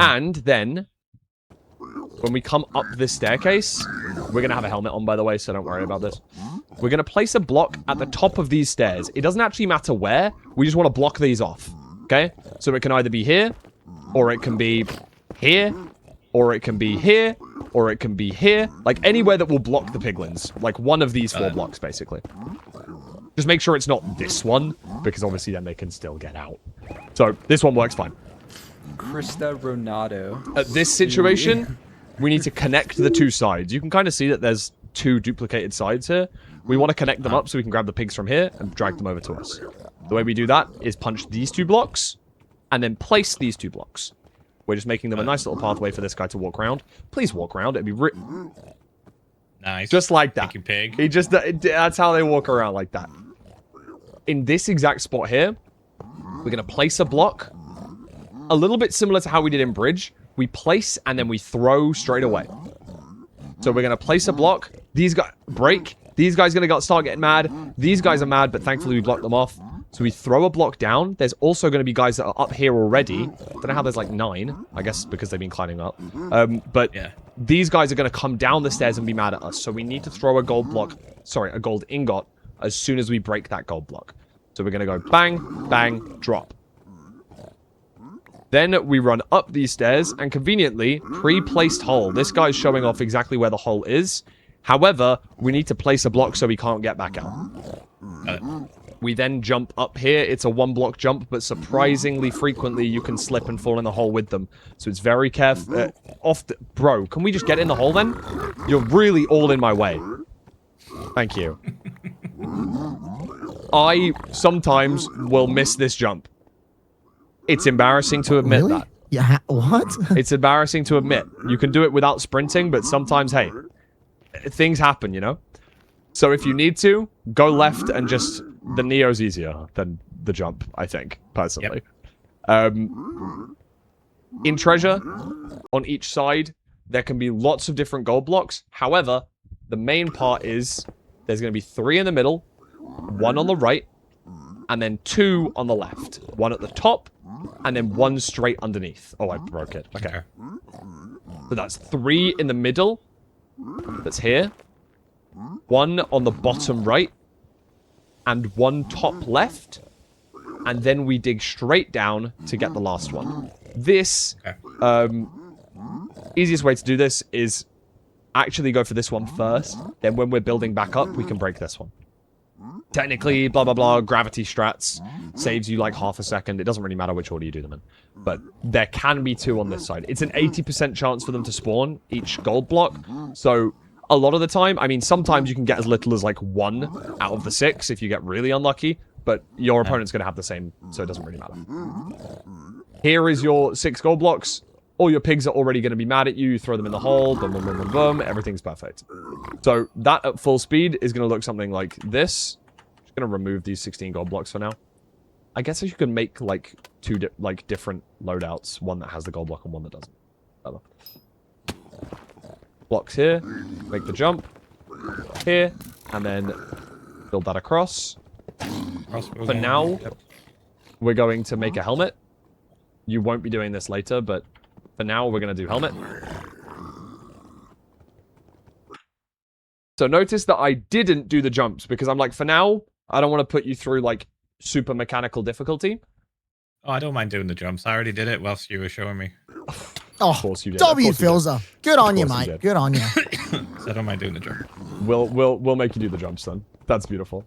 Speaker 1: And then, when we come up this staircase, we're going to have a helmet on, by the way, so don't worry about this. We're going to place a block at the top of these stairs. It doesn't actually matter where. We just want to block these off. Okay? So it can either be here, or it can be here, or it can be here, or it can be here. Like, anywhere that will block the piglins. Like, one of these 4 blocks, basically. Just make sure it's not this one, because obviously then they can still get out. So, this one works fine.
Speaker 4: Krista Ronado.
Speaker 1: At this situation, we need to connect the 2 sides. You can kind of see that there's 2 duplicated sides here. We want to connect them up so we can grab the pigs from here and drag them over to us. The way we do that is punch these 2 blocks, and then place these 2 blocks. We're just making them a nice little pathway for this guy to walk around. Please walk around. It'd be
Speaker 2: nice.
Speaker 1: Just like that.
Speaker 2: Thank you, pig.
Speaker 1: He just that's how they walk around, like that. In this exact spot here, we're gonna place a block, a little bit similar to how we did in Bridge. We place and then we throw straight away. So we're gonna place a block. These guys break. These guys are gonna start getting mad. These guys are mad, but thankfully we blocked them off. So we throw a block down. There's also going to be guys that are up here already. Don't know how there's like 9. I guess because they've been climbing up. But these guys are going to come down the stairs and be mad at us. So we need to throw a gold block. Sorry, a gold ingot as soon as we break that gold block. So we're going to go bang, bang, drop. Then we run up these stairs and conveniently pre-placed hole. This guy's showing off exactly where the hole is. However, we need to place a block so we can't get back out. We then jump up here. It's a 1-block jump, but surprisingly frequently you can slip and fall in the hole with them. So it's very careful. Bro, can we just get in the hole then? You're really all in my way. Thank you. I sometimes will miss this jump. It's embarrassing to admit that.
Speaker 3: Yeah, what?
Speaker 1: It's embarrassing to admit. You can do it without sprinting, but sometimes, hey, things happen, you know? So if you need to, go left and just... The Neo's easier than the jump, I think, personally. In treasure, on each side, there can be lots of different gold blocks. However, the main part is there's going to be 3 in the middle, 1 on the right, and then 2 on the left. 1 at the top, and then 1 straight underneath. Oh, I broke it. Okay. So that's 3 in the middle. That's here. 1 on the bottom right. And 1 top left. And then we dig straight down to get the last one. This, easiest way to do this is actually go for this one first. Then when we're building back up, we can break this one. Technically, blah, blah, blah, gravity strats saves you like half a second. It doesn't really matter which order you do them in. But there can be 2 on this side. It's an 80% chance for them to spawn each gold block. So a lot of the time, I mean, sometimes you can get as little as like 1 out of the 6 if you get really unlucky. But your opponent's going to have the same, so it doesn't really matter. Here is your 6 gold blocks. All your pigs are already going to be mad at you. You throw them in the hole. Boom, boom, boom, boom, boom. Everything's perfect. So that at full speed is going to look something like this. Just going to remove these 16 gold blocks for now. I guess you can make like 2 different loadouts. One that has the gold block and one that doesn't. Whatever. Blocks here. Make the jump. Here. And then build that across. For now, we're going to make a helmet. You won't be doing this later, but for now, we're going to do helmet. So notice that I didn't do the jumps because I'm like, for now, I don't want to put you through like super mechanical difficulty.
Speaker 2: Oh, I don't mind doing the jumps. I already did it whilst you were showing me.
Speaker 3: Oh,
Speaker 1: of course you did.
Speaker 3: W Philza. Good on you, mate. Good on you.
Speaker 2: So I don't mind doing the jump.
Speaker 1: We'll make you do the jumps then. That's beautiful.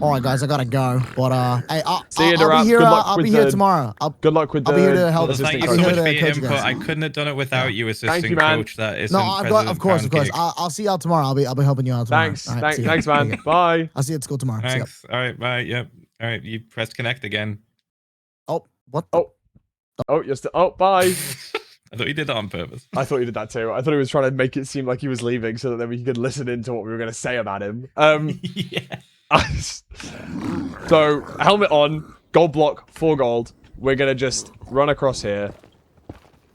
Speaker 3: All right, guys, I gotta go. But hey, I'll be here. I'll be here tomorrow.
Speaker 1: Good luck with the.
Speaker 3: I'll be here to help.
Speaker 2: Thank you so much for your input. I couldn't have done it without you, assistant coach. That is
Speaker 3: of course. I'll see y'all tomorrow. I'll be helping you out tomorrow.
Speaker 1: Thanks, man. Bye.
Speaker 3: I'll see you at school tomorrow.
Speaker 2: Thanks. All right, bye. Yep. All right, you pressed connect again.
Speaker 3: Oh, what?
Speaker 1: You're still. Oh, bye.
Speaker 2: I thought you did that on purpose.
Speaker 1: I thought you did that too. I thought he was trying to make it seem like he was leaving so that then we could listen into what we were going to say about him.
Speaker 2: Yeah.
Speaker 1: So, helmet on, gold block, 4 gold. We're going to just run across here.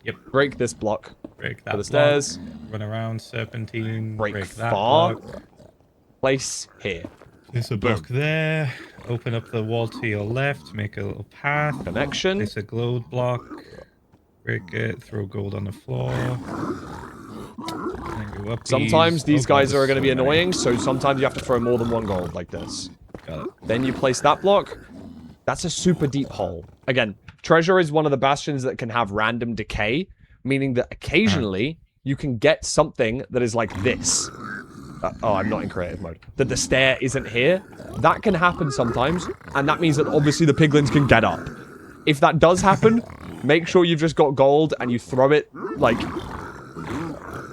Speaker 2: Yep.
Speaker 1: Break this block.
Speaker 2: Break that
Speaker 1: for the stairs.
Speaker 2: Run around, serpentine.
Speaker 1: Break
Speaker 2: that
Speaker 1: far.
Speaker 2: block.
Speaker 1: Place here.
Speaker 2: Place a block there. Open up the wall to your left. Make a little path.
Speaker 1: Connection.
Speaker 2: Place a gold block. Break it. Throw gold on the floor.
Speaker 1: Sometimes these guys are going to be annoying, so sometimes you have to throw more than 1 gold like this.
Speaker 2: Got it.
Speaker 1: Then you place that block. That's a super deep hole. Again, treasure is one of the bastions that can have random decay, meaning that occasionally you can get something that is like this. Oh, I'm not in creative mode. That the stair isn't here. That can happen sometimes, and that means that obviously the piglins can get up. If that does happen, make sure you've just got gold and you throw it like...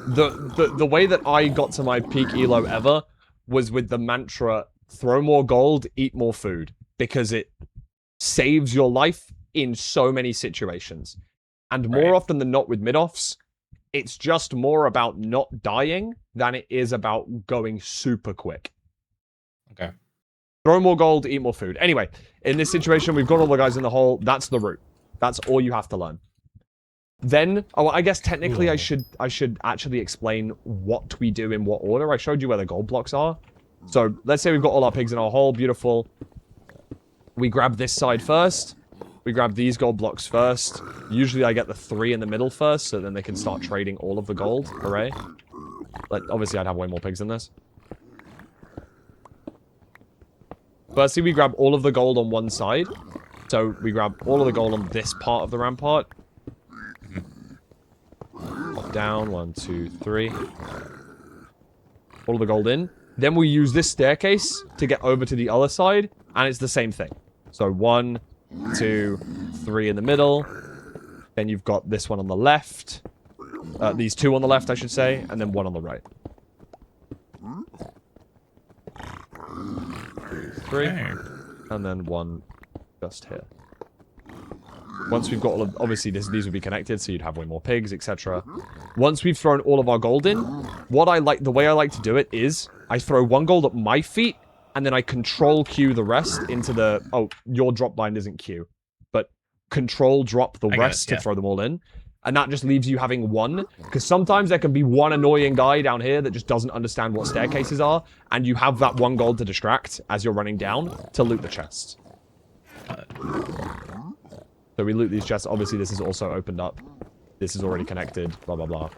Speaker 1: The way that I got to my peak elo ever was with the mantra, throw more gold, eat more food. Because it saves your life in so many situations. And more often than not with Midoffs, it's just more about not dying than it is about going super quick.
Speaker 2: Okay.
Speaker 1: Throw more gold, eat more food. Anyway, in this situation, we've got all the guys in the hole. That's the route. That's all you have to learn. Then, I guess technically I should actually explain what we do in what order. I showed you where the gold blocks are. So, let's say we've got all our pigs in our hole. Beautiful. We grab this side first. We grab these gold blocks first. Usually I get the 3 in the middle first, so then they can start trading all of the gold. Hooray. Obviously, I'd have way more pigs than this. Firstly, we grab all of the gold on one side. So, we grab all of the gold on this part of the rampart. Down, 1, 2, 3. All of the gold in. Then we use this staircase to get over to the other side, and it's the same thing. So 1, 2, 3 in the middle. Then you've got this one on the left. These 2 on the left, I should say, and then 1 on the right. 3, and then 1 just here. Once we've got all of, obviously these would be connected, so you'd have way more pigs, etc. Once we've thrown all of our gold in, the way I like to do it is, I throw 1 gold at my feet, and then I control Q the rest into the, your drop bind isn't Q, but control drop the rest to throw them all in. and that just leaves you having one. Because sometimes there can be one annoying guy down here that just doesn't understand what staircases are, and you have that 1 gold to distract as you're running down to loot the chest. So we loot these chests. Obviously, this is also opened up. This is already connected, blah, blah, blah.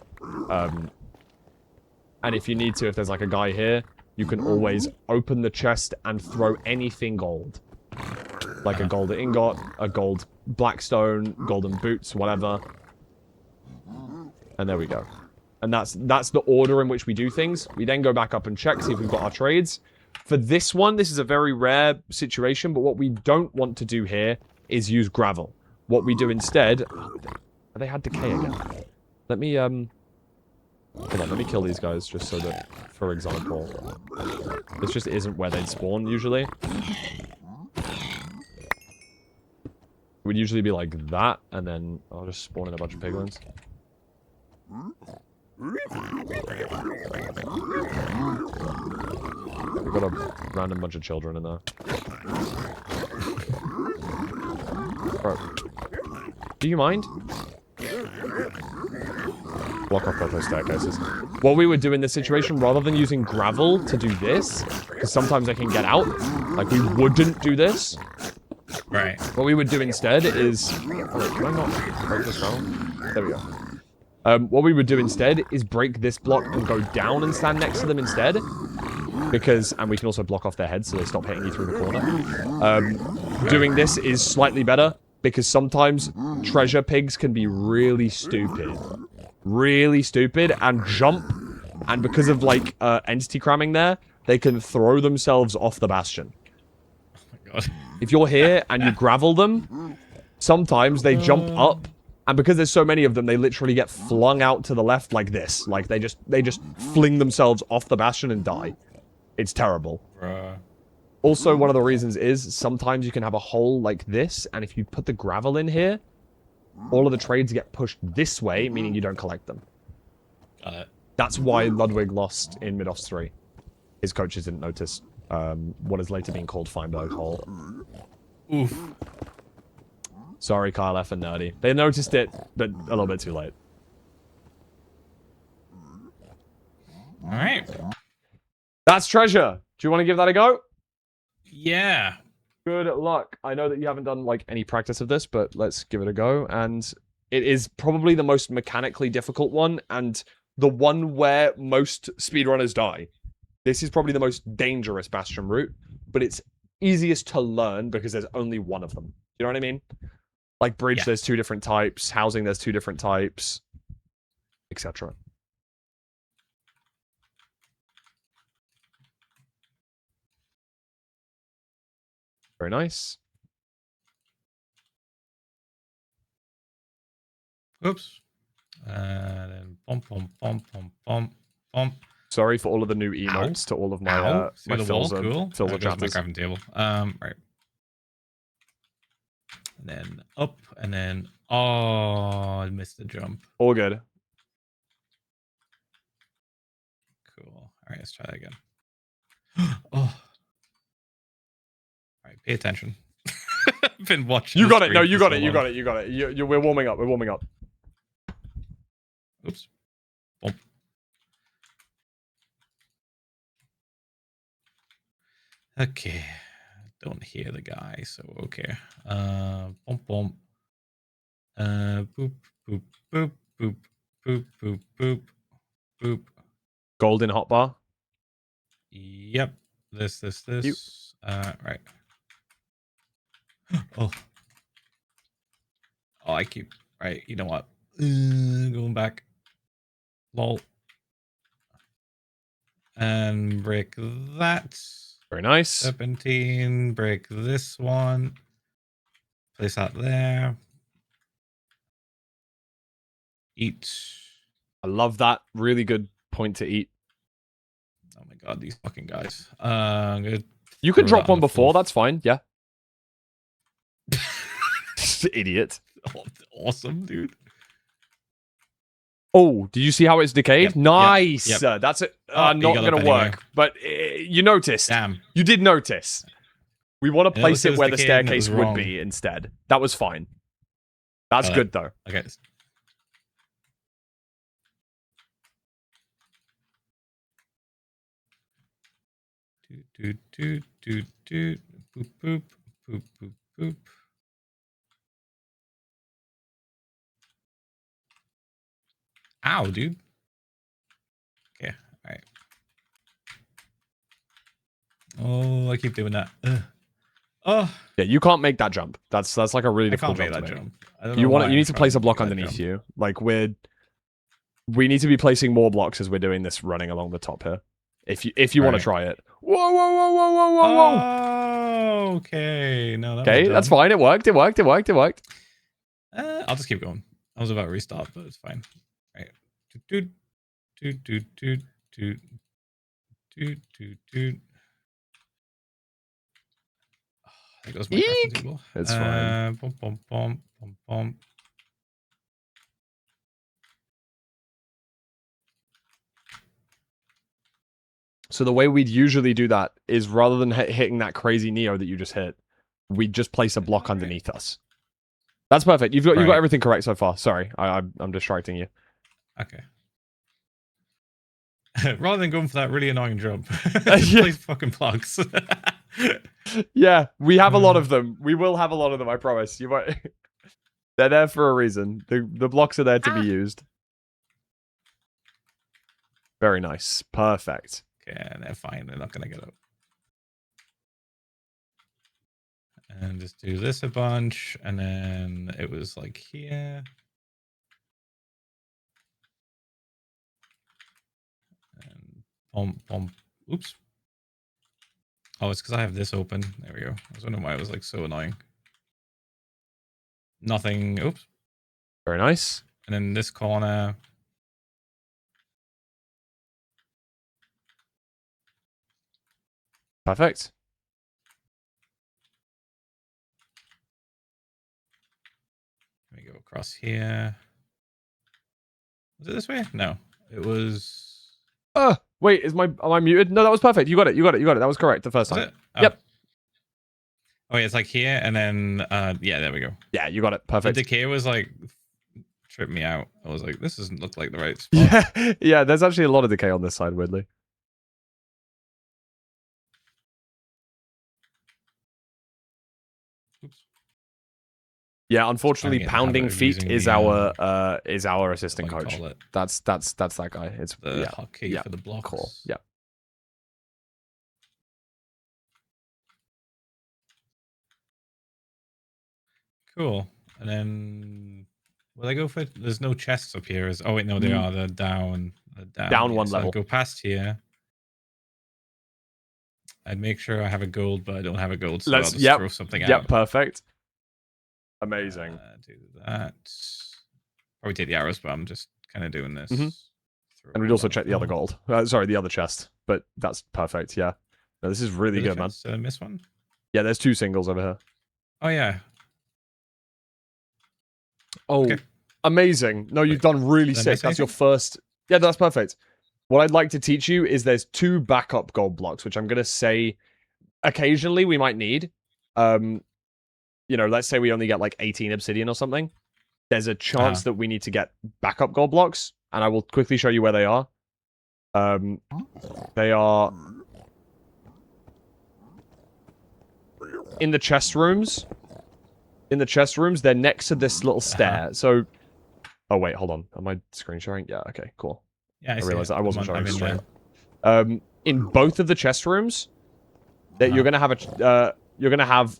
Speaker 1: And if you need to, if there's like a guy here, you can always open the chest and throw anything gold. Like a gold ingot, a gold blackstone, golden boots, whatever. And there we go. And that's the order in which we do things. We then go back up and check, see if we've got our trades. For this one, this is a very rare situation, but what we don't want to do here is use gravel. What we do instead... They had decay again. Let me, hold on, let me kill these guys just so that, for example, this just isn't where they'd spawn usually. It would usually be like that, and then I'll just spawn in a bunch of piglins. We've got a random bunch of children in there. Bro. Do you mind? Block off both those staircases. What we would do in this situation, rather than using gravel to do this, because sometimes they can get out, like we wouldn't do this.
Speaker 2: Right.
Speaker 1: What we would do instead is... Oh, wait, can I not break this gravel? There we go. What we would do instead is break this block and go down and stand next to them instead. Because, and we can also block off their heads so they stop hitting you through the corner. Doing this is slightly better because sometimes treasure pigs can be really stupid. Really stupid and jump. And because of like entity cramming there, they can throw themselves off the bastion.
Speaker 2: Oh my god.
Speaker 1: If you're here and you gravel them, sometimes they jump up. And because there's so many of them, they literally get flung out to the left like this. Like, they just fling themselves off the bastion and die. It's terrible.
Speaker 2: Bruh.
Speaker 1: Also, one of the reasons is, sometimes you can have a hole like this, and if you put the gravel in here, all of the trades get pushed this way, meaning you don't collect them.
Speaker 2: Got it.
Speaker 1: That's why Ludwig lost in Midoffs 3. His coaches didn't notice what is later being called Feinberg Hole.
Speaker 2: Oof.
Speaker 1: Sorry, Kyle F and Nerdy. They noticed it, but a little bit too late.
Speaker 2: Alright.
Speaker 1: That's treasure. Do you want to give that a go?
Speaker 2: Yeah.
Speaker 1: Good luck. I know that you haven't done, like, any practice of this, but let's give it a go. And it is probably the most mechanically difficult one, and the one where most speedrunners die. This is probably the most dangerous Bastion route, but it's easiest to learn because there's only one of them. You know what I mean? Like bridge, yeah. There's 2 different types. Housing, there's 2 different types, etc. Very nice.
Speaker 2: Oops. And then pump, pump, pump, pump, pump, pump.
Speaker 1: Sorry for all of the new emotes to all of my my Philza,
Speaker 2: cool.
Speaker 1: Philza chatters.
Speaker 2: My crafting table. Right. And then up, and then I missed the jump.
Speaker 1: All good.
Speaker 2: Cool. All right, let's try that again. Oh. All right, pay attention. I've been watching.
Speaker 1: You got it. No, you got it. You got it. You got it. We're warming up. We're warming up.
Speaker 2: Oops. Bump. Okay. Don't hear the guy, so okay. Bump, bump. Boop, boop, boop, boop, boop, boop, boop, boop.
Speaker 1: Golden hotbar.
Speaker 2: Yep. This. Right. Oh. Oh, I keep. Right. You know what? Going back. Lol. And break that.
Speaker 1: Very nice.
Speaker 2: 17. Break this one. Place that there. Eat.
Speaker 1: I love that. Really good point to eat.
Speaker 2: Oh my god, these fucking guys. Good.
Speaker 1: You can drop one before. That's fine. Yeah. Idiot.
Speaker 2: Oh, awesome, dude.
Speaker 1: Oh, did you see how it's decayed?
Speaker 2: Yep,
Speaker 1: Nice.
Speaker 2: yep.
Speaker 1: That's it.
Speaker 2: Oh,
Speaker 1: not going to work. Anyway. But you noticed.
Speaker 2: Damn.
Speaker 1: You did notice. We want to place it where the staircase would
Speaker 2: wrong.
Speaker 1: be instead. That was fine. That's good, though.
Speaker 2: Okay. Doot, doot, doot, doot. Boop, boop, boop, boop, boop. Ow, dude. Okay, all right. Oh, I keep doing that. Ugh. Oh,
Speaker 1: Yeah, you can't make that jump. That's like a really
Speaker 2: I
Speaker 1: difficult
Speaker 2: can't make
Speaker 1: jump
Speaker 2: that
Speaker 1: to make.
Speaker 2: jump. I don't
Speaker 1: You
Speaker 2: know
Speaker 1: want
Speaker 2: why
Speaker 1: you
Speaker 2: I'm
Speaker 1: need to place a
Speaker 2: trying
Speaker 1: block
Speaker 2: make that
Speaker 1: underneath
Speaker 2: jump.
Speaker 1: you. Like we need to be placing more blocks as we're doing this running along the top here. If you want to
Speaker 2: Right.
Speaker 1: try it. Whoa, whoa, whoa, whoa, whoa, whoa, whoa.
Speaker 2: Oh, okay. No, that was
Speaker 1: Okay, that's
Speaker 2: dumb.
Speaker 1: fine. It worked. It worked. It worked. It worked.
Speaker 2: I'll just keep going. I was about to restart, but it's fine. All right. Doot, doot, doot, doot, doot, doot, doot, doot. There goes my crafting
Speaker 1: Eek.
Speaker 2: table.
Speaker 1: It's fine.
Speaker 2: Bum, bum, bum, bum, bum.
Speaker 1: So the way we'd usually do that is rather than hitting that crazy Neo that you just hit, we'd just place a block underneath us. That's perfect. You've got everything correct so far. Sorry, I'm distracting you.
Speaker 2: Okay. Rather than going for that really annoying jump,
Speaker 1: Yeah.
Speaker 2: just place fucking blocks.
Speaker 1: Yeah, we have a lot of them. We will have a lot of them. I promise. You might. They're there for a reason. The blocks are there to be used. Very nice. Perfect.
Speaker 2: Okay, they're fine. They're not gonna get up. And just do this a bunch, and then it was like here. And pump. Oops. Oh, it's because I have this open. There we go. I was wondering why it was like so annoying. Nothing. Oops.
Speaker 1: Very nice.
Speaker 2: And then this corner.
Speaker 1: Perfect.
Speaker 2: Let me go across here. Was it this way? No, it was.
Speaker 1: Wait, am I muted? No, that was perfect. You got it. That was correct the first
Speaker 2: Was
Speaker 1: time.
Speaker 2: it? Oh.
Speaker 1: Yep.
Speaker 2: Oh, yeah, it's like here, and then yeah, there we go.
Speaker 1: Yeah, you got it.
Speaker 2: The
Speaker 1: Perfect.
Speaker 2: decay was like tripped me out. I was like, this doesn't look like the right spot.
Speaker 1: Yeah, yeah. There's actually a lot of decay on this side, weirdly.
Speaker 2: Oops.
Speaker 1: Yeah, unfortunately, Pounding Feet is our assistant
Speaker 2: what do you
Speaker 1: coach.
Speaker 2: call it?
Speaker 1: That's that guy. It's
Speaker 2: The hotkey for the blocks.
Speaker 1: Cool. Yeah.
Speaker 2: Cool. And then will I go for? There's no chests up here. Oh wait, no, they are. They're down.
Speaker 1: Down
Speaker 2: here.
Speaker 1: one
Speaker 2: So
Speaker 1: level.
Speaker 2: I'd go past here. I'd make sure I have a gold, but I don't have a gold, so I'll just throw something out.
Speaker 1: Yep, perfect. Amazing.
Speaker 2: Do that. Probably take the arrows, but I'm just kind of doing this.
Speaker 1: And we'd also check the other gold. Sorry, the other chest. But that's perfect. Yeah. No, this is really good, man.
Speaker 2: Did I miss one?
Speaker 1: Yeah, there's 2 singles over here.
Speaker 2: Oh yeah.
Speaker 1: Oh, okay. Amazing. No, you've done really sick. That's your first. Yeah, that's perfect. What I'd like to teach you is there's 2 backup gold blocks, which I'm going to say occasionally we might need. You know, let's say we only get like 18 obsidian or something. There's a chance that we need to get backup gold blocks, and I will quickly show you where they are. They are in the chest rooms. In the chest rooms, they're next to this little stair. So, oh wait, hold on. Am I screen sharing? Yeah. Okay. Cool.
Speaker 2: Yeah,
Speaker 1: I realized that I wasn't showing screen.
Speaker 2: There.
Speaker 1: In both of the chest rooms, that you're gonna have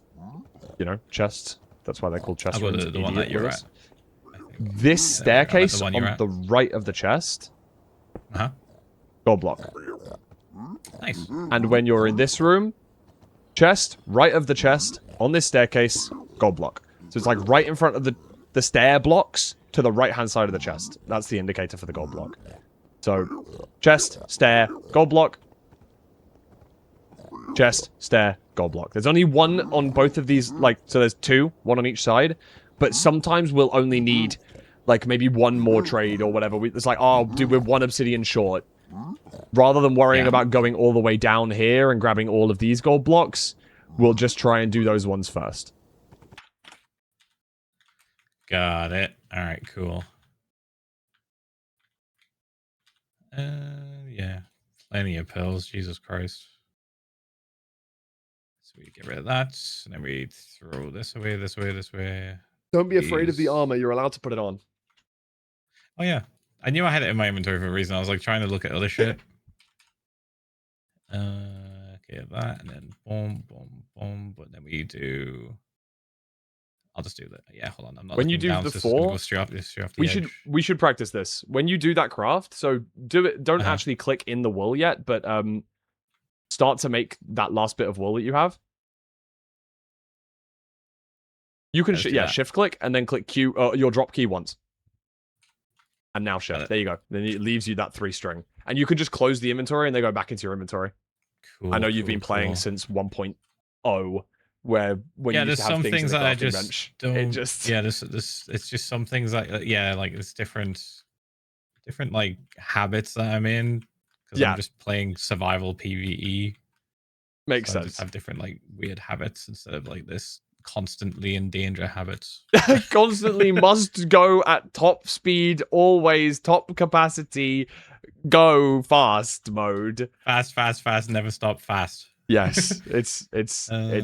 Speaker 1: you know, chests. That's why they're called chest rooms.
Speaker 2: The one that you're at.
Speaker 1: This staircase on the right of the chest. Gold block.
Speaker 2: Nice.
Speaker 1: And when you're in this room, chest, right of the chest, on this staircase, gold block. So it's like right in front of the stair blocks to the right-hand side of the chest. That's the indicator for the gold block. So, chest, stair, gold block. Chest, stair, gold block. There's only one on both of these, like, so there's 2, one on each side. But sometimes we'll only need, like, maybe one more trade or whatever. It's like, oh, dude, we're 1 obsidian short. Rather than worrying about going all the way down here and grabbing all of these gold blocks, we'll just try and do those ones first.
Speaker 2: Got it. All right, cool. Yeah. Plenty of pills. Jesus Christ. So we get rid of that, and then we throw this away, this way, this way.
Speaker 1: Don't be afraid of the armor. You're allowed to put it on.
Speaker 2: Oh yeah, I knew I had it in my inventory for a reason. I was like trying to look at other shit. Okay, that, and then boom, boom, boom. But then we do. I'll just do that. Yeah, hold on. I'm not.
Speaker 1: When you
Speaker 2: looking
Speaker 1: do
Speaker 2: down,
Speaker 1: the
Speaker 2: so it's just gonna
Speaker 1: 4,
Speaker 2: go straight off the edge.
Speaker 1: we should practice this. When you do that craft, so do it. Don't actually click in the wool yet, but start to make that last bit of wool that you have. You can shift click and then click Q your drop key once. And now shift. There you go. Then it leaves you that 3 string. And you can just close the inventory and they go back into your inventory.
Speaker 2: Cool,
Speaker 1: I know you've been playing since 1.0 where when you used to have
Speaker 2: some things
Speaker 1: in the
Speaker 2: that I
Speaker 1: crafting
Speaker 2: just
Speaker 1: bench,
Speaker 2: don't.
Speaker 1: it just
Speaker 2: this it's just some things like like it's different like habits that I'm in because I'm just playing survival PvE.
Speaker 1: Makes
Speaker 2: so
Speaker 1: sense.
Speaker 2: I just have different like weird habits instead of like this constantly in danger habits.
Speaker 1: Constantly must go at top speed, always top capacity, go fast mode.
Speaker 2: Fast, never stop, fast.
Speaker 1: Yes, it's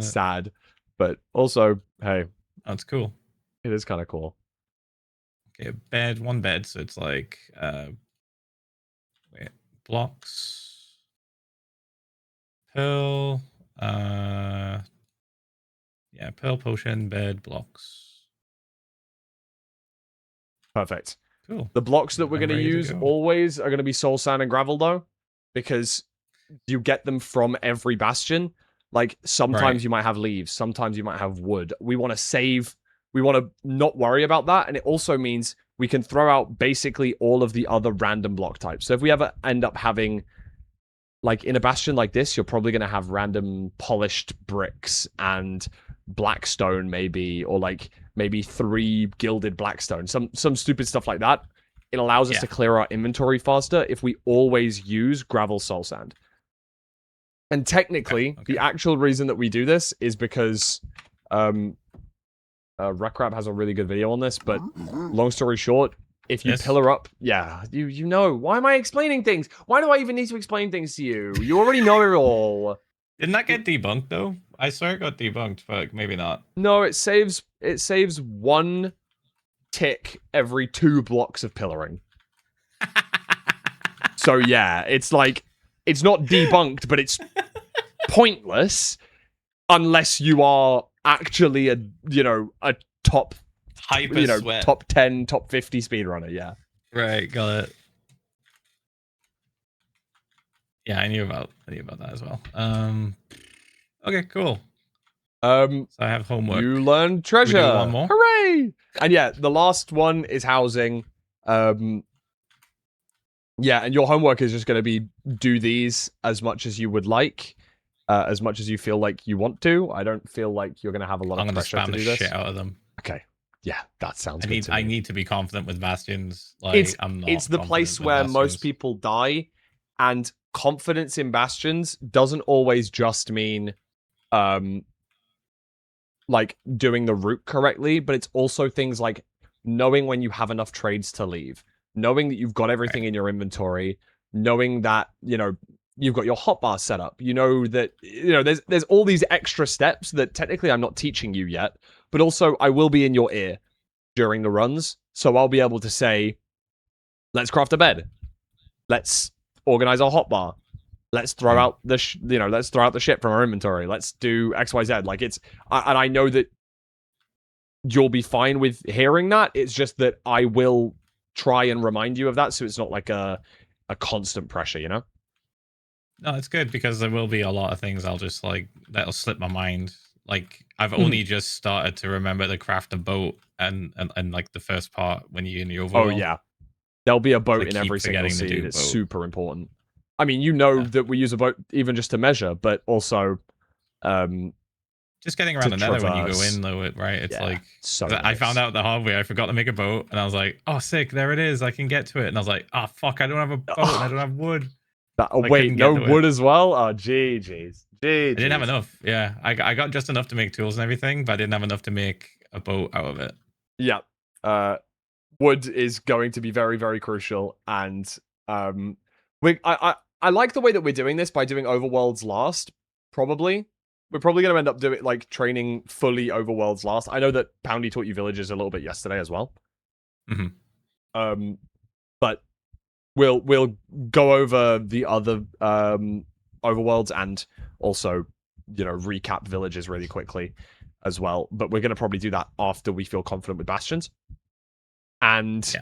Speaker 1: sad, but also hey,
Speaker 2: that's cool.
Speaker 1: It is kind of cool.
Speaker 2: Okay, one bed, so it's like blocks, pearl, pearl potion, bed, blocks.
Speaker 1: Perfect.
Speaker 2: Cool.
Speaker 1: The blocks that we're going to use always are going to be soul sand and gravel though, because you get them from every bastion. Like sometimes you might have leaves, sometimes you might have wood. We want to save, we want to not worry about that. And it also means we can throw out basically all of the other random block types. So if we ever end up having, like in a bastion like this, you're probably going to have random polished bricks and blackstone maybe, or like maybe 3 gilded blackstone, some stupid stuff like that. It allows us to clear our inventory faster if we always use gravel soul sand. And technically, the actual reason that we do this is because Recrap has a really good video on this, but long story short, if you pillar up, you know. Why am I explaining things? Why do I even need to explain things to you? You already know it all.
Speaker 2: Didn't that get debunked though? I swear it got debunked, but maybe not.
Speaker 1: No, it saves 1 tick every 2 blocks of pillaring. So yeah, it's like it's not debunked, but it's pointless unless you are actually a top top 10, top 50 speedrunner, yeah.
Speaker 2: Right, got it. Yeah, I knew about that as well. Okay, cool. So I have homework.
Speaker 1: You learn treasure.
Speaker 2: We do one more?
Speaker 1: Hooray! And yeah, the last one is housing. Yeah, and your homework is just going to be do these as much as you would like, as much as you feel like you want to. I don't feel like you're going to have a lot of pressure to do this.
Speaker 2: Shit out of them.
Speaker 1: Okay. Yeah, that sounds good to me.
Speaker 2: I need to be confident with Bastions. Like,
Speaker 1: it's the place where most people die, and confidence in Bastions doesn't always just mean like doing the route correctly, but it's also things like knowing when you have enough trades to leave, knowing that you've got everything in your inventory, knowing that, you've got your hotbar set up, that, there's all these extra steps that technically I'm not teaching you yet, but also I will be in your ear during the runs. So I'll be able to say, let's craft a bed. Let's organize our hotbar. Let's throw out the let's throw out the shit from our inventory. Let's do XYZ. Like and I know that you'll be fine with hearing that. It's just that I will try and remind you of that, so it's not like a constant pressure,
Speaker 2: No, it's good because there will be a lot of things I'll just like that'll slip my mind. Like I've only just started to remember to craft a boat and like the first part when you're in the overworld.
Speaker 1: Oh yeah, there'll be a boat in every single seed. It's super important. I mean, that we use a boat even just to measure, but also
Speaker 2: just getting around the nether when you go in, though, right? It's like I found out the hard way. I forgot to make a boat, and I was like, "Oh, sick! There it is. I can get to it." And I was like, "Oh, fuck! I don't have a boat. And I don't have wood."
Speaker 1: Wait, no wood as well? Oh, jeez.
Speaker 2: I didn't have enough. Yeah, I got just enough to make tools and everything, but I didn't have enough to make a boat out of it.
Speaker 1: Yeah. Wood is going to be very, very crucial, and I like the way that we're doing this by doing overworlds last, probably. we're probably going to end up doing like training fully overworlds last. I know that Poundy taught you villages a little bit yesterday as well. But we'll go over the other overworlds and also, you know, recap villages really quickly as well. But we're going to probably do that after we feel confident with Bastions. And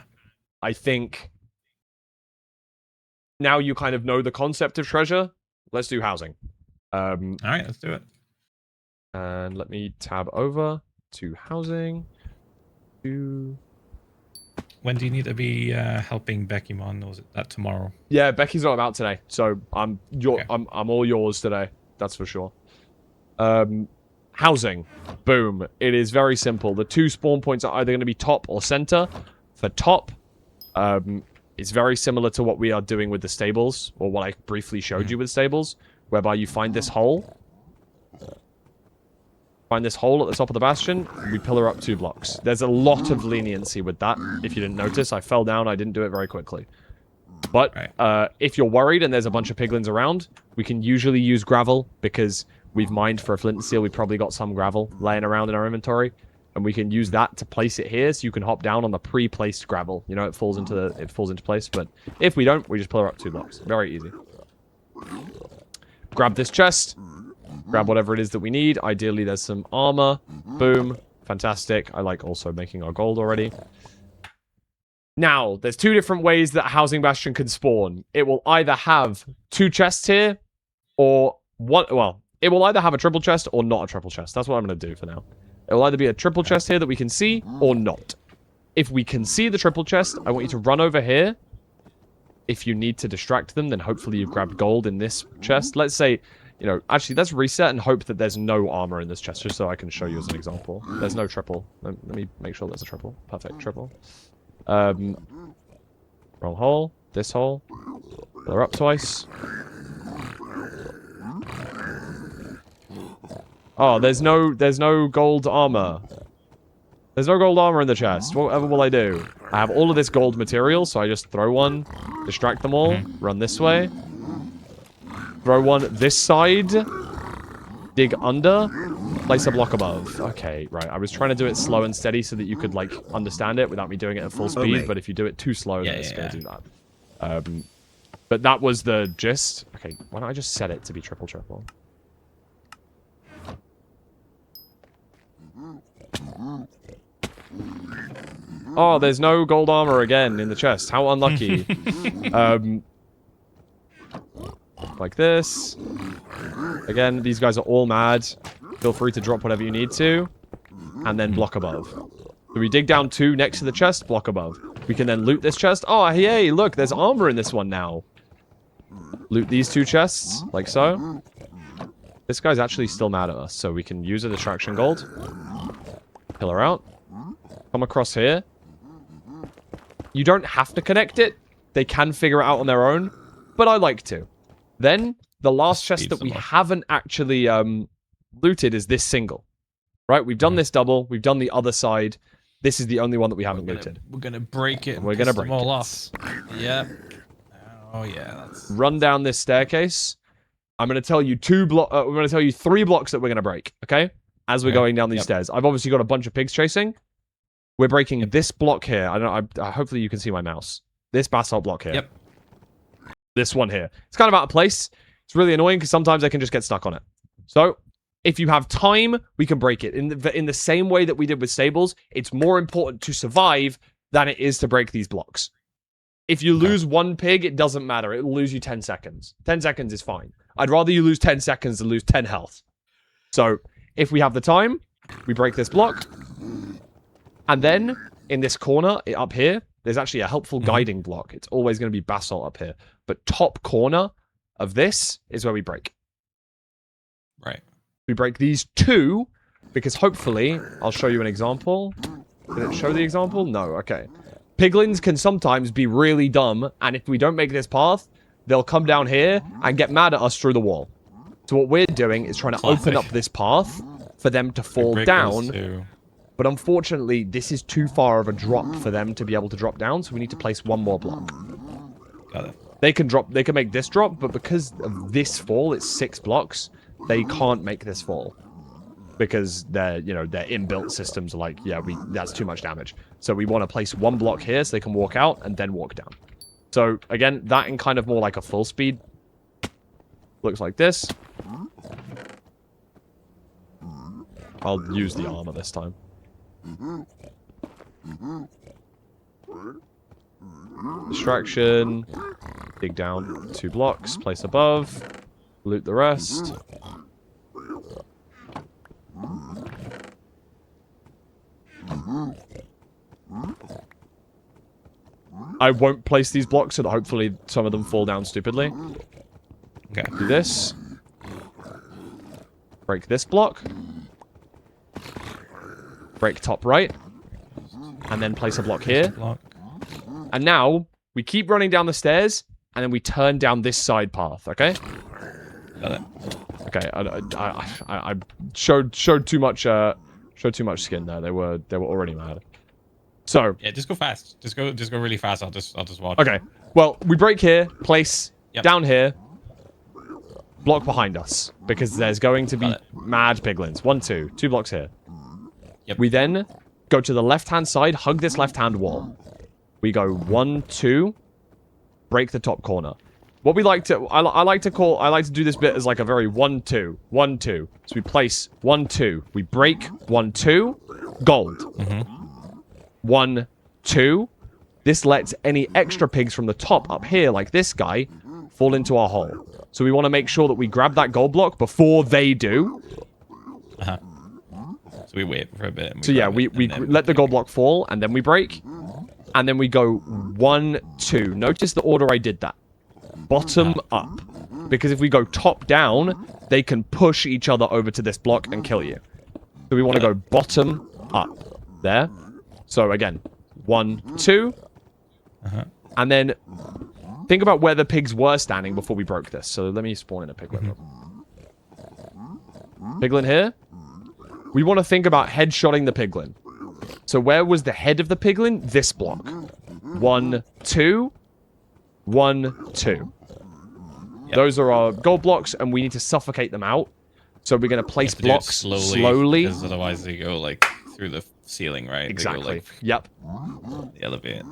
Speaker 1: I think now you kind of know the concept of treasure. Let's do housing.
Speaker 2: All right, let's do it.
Speaker 1: And let me tab over to housing.
Speaker 2: When do you need to be helping Becky Mon, or is it that tomorrow?
Speaker 1: Yeah, Becky's not about today, so I'm all yours today. That's for sure. Housing, boom. It is very simple. The 2 spawn points are either going to be top or center. For top, it's very similar to what we are doing with the stables, or what I briefly showed you with stables, whereby you find this hole. Find this hole at the top of the bastion, we pillar up 2 blocks. There's a lot of leniency with that. If you didn't notice, I fell down, I didn't do it very quickly. But if you're worried and there's a bunch of piglins around, we can usually use gravel, because we've mined for a flint and steel. We've probably got some gravel laying around in our inventory, and we can use that to place it here, so you can hop down on the pre-placed gravel. You know, it falls into place. But if we don't, we just pillar up 2 blocks. Very easy. Grab this chest. Grab whatever it is that we need. Ideally, there's some armor. Boom. Fantastic. I like also making our gold already. Now, there's 2 different ways that a housing bastion can spawn. It will either have 2 chests here, or one. Well, it will either have a triple chest or not a triple chest. That's what I'm going to do for now. It will either be a triple chest here that we can see, or not. If we can see the triple chest, I want you to run over here. If you need to distract them, then hopefully you've grabbed gold in this chest. Let's say, you know, actually, let's reset and hope that there's no armor in this chest, just so I can show you as an example. There's no triple. Let me make sure there's a triple. Perfect, triple. Wrong hole. This hole. They're up twice. Oh, there's no gold armor. There's no gold armor in the chest. Whatever will I do? I have all of this gold material, so I just throw one, distract them all, run this way. Throw one this side. Dig under. Place a block above. Okay, right. I was trying to do it slow and steady so that you could, like, understand it without me doing it at full speed. But if you do it too slow, then it's going to do that. But that was the gist. Okay, why don't I just set it to be triple? Oh, there's no gold armor again in the chest. How unlucky. Like this. Again, these guys are all mad. Feel free to drop whatever you need to. And then block above. So we dig down 2 next to the chest, block above. We can then loot this chest. Oh, hey, look, there's armor in this one now. Loot these 2 chests, like so. This guy's actually still mad at us, so we can use a distraction gold. Pillar out. Come across here. You don't have to connect it. They can figure it out on their own, but I like to. Then, the last chest that we haven't actually looted is this single. Right? We've done this double. We've done the other side. This is the only one that we haven't looted.
Speaker 2: We're going to break it.
Speaker 1: We're going to break
Speaker 2: them all
Speaker 1: it.
Speaker 2: Off. Yep. Oh, yeah.
Speaker 1: Run down this staircase. I'm going to tell you 3 blocks that we're going to break, okay? As we're going down these stairs. I've obviously got a bunch of pigs chasing. We're breaking this block here. Hopefully you can see my mouse. This basalt block here.
Speaker 2: Yep.
Speaker 1: This one here. It's kind of out of place. It's really annoying because sometimes I can just get stuck on it. So, if you have time, we can break it. In the same way that we did with stables, it's more important to survive than it is to break these blocks. If you lose 1 pig, it doesn't matter. It will lose you 10 seconds. 10 seconds is fine. I'd rather you lose 10 seconds than lose 10 health. So, if we have the time, we break this block. And then, in this corner, up here, there's actually a helpful guiding block. It's always going to be basalt up here. But top corner of this is where we break.
Speaker 2: Right.
Speaker 1: We break these 2, because hopefully, I'll show you an example. Did it show the example? No, okay. Piglins can sometimes be really dumb, and if we don't make this path, they'll come down here and get mad at us through the wall. So what we're doing is trying to open up this path for them to fall down. But unfortunately, this is too far of a drop for them to be able to drop down, so we need to place 1 more block.
Speaker 2: Got it.
Speaker 1: They can make this drop, but because of this fall, it's 6 blocks. they can't make this fall. Because their inbuilt systems are like, yeah, that's too much damage. So we want to place one block here so they can walk out and then walk down. So again, that in kind of more like a full speed. Looks like this. I'll use the armor this time. Distraction. Dig down 2 blocks. Place above. Loot the rest. I won't place these blocks so that hopefully some of them fall down stupidly.
Speaker 2: Okay.
Speaker 1: Do this. Break this block. Break top right. And then place a block here. And now, we keep running down the stairs, and then we turn down this side path, okay?
Speaker 2: Got it.
Speaker 1: Okay, I showed too much skin there. They were already mad. So
Speaker 2: yeah, just go fast. Just go really fast. I'll just watch.
Speaker 1: Okay. Well, we break here, place down here, block behind us because there's going to be mad piglins. 1, 2, 2 blocks here.
Speaker 2: Yep.
Speaker 1: We then go to the left-hand side, hug this left-hand wall. We go 1, 2, break the top corner. What we like to, I like to do this bit as like a very 1, 2, 1, 2. So we place 1, 2. We break 1, 2, gold. 1, 2. This lets any extra pigs from the top up here, like this guy, fall into our hole. So we want to make sure that we grab that gold block before they do.
Speaker 2: So we wait for a bit.
Speaker 1: So yeah, we let the gold block fall, and then we break. And then we go 1, 2. Notice the order I did that. Bottom up. Because if we go top down, they can push each other over to this block and kill you. So we want to go bottom up. There. So again, 1, 2. And then think about where the pigs were standing before we broke this. So let me spawn in a piglin. Piglin here. We want to think about headshotting the piglin. So where was the head of the piglin? This block. 1, 2. 1, 2. Yep. Those are our gold blocks, and we need to suffocate them out. So we're going to place blocks slowly.
Speaker 2: Because otherwise they go, like, through the ceiling, right?
Speaker 1: Exactly.
Speaker 2: They go, like,
Speaker 1: yep.
Speaker 2: The elevator.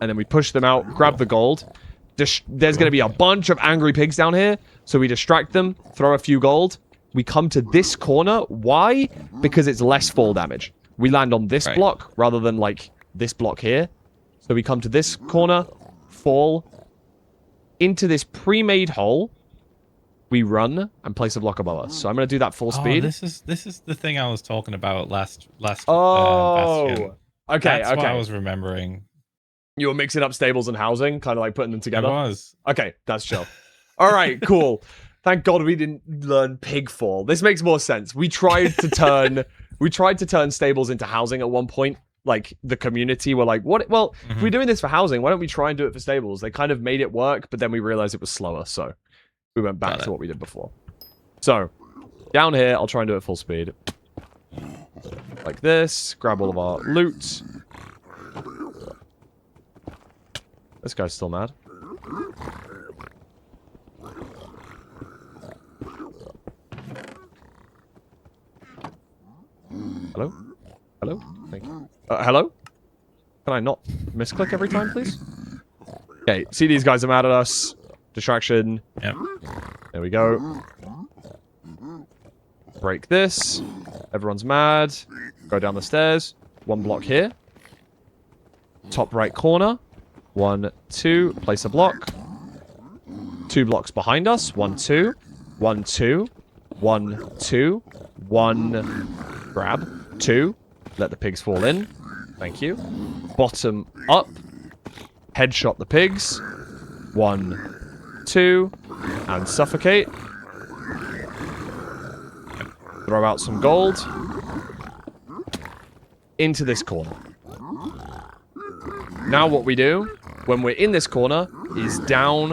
Speaker 1: And then we push them out, grab the gold. There's going to be a bunch of angry pigs down here. So we distract them, throw a few gold. We come to this corner. Why? Because it's less fall damage. We land on this block rather than, like, this block here. So we come to this corner, fall into this pre-made hole. We run and place a block above us. So I'm going to do that full speed.
Speaker 2: This is the thing I was talking about last Bastion.
Speaker 1: Okay,
Speaker 2: That's
Speaker 1: okay.
Speaker 2: what I was remembering.
Speaker 1: You were mixing up stables and housing, kind of like putting them together?
Speaker 2: I was.
Speaker 1: Okay, that's chill. All right, cool. Thank God we didn't learn pigfall. This makes more sense. We tried to turn stables into housing at one point. Like, the community were like, what? Well, if we're doing this for housing, why don't we try and do it for stables? They kind of made it work, but then we realized it was slower, so we went back to what we did before. So, down here, I'll try and do it full speed. Like this. Grab all of our loot. This guy's still mad. Hello? Hello? Thank you. Hello? Can I not misclick every time, please? Okay, see these guys are mad at us. Distraction.
Speaker 2: Yep.
Speaker 1: There we go. Break this. Everyone's mad. Go down the stairs. 1 block here. Top right corner. 1, 2. Place a block. 2 blocks behind us. 1, 2. 1, 2. 1, 2. 1. Grab. 2. Let the pigs fall in. Thank you. Bottom up. Headshot the pigs. 1, 2. And suffocate. Throw out some gold. Into this corner. Now what we do, when we're in this corner, is down.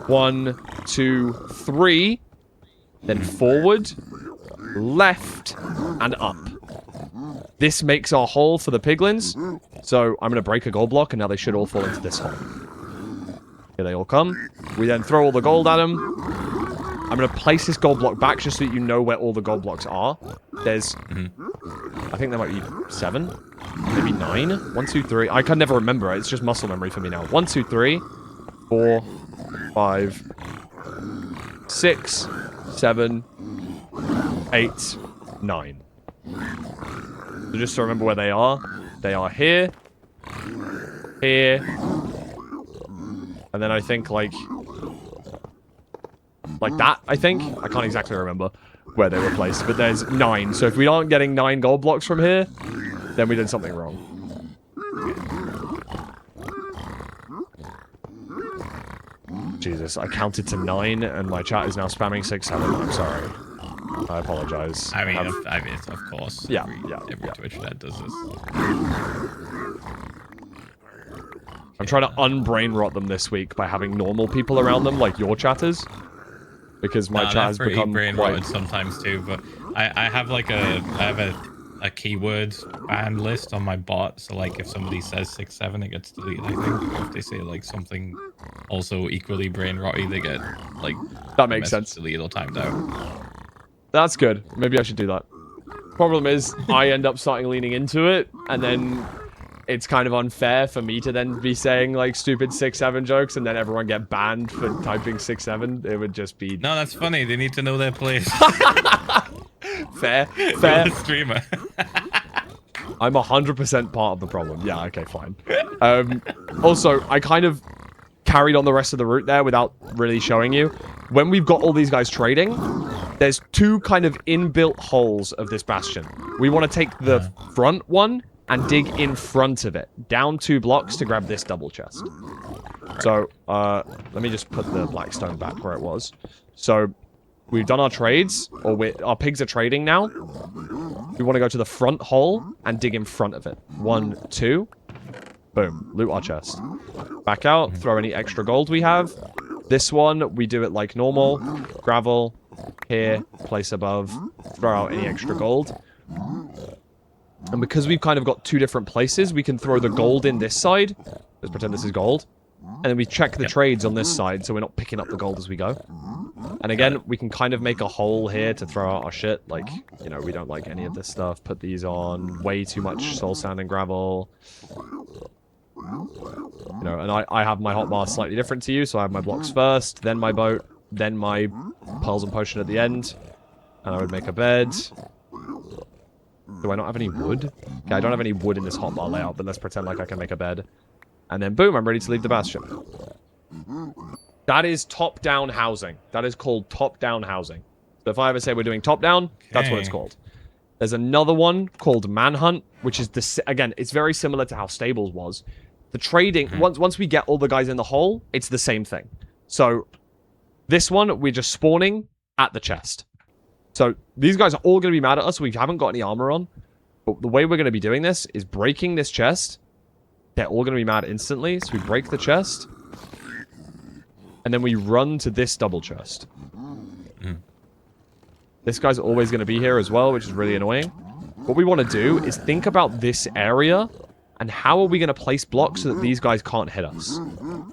Speaker 1: 1, 2, 3. Then forward. Left. And up. This makes our hole for the piglins. So I'm going to break a gold block, and now they should all fall into this hole. Here they all come. We then throw all the gold at them. I'm going to place this gold block back just so that you know where all the gold blocks are. There's, I think there might be 7, maybe 9. 1, 2, 3. I can never remember it. It's just muscle memory for me now. 1, 2, 3, 4, 5, 6, 7, 8, 9. So just to remember where they are here, here, and then I think like that, I think. I can't exactly remember where they were placed, but there's 9. So if we aren't getting 9 gold blocks from here, then we did something wrong. Jesus, I counted to 9, and my chat is now spamming 6, 7. I'm sorry. I apologize.
Speaker 2: I mean, of course.
Speaker 1: Yeah,
Speaker 2: every Twitch chat does this.
Speaker 1: I'm trying to unbrain rot them this week by having normal people around them, like your chatters. Because my chat has become
Speaker 2: brain
Speaker 1: quite...
Speaker 2: rotted sometimes too, but I have like a keyword ban list on my bot, so like if somebody says 6, 7, it gets deleted, I think. Or if they say like something also equally brain rotty, they get like
Speaker 1: that makes sense.
Speaker 2: Deleted or timed out.
Speaker 1: That's good. Maybe I should do that. Problem is, I end up starting leaning into it, and then it's kind of unfair for me to then be saying like stupid 6, 7 jokes, and then everyone get banned for typing 6, 7. It would just be...
Speaker 2: No, that's funny. They need to know their place.
Speaker 1: Fair.
Speaker 2: You're the streamer.
Speaker 1: I'm 100% part of the problem. Yeah, okay, fine. Also, I kind of carried on the rest of the route there without really showing you. When we've got all these guys trading, there's 2 kind of inbuilt holes of this bastion. We want to take the front one and dig in front of it, down 2 blocks to grab this double chest. So, let me just put the blackstone back where it was. So, we've done our trades, or our pigs are trading now. We want to go to the front hole and dig in front of it. 1, 2. Boom. Loot our chest. Back out, throw any extra gold we have. This one, we do it like normal. Gravel, here, place above, throw out any extra gold. And because we've kind of got 2 different places, we can throw the gold in this side. Let's pretend this is gold. And then we check the trades on this side, so we're not picking up the gold as we go. And again, we can kind of make a hole here to throw out our shit. Like, you know, we don't like any of this stuff. Put these on. Way too much soul sand and gravel. You know, and I have my hotbar slightly different to you, so I have my blocks first, then my boat, then my pearls and potion at the end. And I would make a bed. Do I not have any wood? Okay, I don't have any wood in this hotbar layout, but let's pretend like I can make a bed. And then boom, I'm ready to leave the bastion. That is top-down housing. That is called top-down housing. So if I ever say we're doing top-down, that's what it's called. There's another one called Manhunt, which is, again, it's very similar to how Stables was. The trading, once we get all the guys in the hole, it's the same thing. So this one, we're just spawning at the chest. So these guys are all going to be mad at us. We haven't got any armor on. But the way we're going to be doing this is breaking this chest. They're all going to be mad instantly. So we break the chest. And then we run to this double chest. This guy's always going to be here as well, which is really annoying. What we want to do is think about this area and how are we going to place blocks so that these guys can't hit us.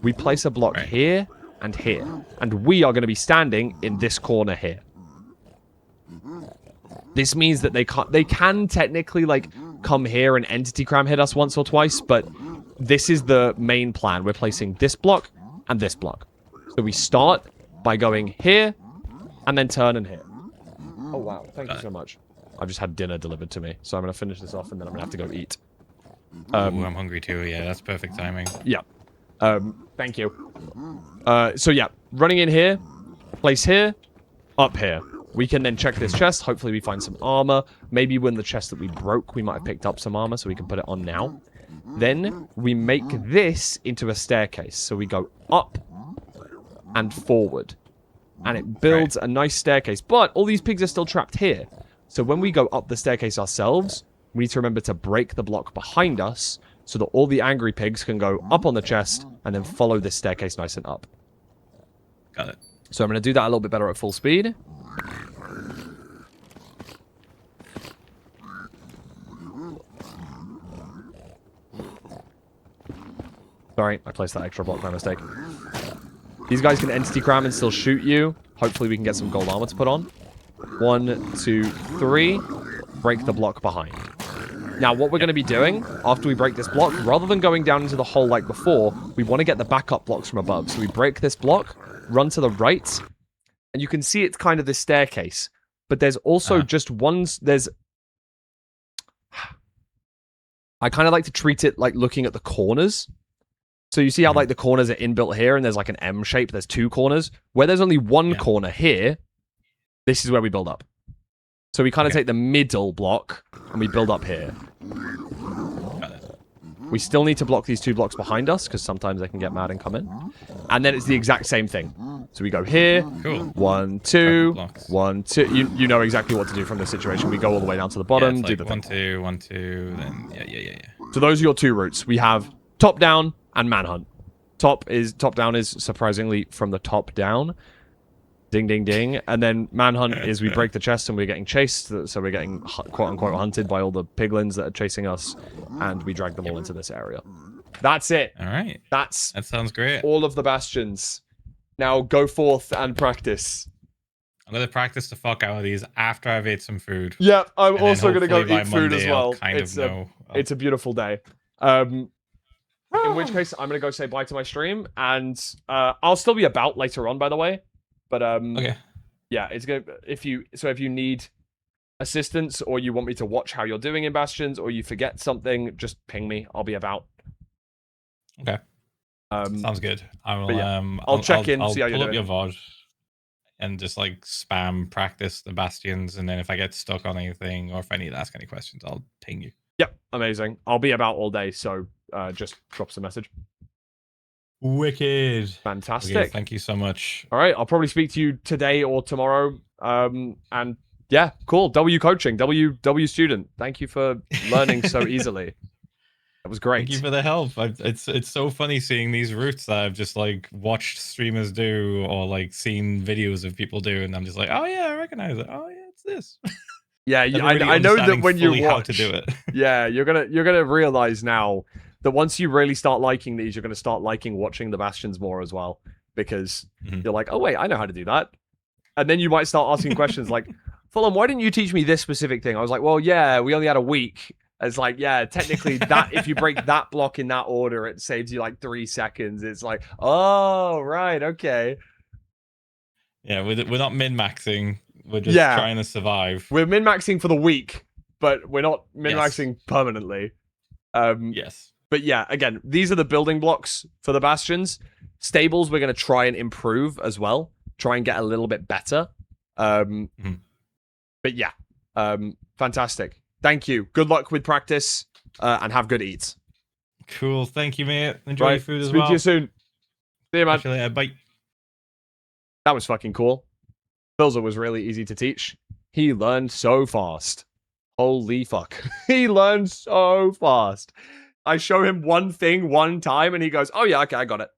Speaker 1: We place a block here and here. And we are going to be standing in this corner here. This means that they can technically like come here and entity cram hit us once or twice, but this is the main plan. We're placing this block and this block. So we start by going here and then turn and here. Oh wow, thank you so much. I've just had dinner delivered to me, so I'm going to finish this off and then I'm going to have to go eat.
Speaker 2: I'm hungry too, yeah, that's perfect timing.
Speaker 1: Yeah. Thank you. So yeah, running in here, place here, up here. We can then check this chest. Hopefully we find some armor. Maybe when the chest that we broke, we might have picked up some armor, so we can put it on now. Then we make this into a staircase. So we go up and forward. And it builds a nice staircase. But all these pigs are still trapped here. So when we go up the staircase ourselves, we need to remember to break the block behind us so that all the angry pigs can go up on the chest and then follow this staircase nice and up.
Speaker 2: Got it.
Speaker 1: So I'm going to do that a little bit better at full speed. Sorry, I placed that extra block by mistake. These guys can entity cram and still shoot you. Hopefully we can get some gold armor to put on. 1, 2, 3. Break the block behind. Now, what we're going to be doing after we break this block, rather than going down into the hole like before, we want to get the backup blocks from above. So we break this block, run to the right, and you can see it's kind of this staircase. But there's also just one... I kind of like to treat it like looking at the corners. So you see how like the corners are inbuilt here, and there's like an M shape. There's 2 corners. Where there's only one corner here, this is where we build up. So we kind of take the middle block, and we build up here. We still need to block these 2 blocks behind us, because sometimes they can get mad and come in. And then it's the exact same thing. So we go here.
Speaker 2: Cool.
Speaker 1: 1, 2, 1, 2. You know exactly what to do from this situation. We go all the way down to the bottom.
Speaker 2: Yeah,
Speaker 1: do
Speaker 2: like
Speaker 1: the
Speaker 2: 1, 2, 1, 2. Then yeah.
Speaker 1: So those are your 2 routes. We have top down and manhunt. Top down is surprisingly from the top down. Ding, ding, ding. And then manhunt is we break the chest and we're getting chased. So we're getting quote-unquote hunted by all the piglins that are chasing us. And we drag them all into this area. That's it.
Speaker 2: All right.
Speaker 1: That
Speaker 2: sounds great.
Speaker 1: All of the bastions. Now go forth and practice.
Speaker 2: I'm going to practice the fuck out of these after I've ate some food.
Speaker 1: Yeah, I'm also going to go
Speaker 2: by
Speaker 1: eat food as
Speaker 2: Monday,
Speaker 1: well.
Speaker 2: It's
Speaker 1: a beautiful day. In which case, I'm going to go say bye to my stream. And I'll still be about later on, by the way. But
Speaker 2: okay.
Speaker 1: Yeah, it's gonna if you need assistance or you want me to watch how you're doing in Bastions or you forget something, just ping me. I'll be about.
Speaker 2: Okay. Sounds good. I'll
Speaker 1: check in,
Speaker 2: I'll
Speaker 1: see how you're
Speaker 2: pull
Speaker 1: doing.
Speaker 2: up your VOD and just like spam practice the Bastions, and then if I get stuck on anything or if I need to ask any questions, I'll ping you.
Speaker 1: Yep, amazing. I'll be about all day, so just drop us a message.
Speaker 2: Wicked.
Speaker 1: Fantastic.
Speaker 2: Okay, thank you so much.
Speaker 1: All right, I'll probably speak to you today or tomorrow. And yeah, cool. W coaching, W student. Thank you for learning so easily. That was great.
Speaker 2: Thank you for the help. It's so funny seeing these routes that I've just like watched streamers do or like seen videos of people do, and I'm just like, oh yeah, I recognize it. Oh yeah, it's this.
Speaker 1: Yeah,
Speaker 2: really
Speaker 1: I know that when you watch,
Speaker 2: how to do it.
Speaker 1: Yeah, you're gonna realize now that once you really start liking these, you're gonna start liking watching the Bastions more as well, because you're like, oh wait, I know how to do that, and then you might start asking questions like, Fulham, why didn't you teach me this specific thing? I was like, well, yeah, we only had a week. It's like, yeah, technically that if you break that block in that order, it saves you like 3 seconds. It's like, oh right, okay.
Speaker 2: Yeah, we're not min-maxing. We're just trying to survive.
Speaker 1: We're min-maxing for the week, but we're not min-maxing permanently.
Speaker 2: Yes.
Speaker 1: But yeah, again, these are the building blocks for the Bastions. Stables we're going to try and improve as well. Try and get a little bit better. But yeah, fantastic. Thank you. Good luck with practice, and have good eats.
Speaker 2: Cool. Thank you, mate. Enjoy your food as well.
Speaker 1: Speak to you soon. See you, man.
Speaker 2: Catch you later. Bye.
Speaker 1: That was fucking cool. Philza was really easy to teach. He learned so fast. Holy fuck. He learned so fast. I show him one thing one time, and he goes, oh yeah, okay, I got it.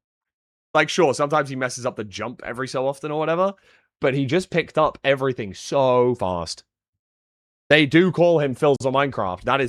Speaker 1: Like, sure, sometimes he messes up the jump every so often or whatever, but he just picked up everything so fast. They do call him Philza Minecraft. That is